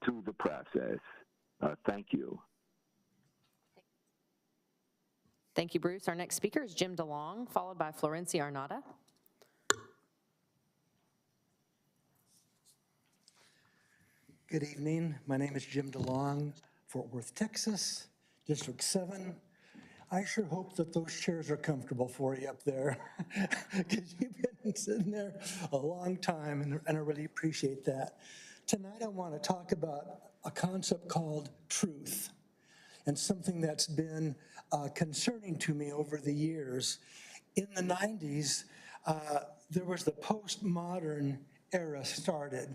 to the process. Thank you. Thank you, Bruce. Our next speaker is Jim DeLong, followed by Florencia Arnada. Good evening. My name is Jim DeLong, Fort Worth, Texas, District 7. I sure hope that those chairs are comfortable for you up there, because you've been sitting there a long time, and I really appreciate that. Tonight I want to talk about a concept called truth, and something that's been concerning to me over the years. In the 90s, there was the postmodern era started.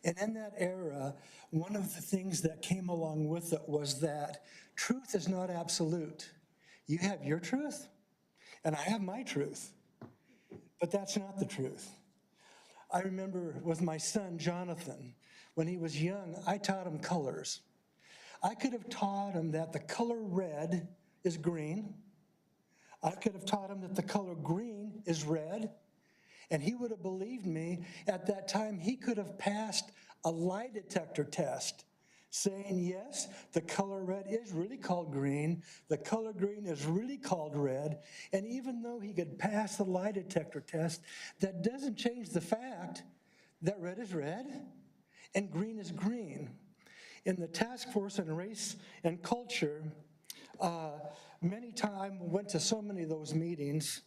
And in that era, one of the things that came along with it was that truth is not absolute. You have your truth, and I have my truth, but that's not the truth. I remember with my son, Jonathan, when he was young, I taught him colors. I could have taught him that the color red is green. I could have taught him that the color green is red, and he would have believed me. At that time, he could have passed a lie detector test saying, yes, the color red is really called green, the color green is really called red, and even though he could pass the lie detector test, that doesn't change the fact that red is red and green is green. In the task force on race and culture, many times went to so many of those meetings,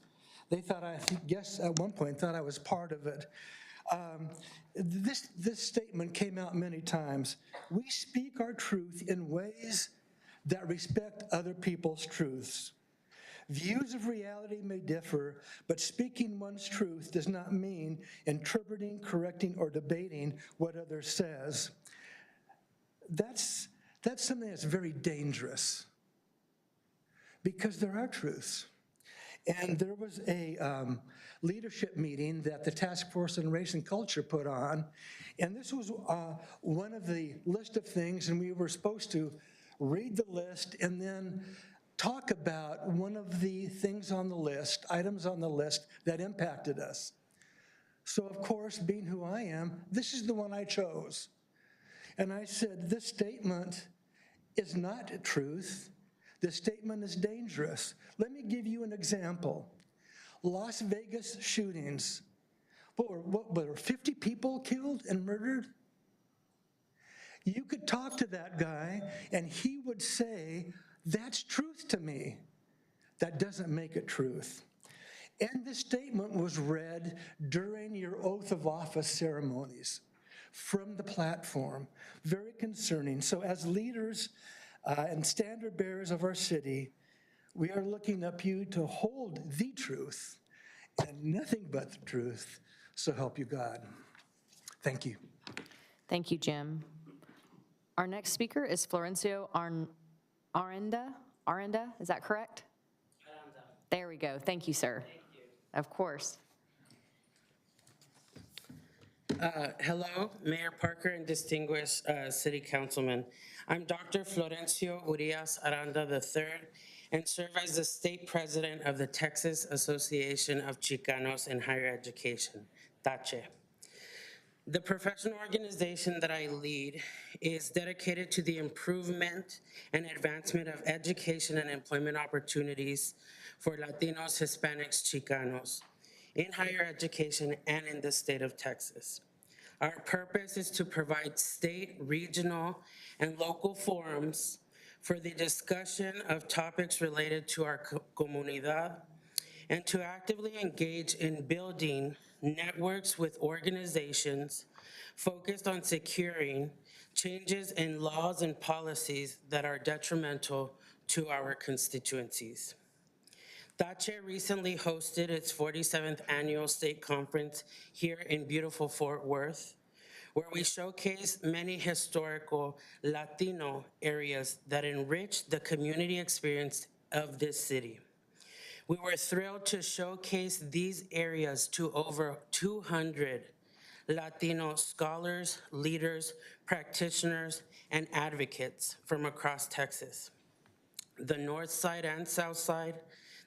they thought, I guess at one point, thought I was part of it. This statement came out many times. We speak our truth in ways that respect other people's truths. Views of reality may differ, but speaking one's truth does not mean interpreting, correcting, or debating what others says. That's something that's very dangerous, because there are truths. And there was a leadership meeting that the Task Force on Race and Culture put on, and this was one of the list of things, and we were supposed to read the list and then talk about one of the things on the list, items on the list that impacted us. So of course, being who I am, this is the one I chose. And I said, this statement is not truth. This statement is dangerous. Let me give you an example. Las Vegas shootings. What were 50 people killed and murdered? You could talk to that guy and he would say, that's truth to me. That doesn't make it truth. And this statement was read during your oath of office ceremonies from the platform. Very concerning. So as leaders and standard bearers of our city, we are looking up you to hold the truth and nothing but the truth. So help you God. Thank you. Thank you, Jim. Our next speaker is Florencio Aranda. Aranda, is that correct? Aranda. There we go. Thank you, sir. Thank you. Of course. Hello, Mayor Parker and distinguished city councilmen. I'm Dr. Florencio Urias Aranda III and serve as the state president of the Texas Association of Chicanos in Higher Education, TACHE. The professional organization that I lead is dedicated to the improvement and advancement of education and employment opportunities for Latinos, Hispanics, Chicanos in higher education and in the state of Texas. Our purpose is to provide state, regional, and local forums for the discussion of topics related to our comunidad and to actively engage in building networks with organizations focused on securing changes in laws and policies that are detrimental to our constituencies. DACHE recently hosted its 47th annual state conference here in beautiful Fort Worth, where we showcased many historical Latino areas that enrich the community experience of this city. We were thrilled to showcase these areas to over 200 Latino scholars, leaders, practitioners, and advocates from across Texas. The North Side and South Side,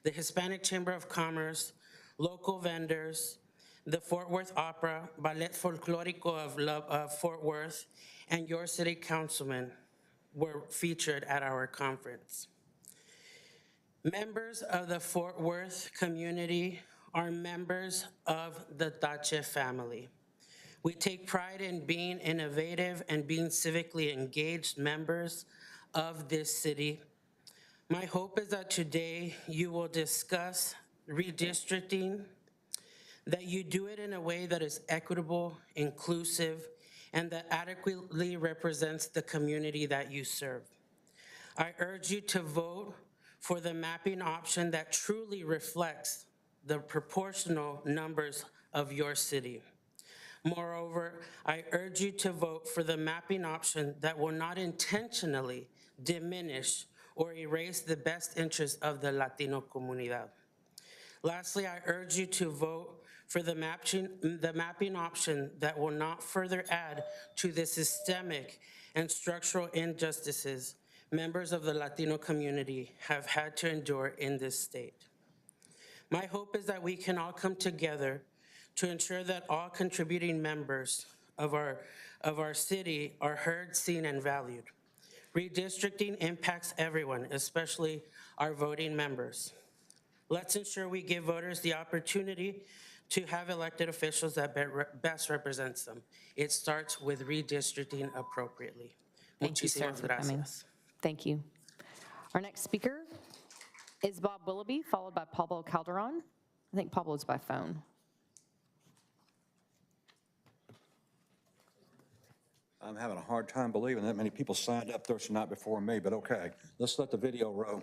the Hispanic Chamber of Commerce, local vendors, the Fort Worth Opera, Ballet Folklorico of Fort Worth, and your city councilmen were featured at our conference. Members of the Fort Worth community are members of the DACHE family. We take pride in being innovative and being civically engaged members of this city. My hope is that today you will discuss redistricting, that you do it in a way that is equitable, inclusive, and that adequately represents the community that you serve. I urge you to vote for the mapping option that truly reflects the proportional numbers of your city. Moreover, I urge you to vote for the mapping option that will not intentionally diminish or erase the best interests of the Latino comunidad. Lastly, I urge you to vote for the mapping option that will not further add to the systemic and structural injustices members of the Latino community have had to endure in this state. My hope is that we can all come together to ensure that all contributing members of our city are heard, seen, and valued. Redistricting impacts everyone, especially our voting members. Let's ensure we give voters the opportunity to have elected officials that best represents them. It starts with redistricting appropriately. Thank you, sir, for coming. Thank you. Our next speaker is Bob Willoughby, followed by Pablo Calderon. I think Pablo's by phone. I'm having a hard time believing that many people signed up this night before me, but okay, let's let the video roll.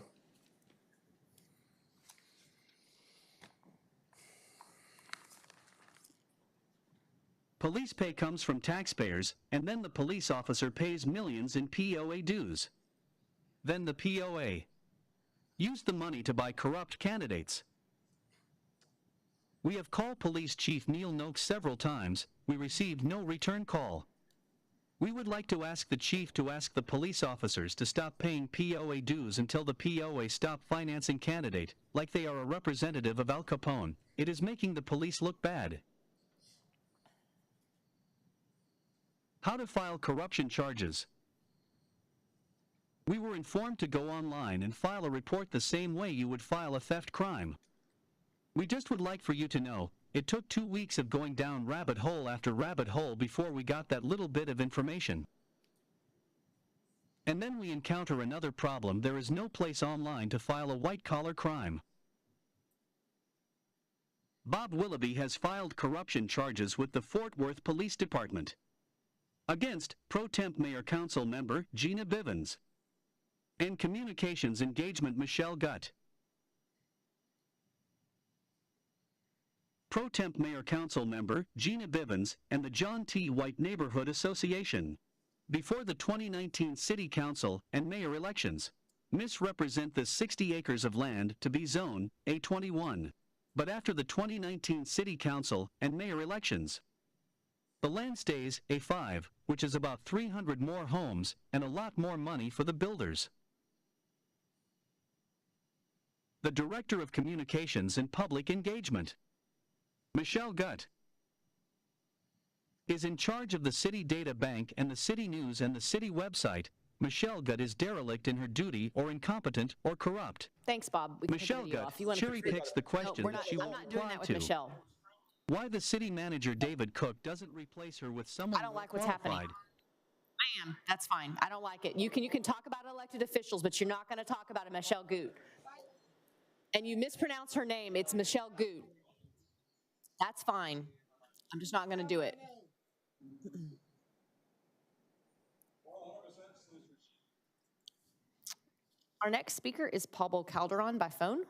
Police pay comes from taxpayers, and then the police officer pays millions in POA dues. Then the POA used the money to buy corrupt candidates. We have called Police Chief Neil Noakes several times. We received no return call. We would like to ask the chief to ask the police officers to stop paying POA dues until the POA stop financing candidate, like they are a representative of Al Capone. It is making the police look bad. How to file corruption charges. We were informed to go online and file a report the same way you would file a theft crime. We just would like for you to know, it took 2 weeks of going down rabbit hole after rabbit hole before we got that little bit of information. And then we encounter another problem. There is no place online to file a white-collar crime. Bob Willoughby has filed corruption charges with the Fort Worth Police Department against Pro Temp Mayor Council member Gina Bivens and Communications Engagement Michelle Gutt. Pro Temp Mayor Council member Gina Bivens and the John T. White Neighborhood Association before the 2019 City Council and Mayor elections misrepresent the 60 acres of land to be Zone A21. But after the 2019 City Council and Mayor elections, the land stays A5, which is about 300 more homes and a lot more money for the builders. The Director of Communications and Public Engagement, Michelle Gutt, is in charge of the city data bank and the city news and the city website. Michelle Gutt is derelict in her duty or incompetent or corrupt. Thanks, Bob. We can take the Michelle video Gutt off. You wanna cherry proceed? picks the question No, that she I'm won't not doing reply that with to. Michelle. Why the city manager David Cook doesn't replace her with someone I don't more like what's qualified. happening. I am. That's fine. I don't like it. You can talk about elected officials, but you're not going to talk about a Michelle Goot. And you mispronounce her name. It's Michelle Goot. That's fine. I'm just not going to do it. Our next speaker is Pablo Calderon by phone.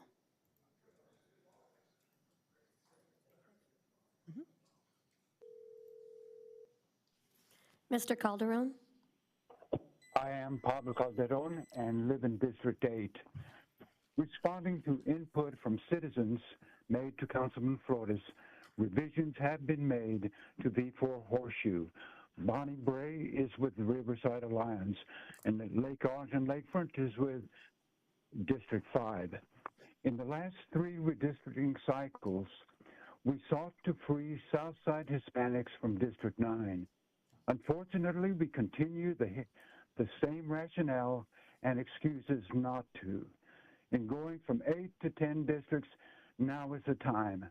Mr. Calderon? I am Pablo Calderon and live in District 8. Responding to input from citizens made to Councilman Flores, revisions have been made to V4 Horseshoe. Bonnie Bray is with the Riverside Alliance, and the Lake Orange and Lakefront is with District 5. In the last 3 redistricting cycles, we sought to free Southside Hispanics from District 9. Unfortunately, we continue the same rationale and excuses not to. In going from 8 to 10 districts, now is the time.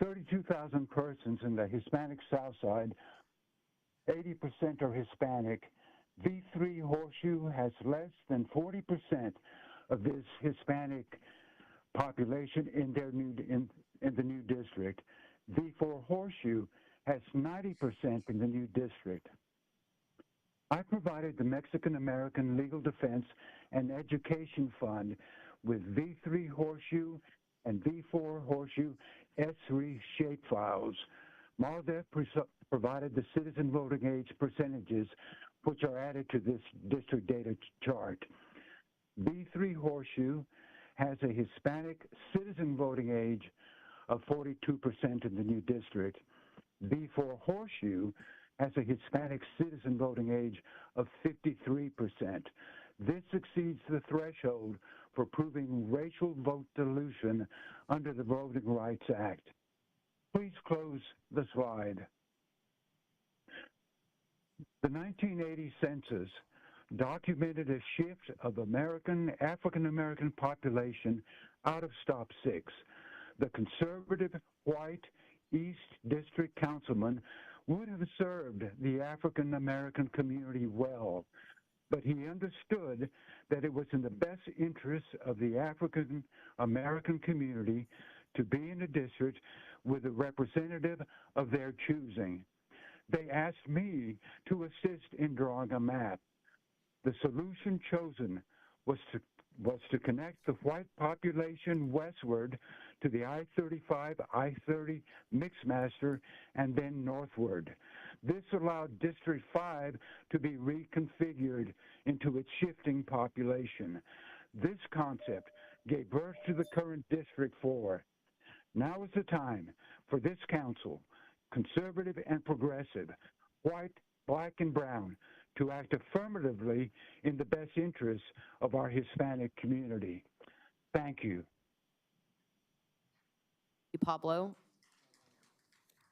32,000 persons in the Hispanic Southside, 80% are Hispanic. V3 Horseshoe has less than 40% of this Hispanic population in the new district. V4 Horseshoe has 90% in the new district. I provided the Mexican American Legal Defense and Education Fund with V3 Horseshoe and V4 Horseshoe S3 shapefiles. Mardev provided the citizen voting age percentages, which are added to this district data chart. V3 Horseshoe has a Hispanic citizen voting age of 42% in the new district. V4 Horseshoe has a Hispanic citizen voting age of 53%. This exceeds the threshold for proving racial vote dilution under the Voting Rights Act. Please close the slide. The 1980 census documented a shift of African American population out of Stop 6. The conservative white East District councilman would have served the African American community well, but he understood that it was in the best interest of the African American community to be in a district with a representative of their choosing. They asked me to assist in drawing a map. The solution chosen was to connect the white population westward to the I-35, I-30 Mixmaster, and then northward. This allowed District 5 to be reconfigured into its shifting population. This concept gave birth to the current District 4. Now is the time for this council, conservative and progressive, white, black, and brown, to act affirmatively in the best interests of our Hispanic community. Thank you. Pablo.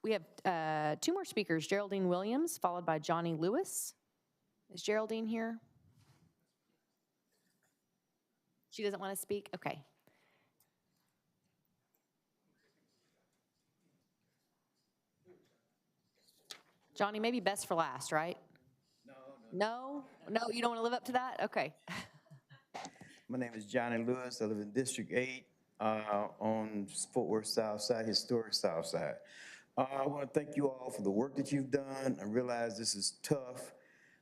We have 2 more speakers, Geraldine Williams, followed by Johnny Lewis. Is Geraldine here? She doesn't want to speak? Okay. Johnny, maybe best for last, right? No, you don't want to live up to that? Okay. My name is Johnny Lewis. I live in District 8 on Fort Worth South Side, historic South Side. I want to thank you all for the work that you've done. I realize this is tough,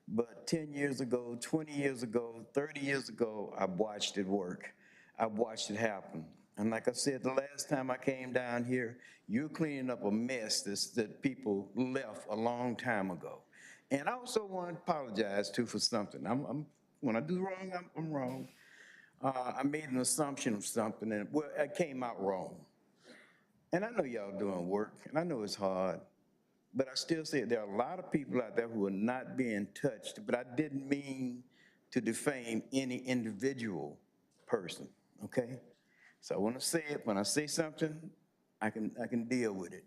but 10 years ago, 20 years ago, 30 years ago, I've watched it work. I've watched it happen. And like I said, the last time I came down here, you're cleaning up a mess that people left a long time ago. And I also want to apologize, too, for something. When I do wrong, I'm wrong. I made an assumption of something, and well, it came out wrong. And I know y'all doing work, and I know it's hard, but I still say there are a lot of people out there who are not being touched, but I didn't mean to defame any individual person, okay? So I want to say it. When I say something, I can deal with it.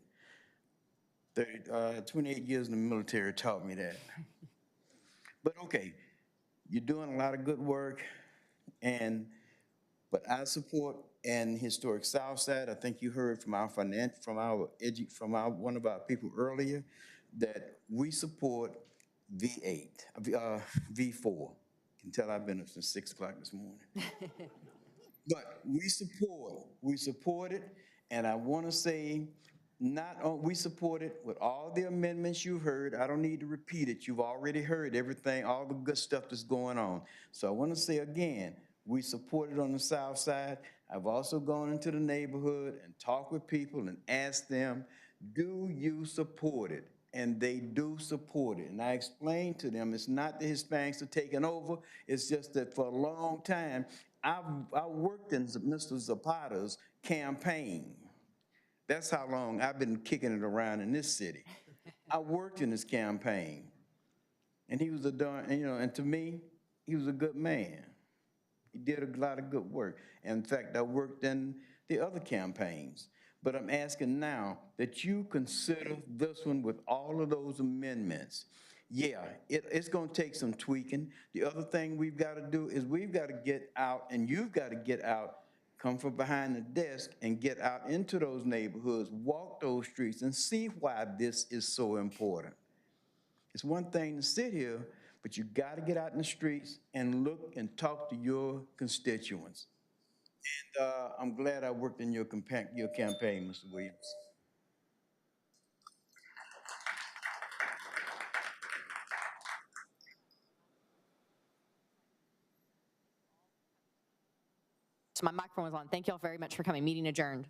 28 years in the military taught me that. But okay, you're doing a lot of good work, but I support in historic Southside. I think you heard from one of our people earlier that we support V4. You can tell I've been up since 6 o'clock this morning. But we support it, and I want to say, we support it with all the amendments you've heard. I don't need to repeat it. You've already heard everything, all the good stuff that's going on. So I want to say again, we support it on the south side. I've also gone into the neighborhood and talked with people and asked them, do you support it? And they do support it. And I explained to them, it's not the Hispanics are taking over, it's just that for a long time, I worked in Mr. Zapata's campaign. That's how long I've been kicking it around in this city. I worked in his campaign. And he was a darn, and to me, he was a good man. He did a lot of good work. In fact, I worked in the other campaigns. But I'm asking now that you consider this one with all of those amendments. Yeah, it's going to take some tweaking. The other thing we've got to do is we've got to get out, and you've got to get out, come from behind the desk and get out into those neighborhoods, walk those streets, and see why this is so important. It's one thing to sit here, but you got to get out in the streets and look and talk to your constituents. And I'm glad I worked in your campaign, Mr. Williams. So my microphone was on. Thank you all very much for coming. Meeting adjourned.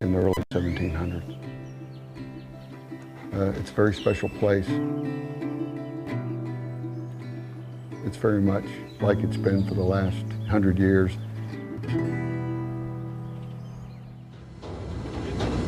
In the early 1700s. It's a very special place. It's very much like it's been for the last 100 years.